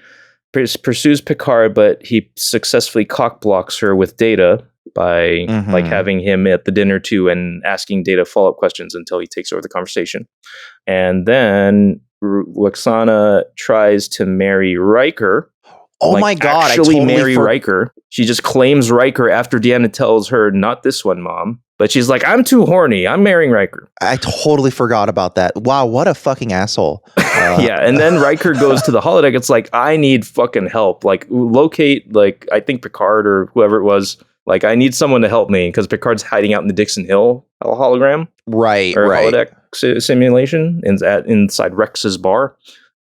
pursues Picard, but he successfully cockblocks her with Data by like having him at the dinner too and asking Data follow-up questions until he takes over the conversation. And then Luxana tries to marry Riker. Oh my God! Actually, marry Riker. She just claims Riker after Deanna tells her, "Not this one, Mom." But she's like, "I'm too horny. I'm marrying Riker." I totally forgot about that. Wow, what a fucking asshole! Yeah, and then Riker goes to the holodeck. It's like, I need fucking help. Like, locate, like, I think Picard or whoever it was. Like, I need someone to help me because Picard's hiding out in the Dixon Hill hologram, right? Holodeck simulation inside Rex's bar.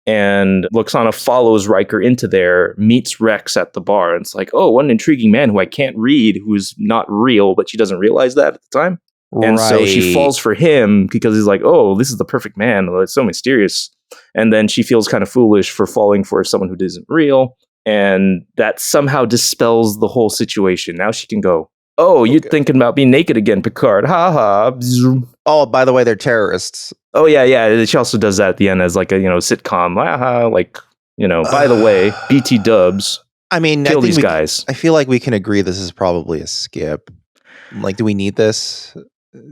And Luxana follows Riker into there, meets Rex at the bar. And it's like, oh, what an intriguing man who I can't read, who's not real, but she doesn't realize that at the time. And so she falls for him because he's like, oh, this is the perfect man. It's so mysterious. And then she feels kind of foolish for falling for someone who isn't real. And that somehow dispels the whole situation. Now she can go, oh, you're thinking about being naked again, Picard. Ha ha. Oh, by the way, they're terrorists. Oh, yeah. She also does that at the end as like a, sitcom. Like, by the way, BT dubs. I mean, kill these guys. I feel like we can agree this is probably a skip. Like, do we need this?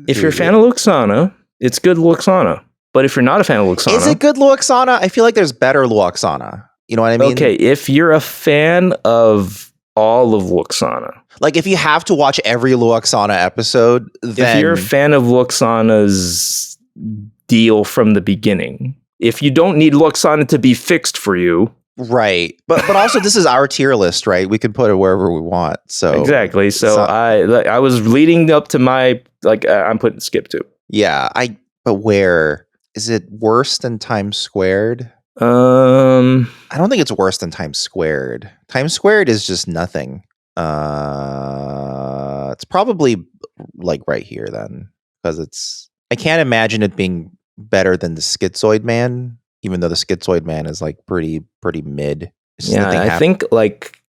If you're a fan of Luoxana, it's good Luoxana. But if you're not a fan of Luoxana... Is it good Luoxana? I feel like there's better Luoxana. You know what I mean? Okay, if you're a fan of all of Luoxana... Like, if you have to watch every Luoxana episode, then... If you're a fan of Luoxana's deal from the beginning, if you don't need Luoxana to be fixed for you... Right. But also, this is our tier list, right? We can put it wherever we want. So exactly. So I was leading up to my... Like, I'm putting skip to. Yeah, but where? Is it worse than Times Squared? I don't think it's worse than Times Squared. Times Squared is just nothing. It's probably like right here then, because I can't imagine it being better than the Schizoid Man, even though the Schizoid Man is like pretty mid. Yeah,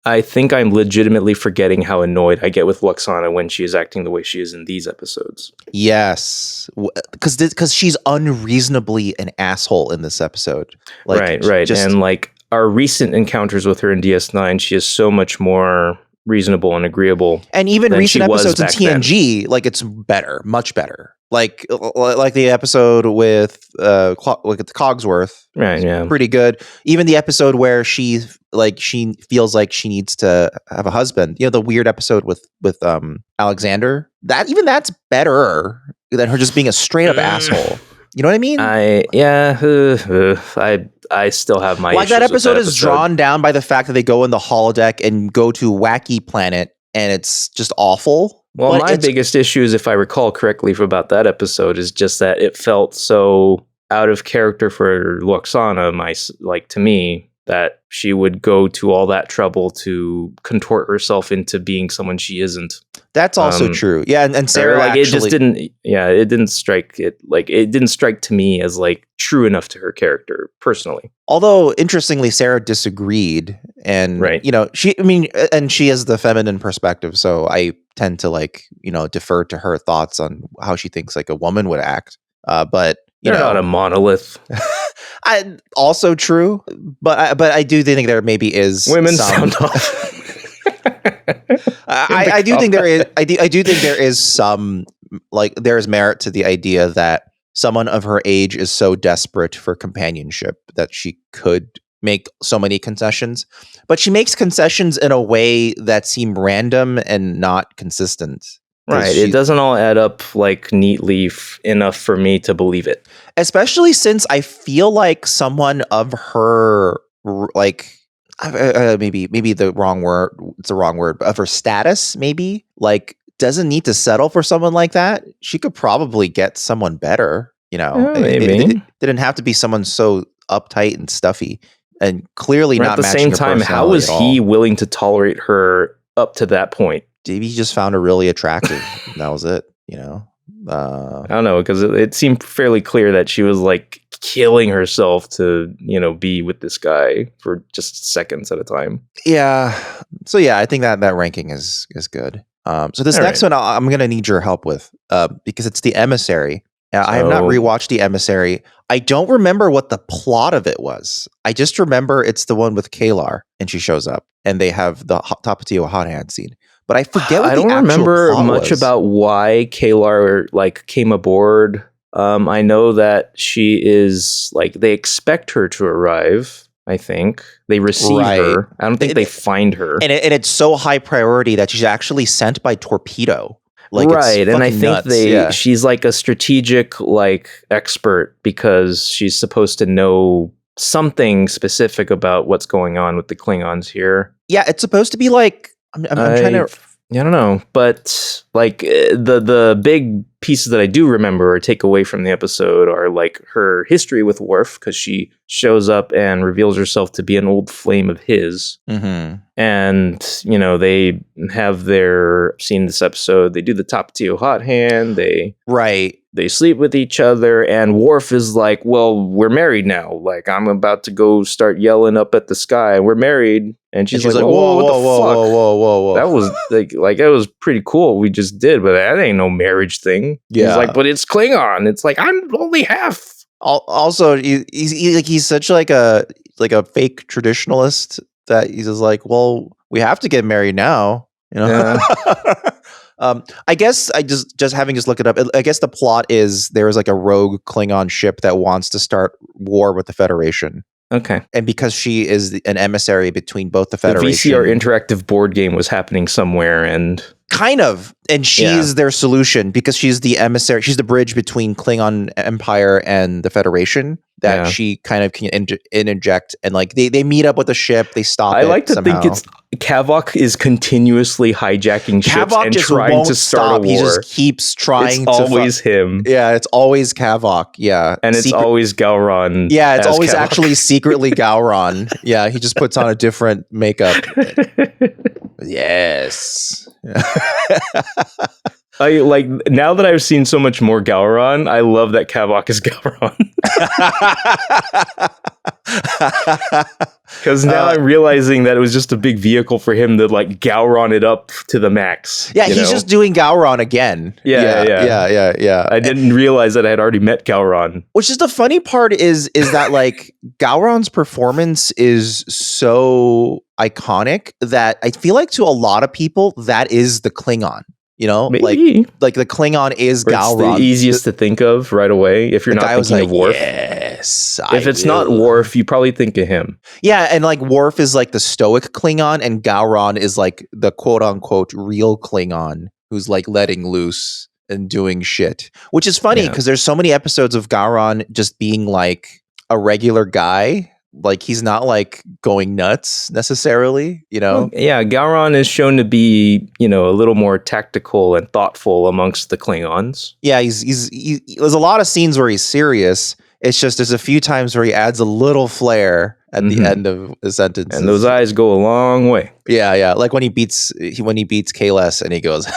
I think I'm legitimately forgetting how annoyed I get with Luoxana when she is acting the way she is in these episodes. Yes, because she's unreasonably an asshole in this episode. Like, right. And like our recent encounters with her in DS9, she is so much more reasonable and agreeable. And even recent episodes in then. TNG, like it's better, much better. Like the episode with Cogsworth, right? Yeah, pretty good. Even the episode where she feels like she needs to have a husband. You know, the weird episode with Alexander. That's better than her just being a straight up asshole. You know what I mean? I still have my like issues that episode with is drawn down by the fact that they go in the holodeck and go to Wacky Planet, and it's just awful. Well, my biggest issue is, if I recall correctly about that episode, is just that it felt so out of character for Lwaxana, to me, that she would go to all that trouble to contort herself into being someone she isn't. That's also true. Yeah, and Sarah it just didn't. Yeah, it didn't strike to me as true enough to her character personally. Although interestingly, Sarah disagreed, and she has the feminine perspective, so I tend to defer to her thoughts on how she thinks a woman would act. But you're not a monolith. Also true, but I do think there maybe is women sound off. I do think there is. I do think there is some there is merit to the idea that someone of her age is so desperate for companionship that she could make so many concessions, but she makes concessions in a way that seem random and not consistent. Right. It doesn't all add up neatly enough for me to believe it. Especially since I feel like someone of her maybe the wrong word. It's the wrong word, but of her status, maybe doesn't need to settle for someone like that. She could probably get someone better. Maybe it didn't have to be someone so uptight and stuffy, and clearly not. At the same time, how was he willing to tolerate her up to that point? Maybe he just found her really attractive. And that was it. I don't know, because it seemed fairly clear that she was killing herself to be with this guy for just seconds at a time. Yeah. So yeah, I think that ranking is good. So this next one I'm gonna need your help with, because it's the Emissary. I have not rewatched the Emissary. I don't remember what the plot of it was. I just remember it's the one with Kalar, and she shows up, and they have the Tapatio hot hand scene. But I forget what I don't remember much about why Kalar came aboard. I know that she is they expect her to arrive. I think they receive her. I don't think they find her. And it's so high priority that she's actually sent by torpedo. Right, and I think she's a strategic expert, because she's supposed to know something specific about what's going on with the Klingons here. Yeah, it's supposed to be I'm trying to. I don't know, but the big pieces that I do remember or take away from the episode are her history with Worf, because she shows up and reveals herself to be an old flame of his. Mm-hmm. And they have seen this episode. They do the Tapatio hot hand. They sleep with each other, and Worf is well, we're married now. I'm about to go start yelling up at the sky, and we're married. And she's like, whoa, what the fuck? Whoa. That was that was pretty cool what we just did, but that ain't no marriage thing. Yeah. He's but it's Klingon. It's I'm only half. Also, he's such a fake traditionalist that he's just well, we have to get married now. Yeah. I guess I just having look it up. I guess the plot is there is a rogue Klingon ship that wants to start war with the Federation. Okay. And because she is an emissary between both the Federation... The VCR interactive board game was happening somewhere, and... Kind of. And she's their solution, because she's the emissary. She's the bridge between Klingon Empire and the Federation, that she kind of can interject. And they meet up with the ship. They stop I like to think it's... Kavok is continuously hijacking ships and trying to start a war. He just keeps trying it's always him. Yeah, it's always Kavok. Yeah. And it's always Gowron. Yeah, it's always Kavok. Actually secretly Gowron. Yeah, he just puts on a different makeup. Yes. I like now that I've seen so much more Gowron, I love that Kavok is Gowron. Because now I'm realizing that it was just a big vehicle for him to like Gowron it up to the max. Yeah, he's just doing Gowron again. Yeah. I didn't realize that I had already met Gowron. Which is the funny part is that like Gowron's performance is so iconic that I feel like to a lot of people that is the Klingon. You know, maybe. like the Klingon is Gowron. It's the easiest to think of right away if you're not thinking of Worf. Yes, if it's not Worf, you probably think of him. Yeah, and like Worf is like the stoic Klingon, and Gowron is like the quote unquote real Klingon who's like letting loose and doing shit. Which is funny because there's so many episodes of Gowron just being like a regular guy. Like he's not like going nuts necessarily, you know? Well, yeah, Gowron is shown to be, you know, a little more tactical and thoughtful amongst the Klingons. Yeah, there's a lot of scenes where he's serious. It's just there's a few times where he adds a little flair at the end of a sentence. And those eyes go a long way. Yeah. Like when he beats Kahless and he goes,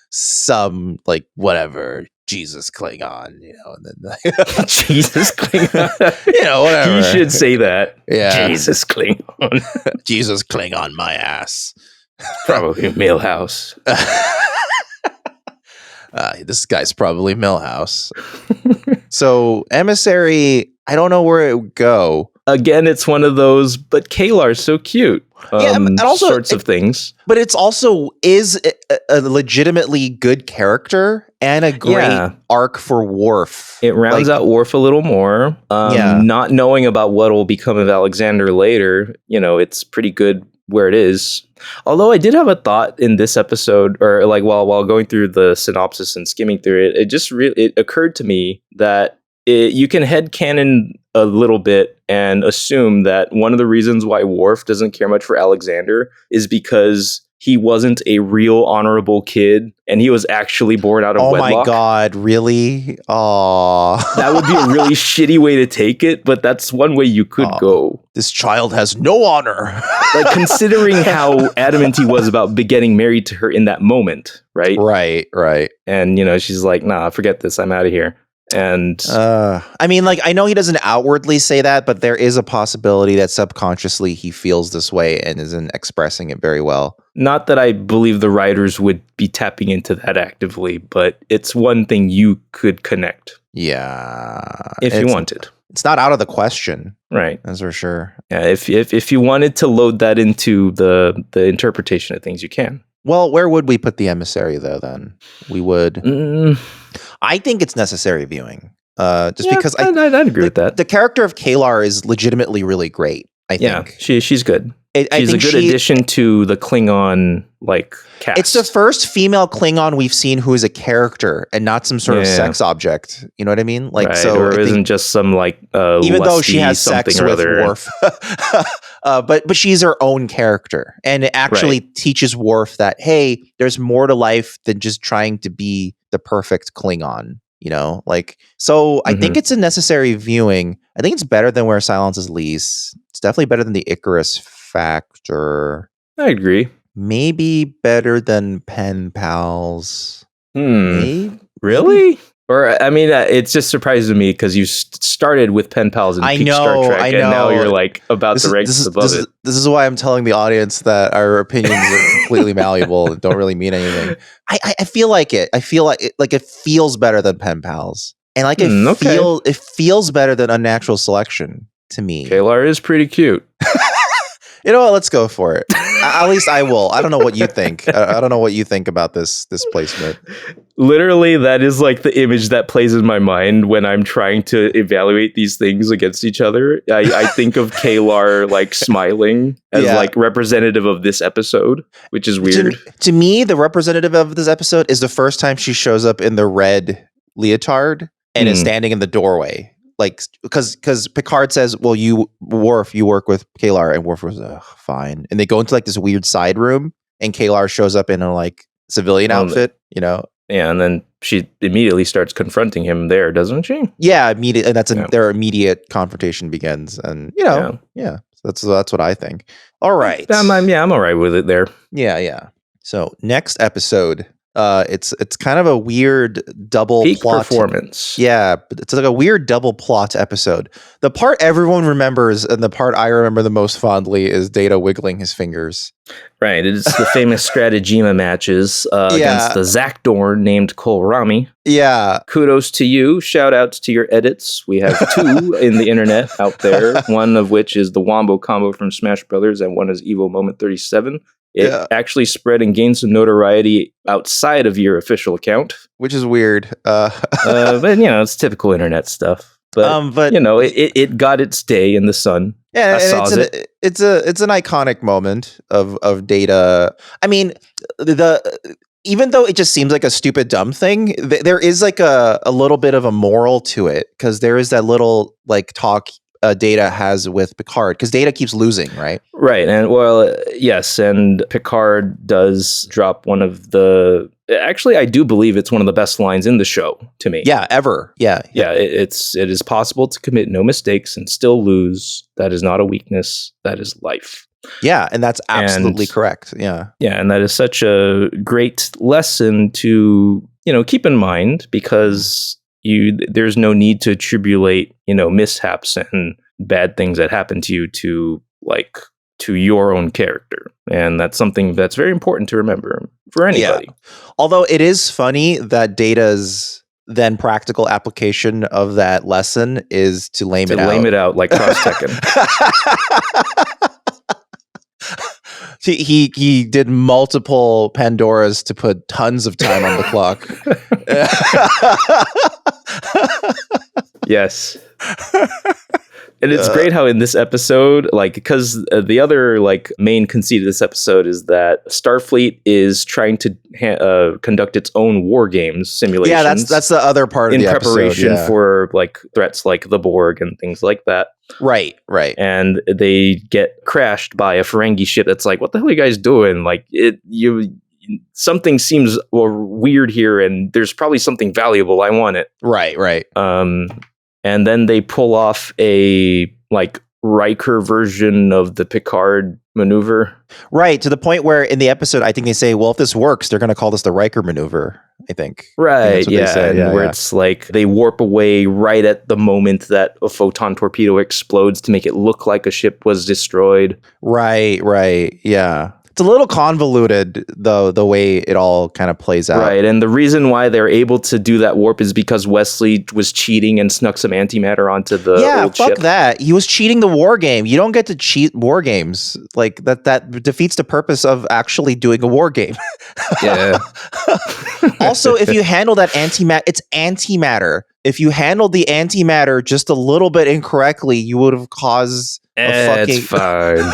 some like whatever. Jesus Klingon, you know, and then Jesus Klingon, you know, whatever. He should say that. Yeah, Jesus Klingon, Jesus Klingon, my ass. Probably Millhouse. This guy's probably Millhouse. So Emissary, I don't know where it would go. Again, it's one of those, but Kalar's so cute. And also sorts of things. But it's also is a legitimately good character and a great arc for Worf. It rounds out Worf a little more. Not knowing about what will become of Alexander later, you know, it's pretty good where it is. Although I did have a thought in this episode, or like while going through the synopsis and skimming through it, it occurred to me that you can headcanon a little bit and assume that one of the reasons why Worf doesn't care much for Alexander is because he wasn't a real honorable kid and he was actually born out of wedlock. Oh my God, really? Aww. That would be a really shitty way to take it, but that's one way you could go. This child has no honor. Like considering how adamant he was about getting married to her in that moment, right? Right. And, you know, she's like, nah, forget this. I'm out of here. And I mean, like, I know he doesn't outwardly say that, but there is a possibility that subconsciously he feels this way and isn't expressing it very well. Not that I believe the writers would be tapping into that actively, but it's one thing you could connect. Yeah. If you wanted. It's not out of the question. Right. That's for sure. Yeah, if you wanted to load that into the interpretation of things, you can. Well, where would we put the Emissary, though, then? We would... I think it's necessary viewing. Because I'd agree with that. The character of Kalar is legitimately really great, I think. Yeah, she's good. She's a good addition to the Klingon cast. It's the first female Klingon we've seen who is a character and not some sort of sex object. You know what I mean? Like, right. so or isn't just some even though she has sex with Worf, but she's her own character, and it actually teaches Worf that hey, there's more to life than just trying to be the perfect Klingon. You know, so I think it's a necessary viewing. I think it's better than Where Silence Lease. It's definitely better than the Icarus Factor. I agree. Maybe better than Pen Pals. Really? Or, I mean, it just surprises me because you started with Pen Pals and peak Star Trek, and now you're about to rank above it. This is why I'm telling the audience that our opinions are completely malleable and don't really mean anything. I feel like it. I feel like it feels better than Pen Pals. And it feels better than Unnatural Selection to me. Kalar is pretty cute. You know what? Let's go for it. At least I will. I don't know what you think. I don't know what you think about this placement. Literally, that is the image that plays in my mind when I'm trying to evaluate these things against each other. I think of Kalar smiling as representative of this episode, which is weird. To me, the representative of this episode is the first time she shows up in the red leotard and is standing in the doorway. Because Picard says, well, Worf, you work with Kalar, and Worf was fine. And they go into this weird side room, and Kalar shows up in a civilian outfit, you know? Yeah, and then she immediately starts confronting him there, doesn't she? Yeah, immediately. And their immediate confrontation begins. And, yeah. That's what I think. All right. I'm all right with it there. Yeah. So next episode, It's kind of a weird double peak plot performance. Yeah, it's like a weird double plot episode. The part everyone remembers and the part I remember the most fondly is Data wiggling his fingers. Right, it's the famous Stratagema matches against the Zakdorn named Kohlrami. Yeah. Kudos to you. Shout outs to your edits. We have 2 in the internet out there, one of which is the Wombo combo from Smash Brothers, and one is Evo Moment 37. It actually spread and gained some notoriety outside of your official account. Which is weird. But, it's typical internet stuff. But it got its day in the sun. Yeah, it's an iconic moment of Data. I mean, even though it just seems like a stupid dumb thing, there is like a little bit of a moral to it, because there is that little like talk Data has with Picard, because Data keeps losing, right? Right, and yes, and Picard does drop one of the. Actually, I do believe it's one of the best lines in the show to me. Yeah, ever. Yeah. It is possible to commit no mistakes and still lose. That is not a weakness. That is life. Yeah, and that's absolutely correct. Yeah. Yeah, and that is such a great lesson to keep in mind, because there's no need to attribute mishaps and bad things that happen to you to your own character. And that's something that's very important to remember for anybody. Yeah. Although it is funny that Data's then practical application of that lesson is to lame it out. To lame it out like Cross Tekken. He did multiple Pandoras to put tons of time on the clock. Yes. And it's great how in this episode, because the other main conceit of this episode is that Starfleet is trying to conduct its own war games simulations. Yeah, that's the other part of the episode. In preparation for threats like the Borg and things like that. Right. And they get crashed by a Ferengi ship that's like, what the hell are you guys doing? Something seems weird here, and there's probably something valuable. I want it. Right. And then they pull off a Riker version of the Picard maneuver. Right, to the point where in the episode, I think they say, well, if this works, they're going to call this the Riker maneuver, I think. Right, it's they warp away right at the moment that a photon torpedo explodes to make it look like a ship was destroyed. Right, yeah. It's a little convoluted, though, the way it all kind of plays out. Right, and the reason why they're able to do that warp is because Wesley was cheating and snuck some antimatter onto the old ship. Yeah, fuck that. He was cheating the war game. You don't get to cheat war games. That defeats the purpose of actually doing a war game. Yeah. Also, if you handle that antimatter, it's antimatter. If you handled the antimatter just a little bit incorrectly, you would have caused a fucking... It's fine.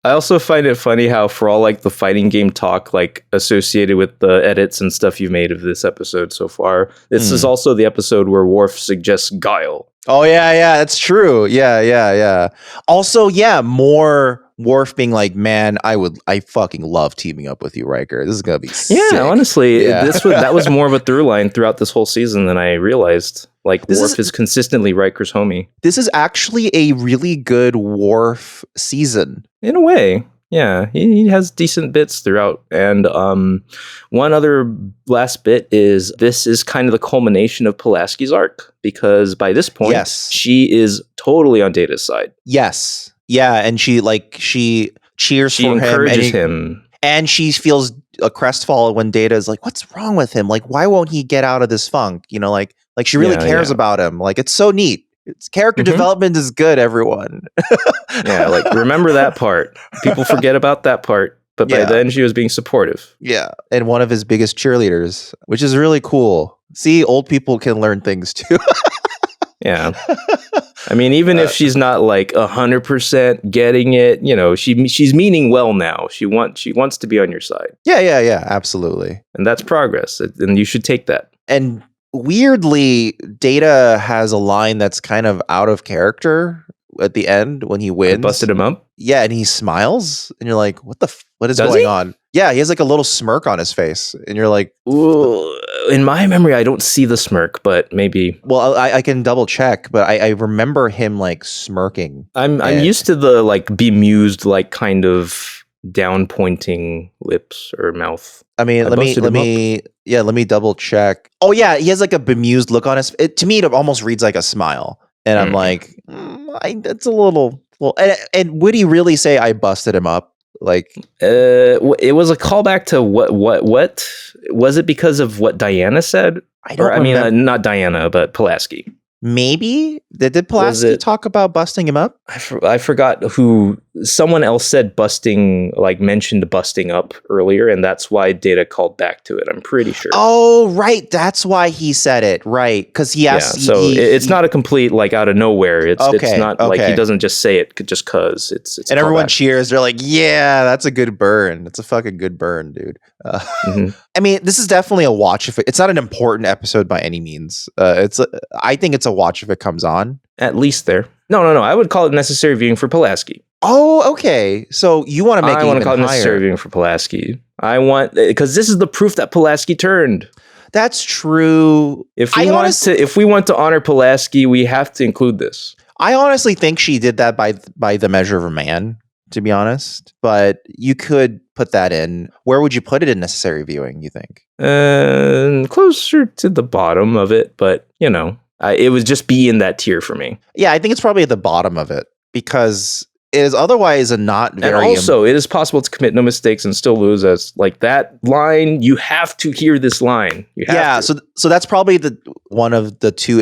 I also find it funny how, for all the fighting game talk associated with the edits and stuff you've made of this episode so far, this is also the episode where Worf suggests Guile. Oh yeah, that's true. Yeah. Also, more Worf being like, man, I fucking love teaming up with you, Riker. This is gonna be sick. Yeah, honestly, that was more of a through line throughout this whole season than I realized. Worf is consistently Riker's homie. This is actually a really good Worf season. In a way, yeah. He has decent bits throughout. And one other last bit is this is kind of the culmination of Pulaski's arc. Because by this point, she is totally on Data's side. Yes. Yeah, and she cheers for him. She encourages him. And she feels a crestfallen when Data is like, what's wrong with him? Why won't he get out of this funk? She really cares about him. It's so neat. It's character development is good, everyone. Yeah, remember that part. People forget about that part. But by then, she was being supportive. Yeah, and one of his biggest cheerleaders, which is really cool. See, old people can learn things too. Yeah. I mean, even if she's not 100% getting it, she's meaning well now. She wants to be on your side. Yeah, absolutely. And that's progress, and you should take that. And weirdly, Data has a line that's kind of out of character at the end when he wins. I busted him up? Yeah, and he smiles, and you're like, what is going on? Yeah, he has a little smirk on his face, and you're like, ooh. In my memory, I don't see the smirk, but maybe. Well, I can double check, but I remember him smirking. I'm used to the bemused kind of down pointing lips or mouth. I mean, let me double check. Oh yeah, he has like a bemused look on his. To me, it almost reads like a smile, and I'm like, it's a little. Well, and would he really say I busted him up? Like, it was a callback to what was it because of what Diana said? I mean, not Diana, but Pulaski. Maybe did Pulaski talk about busting him up? I forgot who. Someone else said mentioned busting up earlier, and that's why Data called back to it. I'm pretty sure. Oh, right, that's why he said it, right? Because he asked. Yeah, so it's not a complete out of nowhere. It's not like he doesn't just say it just cause it's. And everyone cheers. They're like, "Yeah, that's a good burn. It's a fucking good burn, dude." I mean, this is definitely a watch. If it's not an important episode by any means, I think it's a watch if it comes on. At least there. No. I would call it necessary viewing for Pulaski. Oh, okay. So you want to make it even higher. I want to call it necessary viewing for Pulaski. Because this is the proof that Pulaski turned. That's true. If we want to honor Pulaski, we have to include this. I honestly think she did that by the measure of a man, to be honest. But you could put that in. Where would you put it in necessary viewing, you think? Closer to the bottom of it, but it would just be in that tier for me. Yeah, I think it's probably at the bottom of it because it is otherwise a not very. And also, it is possible to commit no mistakes and still lose. As that line, you have to hear this line. So that's probably one of the two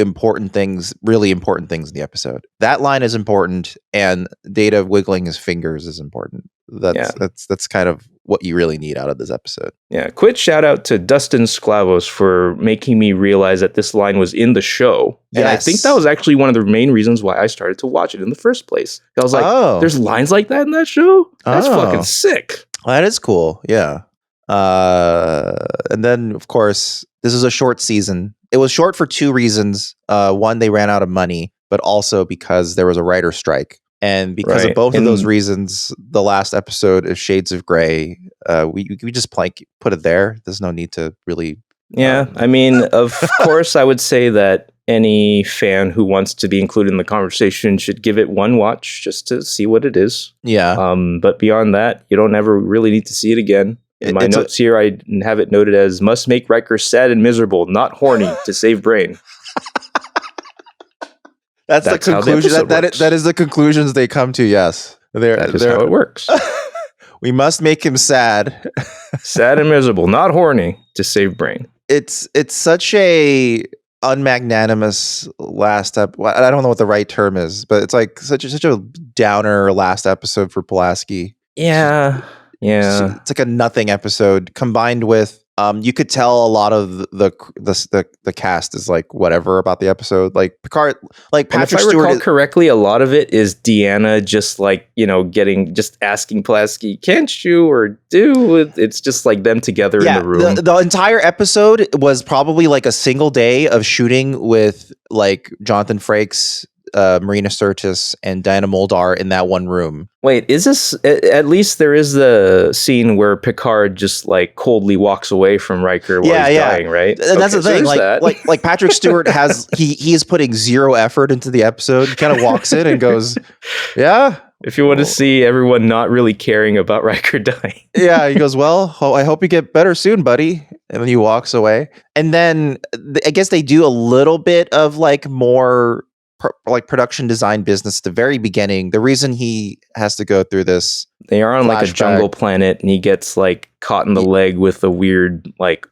really important things in the episode. That line is important, and Data wiggling his fingers is important. That's kind of what you really need out of this episode. Yeah, quick shout out to Dustin Sklavos for making me realize that this line was in the show. And I think that was actually one of the main reasons why I started to watch it in the first place. I was like, there's lines like that in that show? That's fucking sick. Well, that is cool, yeah. And then, of course, this is a short season. It was short for two reasons. One, they ran out of money, but also because there was a writer's strike. And because of both of those reasons, the last episode is Shades of Grey. We just put it there. There's no need to really. Yeah, I mean, of course, I would say that any fan who wants to be included in the conversation should give it one watch just to see what it is. Yeah. But beyond that, you don't ever really need to see it again. In my notes here, I have it noted as must make Riker sad and miserable, not horny to save brain. That's the conclusion. That is the conclusions they come to. Yes, that is how it works. We must make him sad, sad and miserable, not horny to save brain. It's such a unmagnanimous last I don't know what the right term is, but it's like such a downer last episode for Pulaski. Yeah. It's like a nothing episode combined with. You could tell a lot of the cast is like whatever about the episode. Like Picard, like Patrick Stewart. If I recall correctly, a lot of it is Deanna just just asking Pulaski, "Can't you?" or "Do?" It's just like them together in the room. The entire episode was probably like a single day of shooting with like Jonathan Frakes, Marina Sirtis, and Diana Muldaur in that one room. Wait, is this at least there is the scene where Picard just like coldly walks away from Riker while he's dying, right? And that's the thing. Like Patrick Stewart has he is putting zero effort into the episode. He kind of walks in and goes, "Yeah." If you want to see everyone not really caring about Riker dying. Yeah, he goes, "Well, I hope you get better soon, buddy." And then he walks away. And then I guess they do a little bit of like more production design business at the very beginning. The reason he has to go through this, they are on like a jungle planet, and he gets like caught in the leg with a weird like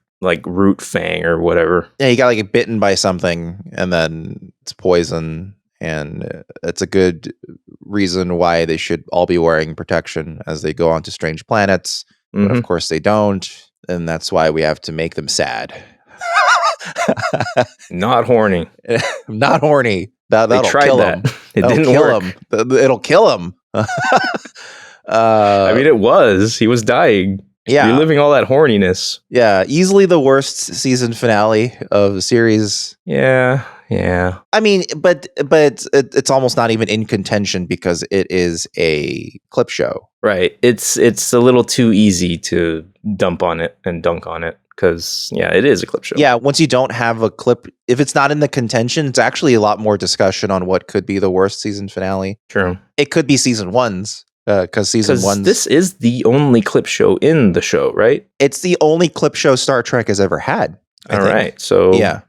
root fang or whatever. Yeah, he got like bitten by something, and then it's poison, and it's a good reason why they should all be wearing protection as they go onto strange planets. But of course they don't, and that's why we have to make them sad. Not horny. Not horny. That'll kill him. It didn't work. It'll kill him. I mean, it was. He was dying. Yeah. Reliving all that horniness. Yeah. Easily the worst season finale of the series. Yeah. I mean, but it's almost not even in contention because it is a clip show. Right. It's a little too easy to dump on it and dunk on it. Because, it is a clip show. Yeah, once you don't have a clip, if it's not in the contention, it's actually a lot more discussion on what could be the worst season finale. True. It could be season one's Because season one, this is the only clip show in the show, right? It's the only clip show Star Trek has ever had. I think. Right. So yeah.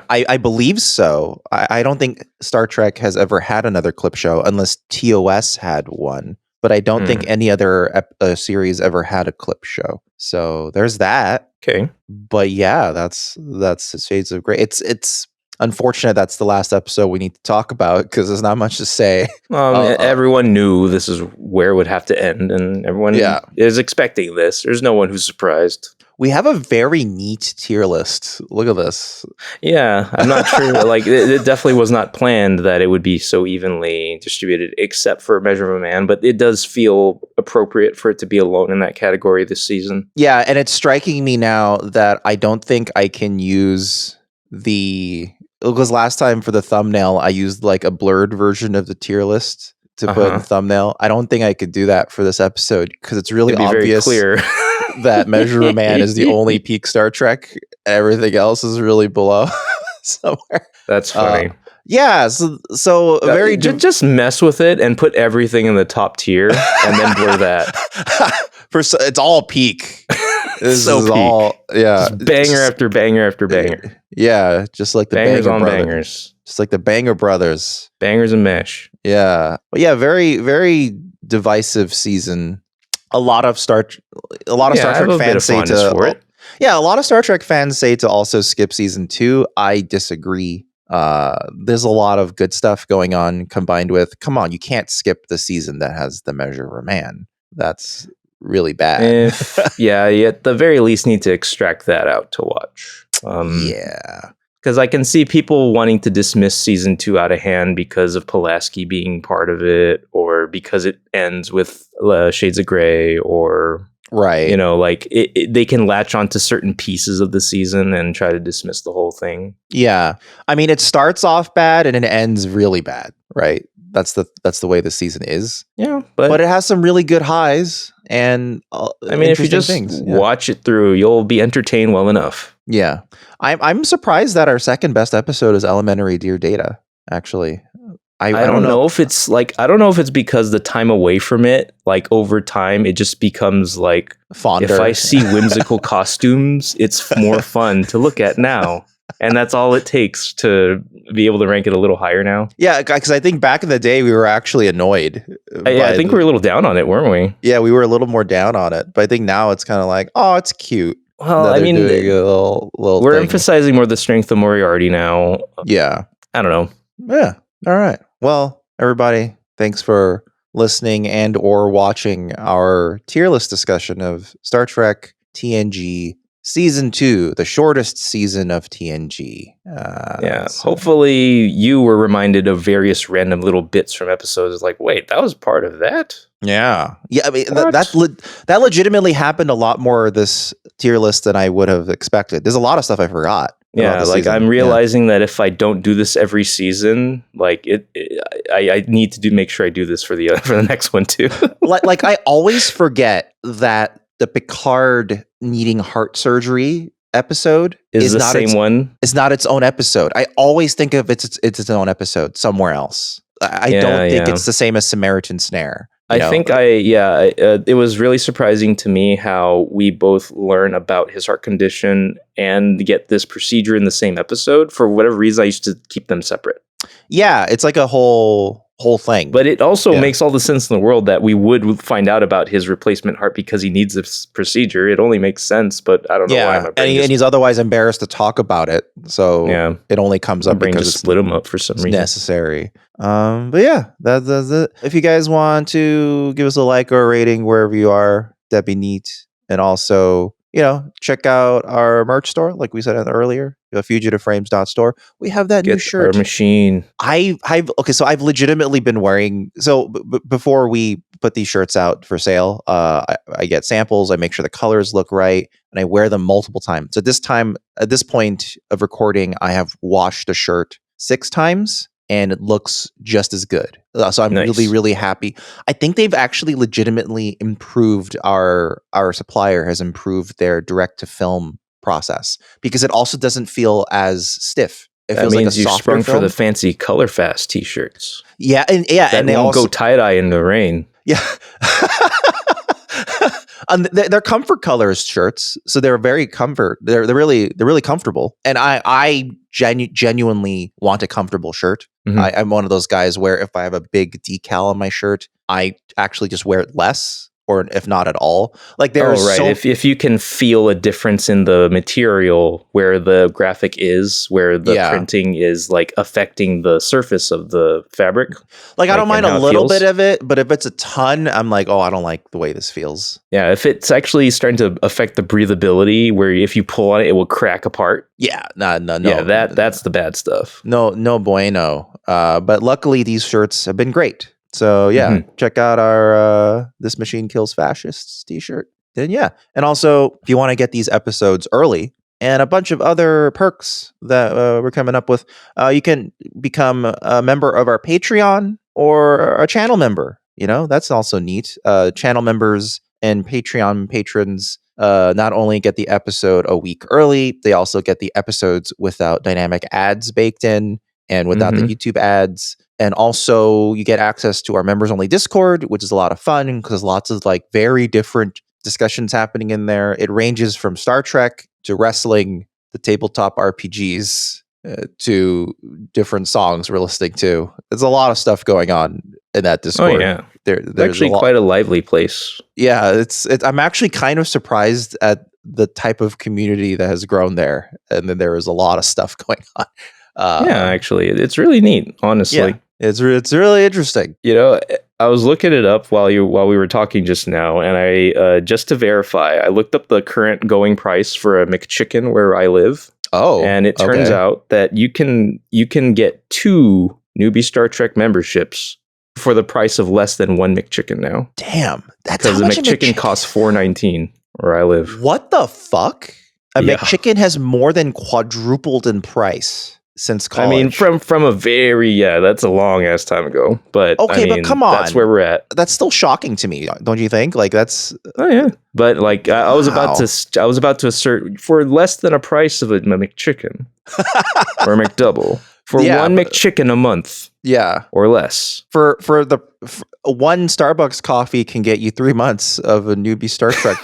I believe so. I don't think Star Trek has ever had another clip show unless TOS had one. But I don't think any other series ever had a clip show. So there's that. Okay. But yeah, that's Shades of Grey. It's unfortunate that's the last episode we need to talk about because there's not much to say. Everyone knew this is where it would have to end, and everyone is expecting this. There's no one who's surprised. We have a very neat tier list. Look at this. Yeah, I'm not sure. Like, it definitely was not planned that it would be so evenly distributed, except for Measure of a Man. But it does feel appropriate for it to be alone in that category this season. Yeah, and it's striking me now that I don't think I can use because last time for the thumbnail, I used like a blurred version of the tier list to put in the thumbnail. I don't think I could do that for this episode because it's really obvious. Very clear. That Measure of a Man is the only peak Star Trek. Everything else is really below somewhere. That's funny. Yeah, so very just mess with it and put everything in the top tier and then blur that. It's all peak. This so is peak. all just banger after banger after banger. Yeah, just like the bangers Banger on Brothers. Bangers. Just like the Banger Brothers. Bangers and mesh. Yeah. But yeah, very, very divisive season. A lot of Star Trek fans say to a lot of Star Trek fans say to also skip season 2. I disagree. There's a lot of good stuff going on combined with, come on, you can't skip the season that has the Measure of a Man. That's really bad. At the very least need to extract that out to watch. Because I can see people wanting to dismiss season 2 out of hand because of Pulaski being part of it, or because it ends with Shades of Grey, or right, like they can latch onto certain pieces of the season and try to dismiss the whole thing. Yeah, I mean, it starts off bad and it ends really bad, right? That's the way the season is. Yeah, but it has some really good highs, and I mean, if you just watch it through, you'll be entertained well enough. Yeah, I'm surprised that our second best episode is Elementary Dear Data. Actually, I don't know if it's because the time away from it, like over time, it just becomes like fonder. If I see whimsical costumes, it's more fun to look at now. And that's all it takes to be able to rank it a little higher now. Yeah, because I think back in the day, we were actually annoyed. I think we were a little down on it, weren't we? Yeah, we were a little more down on it. But I think now it's kind of like, oh, it's cute. Well, I mean, we're emphasizing more the strength of Moriarty now. Yeah. I don't know. Yeah. All right. Well, everybody, thanks for listening and or watching our tier list discussion of Star Trek TNG Season 2, the shortest season of TNG. Hopefully you were reminded of various random little bits from episodes. Like, wait, that was part of that? Yeah. I mean, that legitimately happened a lot more this tier list than I would have expected. There's a lot of stuff I forgot. Yeah, like I'm realizing that if I don't do this every season, like I need to make sure I do this for the next one too. like I always forget that the Picard needing heart surgery episode is the same one. It's not its own episode. I always think of it's its own episode somewhere else. I don't think it's the same as Samaritan Snare. It was really surprising to me how we both learn about his heart condition and get this procedure in the same episode. For whatever reason, I used to keep them separate. Yeah, it's like a whole thing. But it also makes all the sense in the world that we would find out about his replacement heart because he needs this procedure. It only makes sense, but I don't know why. And he's otherwise embarrassed to talk about it. So it only comes up because just split him up for some reason. Necessary. But yeah, that's it. If you guys want to give us a like or a rating wherever you are, that'd be neat. And also, check out our merch store, like we said earlier, fugitiveframes.store. We have that new shirt. Our machine. So I've legitimately been wearing. So before we put these shirts out for sale, I get samples. I make sure the colors look right, and I wear them multiple times. So at this point of recording, I have washed a shirt 6 times. And it looks just as good. So I'm really, really happy. I think they've actually legitimately improved our supplier has improved their direct to film process because it also doesn't feel as stiff. It feels like a you sprung for the fancy Color Fast t-shirts. Yeah, and they won't go tie-dye in the rain. Yeah. They're comfort colors shirts, so they're very comfort. They're really comfortable, and I genuinely want a comfortable shirt. I'm one of those guys where if I have a big decal on my shirt, I actually just wear it less, or if not at all. Like if you can feel a difference in the material where the graphic is, where the printing is like affecting the surface of the fabric. Like I don't mind a little bit of it, but if it's a ton, I'm like, oh, I don't like the way this feels. Yeah, if it's actually starting to affect the breathability, where if you pull on it, it will crack apart. Yeah, no. Yeah, that's the bad stuff. No bueno. But luckily, these shirts have been great. So yeah, check out our This Machine Kills Fascists t-shirt. Then yeah. And also, if you want to get these episodes early and a bunch of other perks that we're coming up with, you can become a member of our Patreon or a channel member. You know, that's also neat. Channel members and Patreon patrons not only get the episode a week early, they also get the episodes without dynamic ads baked in and without the YouTube ads. And also you get access to our members only Discord, which is a lot of fun because lots of like very different discussions happening in there. It ranges from Star Trek to wrestling, the tabletop RPGs, to different songs we're listening to. There's a lot of stuff going on in that Discord. Oh yeah, there's actually quite a lively place. Yeah, it's. I'm actually kind of surprised at the type of community that has grown there, and then there is a lot of stuff going on. Yeah, actually, it's really neat. Honestly, yeah, it's really interesting. You know, I was looking it up while we were talking just now, and I just to verify, I looked up the current going price for a McChicken where I live. Oh, and it turns out that you can get 2 Newbie Star Trek memberships for the price of less than 1 McChicken now. Damn, that's because the McChicken costs $4.19 where I live. What the fuck? McChicken has more than quadrupled in price since college. I mean, from a very that's a long ass time ago. But okay, but come on, that's where we're at. That's still shocking to me, don't you think? Like that's But like I was about to assert for less than a price of a McChicken or a McDouble for 1 McChicken a month. Yeah, or less. For one Starbucks coffee can get you 3 months of a Newbie Star Trek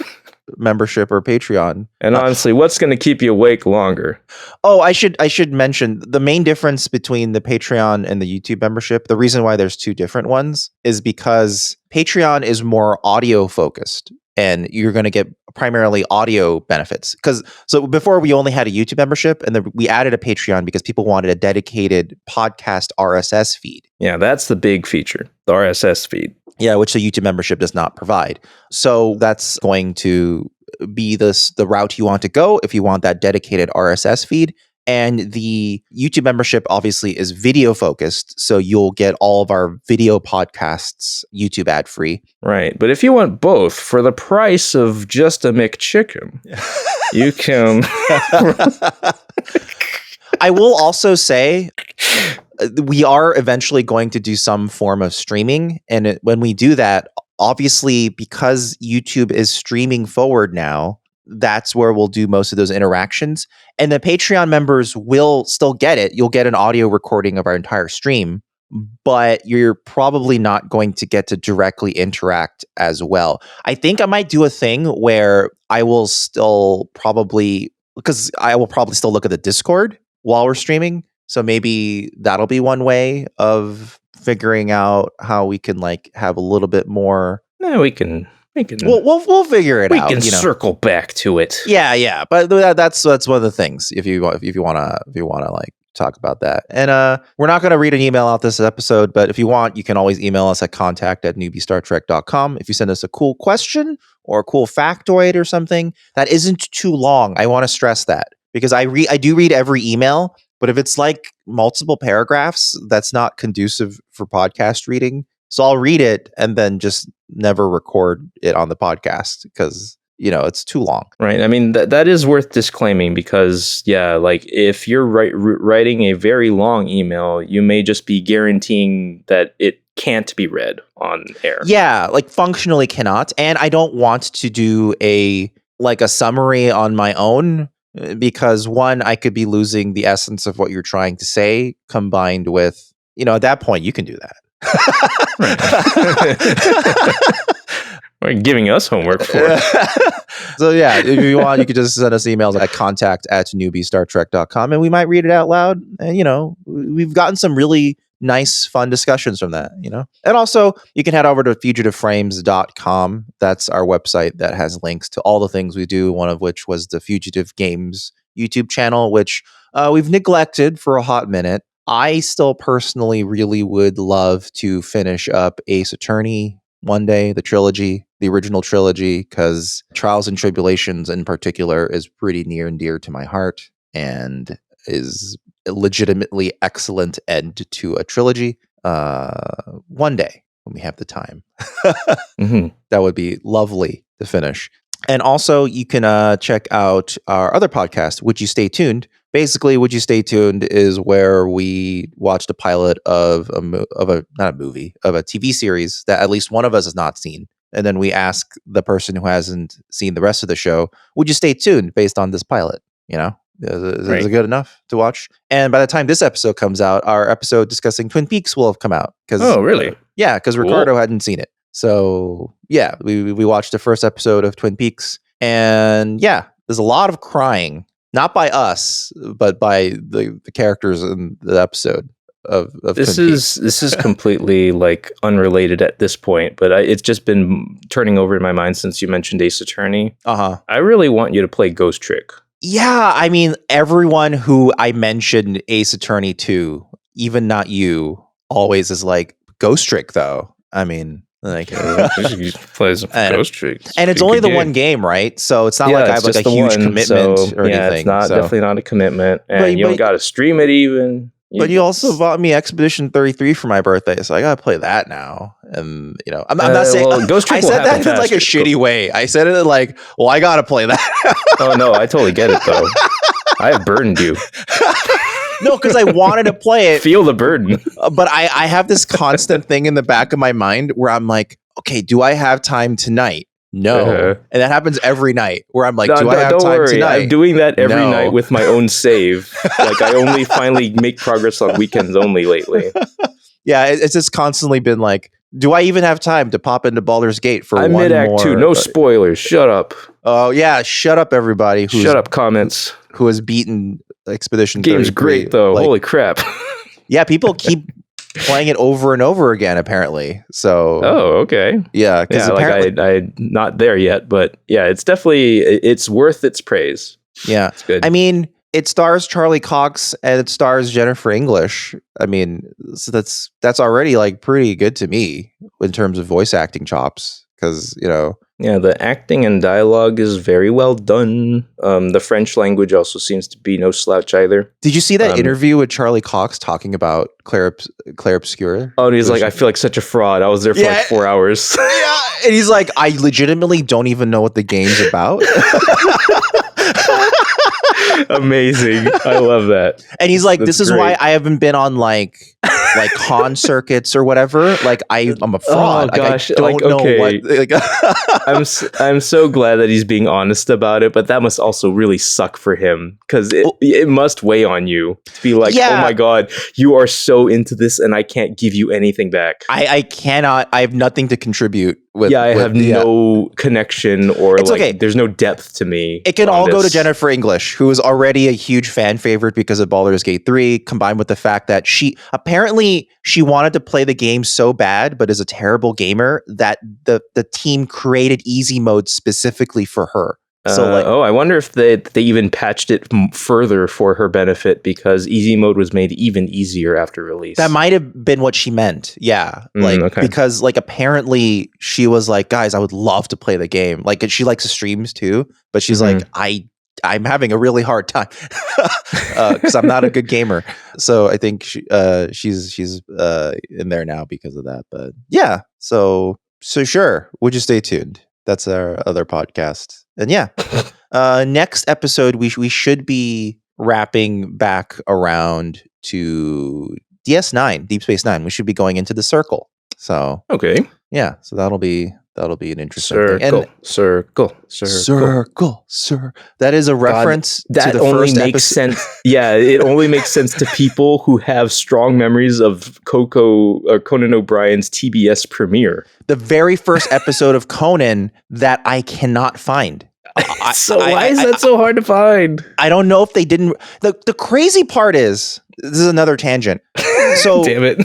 membership or Patreon. And honestly, what's going to keep you awake longer? Oh, I should mention the main difference between the Patreon and the YouTube membership. The reason why there's 2 different ones is because Patreon is more audio focused, and you're going to get primarily audio benefits. So before we only had a YouTube membership, and then we added a Patreon because people wanted a dedicated podcast RSS feed. Yeah, that's the big feature, the RSS feed. Yeah, which the YouTube membership does not provide. So that's going to be the route you want to go if you want that dedicated RSS feed. And the YouTube membership obviously is video focused, so you'll get all of our video podcasts YouTube ad free. Right, but if you want both for the price of just a McChicken, you can. I will also say, we are eventually going to do some form of streaming. And when we do that, obviously, because YouTube is streaming forward now, that's where we'll do most of those interactions. And the Patreon members will still get it. You'll get an audio recording of our entire stream, but you're probably not going to get to directly interact as well. I think I might do a thing where I will still probably still look at the Discord while we're streaming. So maybe that'll be one way of figuring out how we can like have a little bit more. No, we can. We'll figure it out. We can circle back to it. Yeah. But that's one of the things. If you want to like talk about that. And we're not going to read an email out this episode, but if you want, you can always email us at contact@newbiestartrek.com. If you send us a cool question or a cool factoid or something that isn't too long, I want to stress that because I do read every email. But if it's like multiple paragraphs, that's not conducive for podcast reading. So I'll read it and then just never record it on the podcast because, it's too long. Right. I mean, that is worth disclaiming because, like if you're writing a very long email, you may just be guaranteeing that it can't be read on air. Yeah, like functionally cannot. And I don't want to do a summary on my own. Because one, I could be losing the essence of what you're trying to say combined with, at that point, you can do that. We're giving us homework for it. So yeah, if you want, you could just send us emails at contact@newbiestartrek.com and we might read it out loud. And, we've gotten some really nice, fun discussions from that, And also, you can head over to fugitiveframes.com. That's our website that has links to all the things we do, one of which was the Fugitive Games YouTube channel, which we've neglected for a hot minute. I still personally really would love to finish up Ace Attorney one day, the original trilogy, because Trials and Tribulations in particular is pretty near and dear to my heart and is a legitimately excellent end to a trilogy. One day when we have the time. That would be lovely to finish. And also, you can check out our other podcast, Would You Stay Tuned? Basically, Would You Stay Tuned is where we watched a pilot of a TV series that at least one of us has not seen. And then we ask the person who hasn't seen the rest of the show, would you stay tuned based on this pilot? Is it good enough to watch? And by the time this episode comes out, our episode discussing Twin Peaks will have come out. Oh, really? Yeah, because Ricardo hadn't seen it. So yeah, we watched the first episode of Twin Peaks, and yeah, there's a lot of crying, not by us, but by the characters in the episode of this Twin is Peaks. This is completely unrelated at this point, but it's just been turning over in my mind since you mentioned Ace Attorney. I really want you to play Ghost Trick. Yeah, I mean, everyone who I mentioned Ace Attorney to, even not you, always is like, Ghost Trick though. I mean, play some Ghost Trick, and it's only the one game, right? So it's not like I have a huge commitment or anything. It's definitely not a commitment, and you don't got to stream it even. You also bought me Expedition 33 for my birthday, so I gotta play that now. And I'm not saying Ghost Trick. I said that in like a shitty way. I said it like, well, I gotta play that. Oh no, I totally get it though. I have burdened you. No, because I wanted to play it. Feel the burden. But I have this constant thing in the back of my mind where I'm like, okay, do I have time tonight? No. And that happens every night where I'm like, do I have time tonight? I'm doing that every night with my own save. Like I only finally make progress on weekends only lately. Yeah, it's just constantly been like, do I even have time to pop into Baldur's Gate for I'm one mid-act more? 2. No spoilers. Shut up. Oh, yeah. Shut up, everybody. Shut up, comments. Who has beaten Expedition Game's 33. Great, though. Holy crap. Yeah, people keep playing it over and over again, apparently. So, okay. Yeah, because apparently I'm not there yet, but yeah, it's worth its praise. Yeah, it's good. I mean, it stars Charlie Cox and it stars Jennifer English. I mean, so that's already like pretty good to me in terms of voice acting chops, because Yeah, the acting and dialogue is very well done. The French language also seems to be no slouch either. Did you see that interview with Charlie Cox talking about Claire Obscura? Oh, and he's like, I feel like such a fraud. I was there for like 4 hours. Yeah, and he's like, I legitimately don't even know what the game's about. Amazing. I love that. And he's like, this is why I haven't been on like con circuits or whatever. Like I'm a fraud. Oh gosh, I don't know what. I'm so glad that he's being honest about it, but that must also really suck for him, because it must weigh on you to be like, oh my god, you are so into this and I can't give you anything back. I cannot. I have nothing to contribute with. I have no connection or there's no depth to me. It can all go to Jennifer English, who is already a huge fan favorite because of Baldur's Gate 3, combined with the fact that she wanted to play the game so bad, but is a terrible gamer, that the team created easy mode specifically for her. So I wonder if they even patched it further for her benefit, because easy mode was made even easier after release. That might have been what she meant. Yeah. Because apparently she was like, guys, I would love to play the game. Like, she likes the streams too, but she's like, I'm having a really hard time because I'm not a good gamer. So I think she's in there now because of that. But yeah, so sure, would you stay tuned? That's our other podcast. And yeah, next episode we should be wrapping back around to DS9, Deep Space Nine. We should be going into the Circle. So okay, yeah, so that'll be That'll be an interesting thing. And Circle. That is a reference that to the only first makes episode. sense. Yeah, it only makes sense to people who have strong memories of Conan O'Brien's TBS premiere. The very first episode of Conan that I cannot find. Why is that so hard to find? I don't know if they didn't. The crazy part is, this is another tangent. So damn it.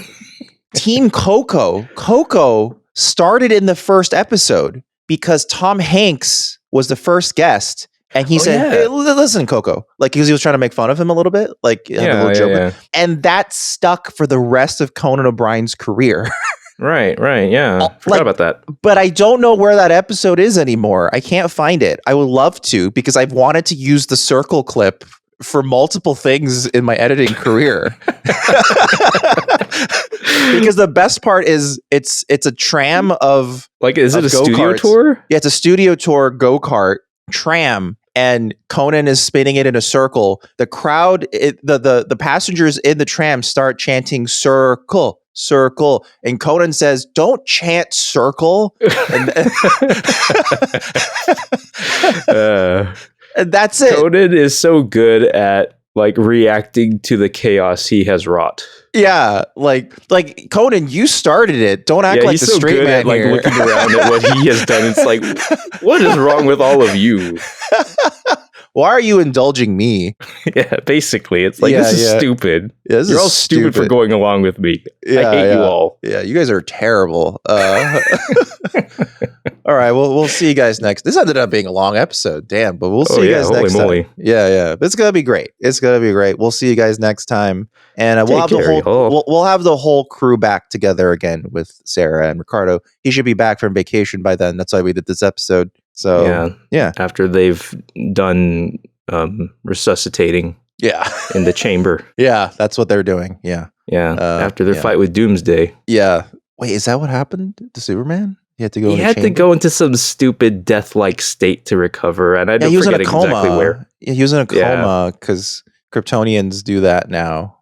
Team Coco started in the first episode because Tom Hanks was the first guest. And he said, hey, listen, Coco, like, because he was trying to make fun of him a little bit, like, a little joke. And that stuck for the rest of Conan O'Brien's career. Right, yeah. Forgot about that. But I don't know where that episode is anymore. I can't find it. I would love to, because I've wanted to use the circle clip for multiple things in my editing career. Because the best part is it's a tram of, like, is it a studio tour? Yeah, it's a studio tour go-kart tram, and Conan is spinning it in a circle. The crowd, the passengers in the tram start chanting circle, and Conan says, don't chant circle. And that's it. Conan is so good at, like, reacting to the chaos he has wrought. Yeah, like Conan, you started it. Don't act like he's the so straight good man at, like, here. looking around at what he has done. It's like, what is wrong with all of you? Why are you indulging me? Yeah, basically, it's like, this is stupid. Yeah, You're all stupid for going along with me. I hate you all. Yeah, you guys are terrible. All right, we'll see you guys next. This ended up being a long episode, damn, but we'll see you guys next time. Yeah, it's gonna be great. We'll see you guys next time, and we'll have the whole crew back together again with Sarah and Ricardo. He should be back from vacation by then. That's why we did this episode. So yeah. After they've done resuscitating, in the chamber. Yeah, that's what they're doing. Yeah. After their fight with Doomsday. Yeah. Wait, is that what happened to Superman? He had to go. He had to go into some stupid death-like state to recover, and I don't forget exactly where. Yeah, he was in a coma because Kryptonians do that now.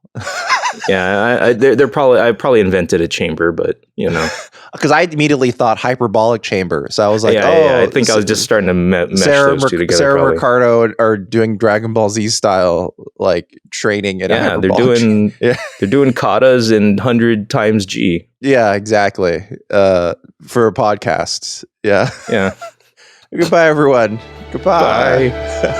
I probably invented a chamber, but because I immediately thought hyperbolic chamber, so I was like, I think I was just starting to mesh those two together. Sarah and Ricardo are doing Dragon Ball Z stile, like, training in a they're doing katas in 100 times G. Yeah, exactly. For a podcast. Yeah. Goodbye, everyone. Goodbye. Bye.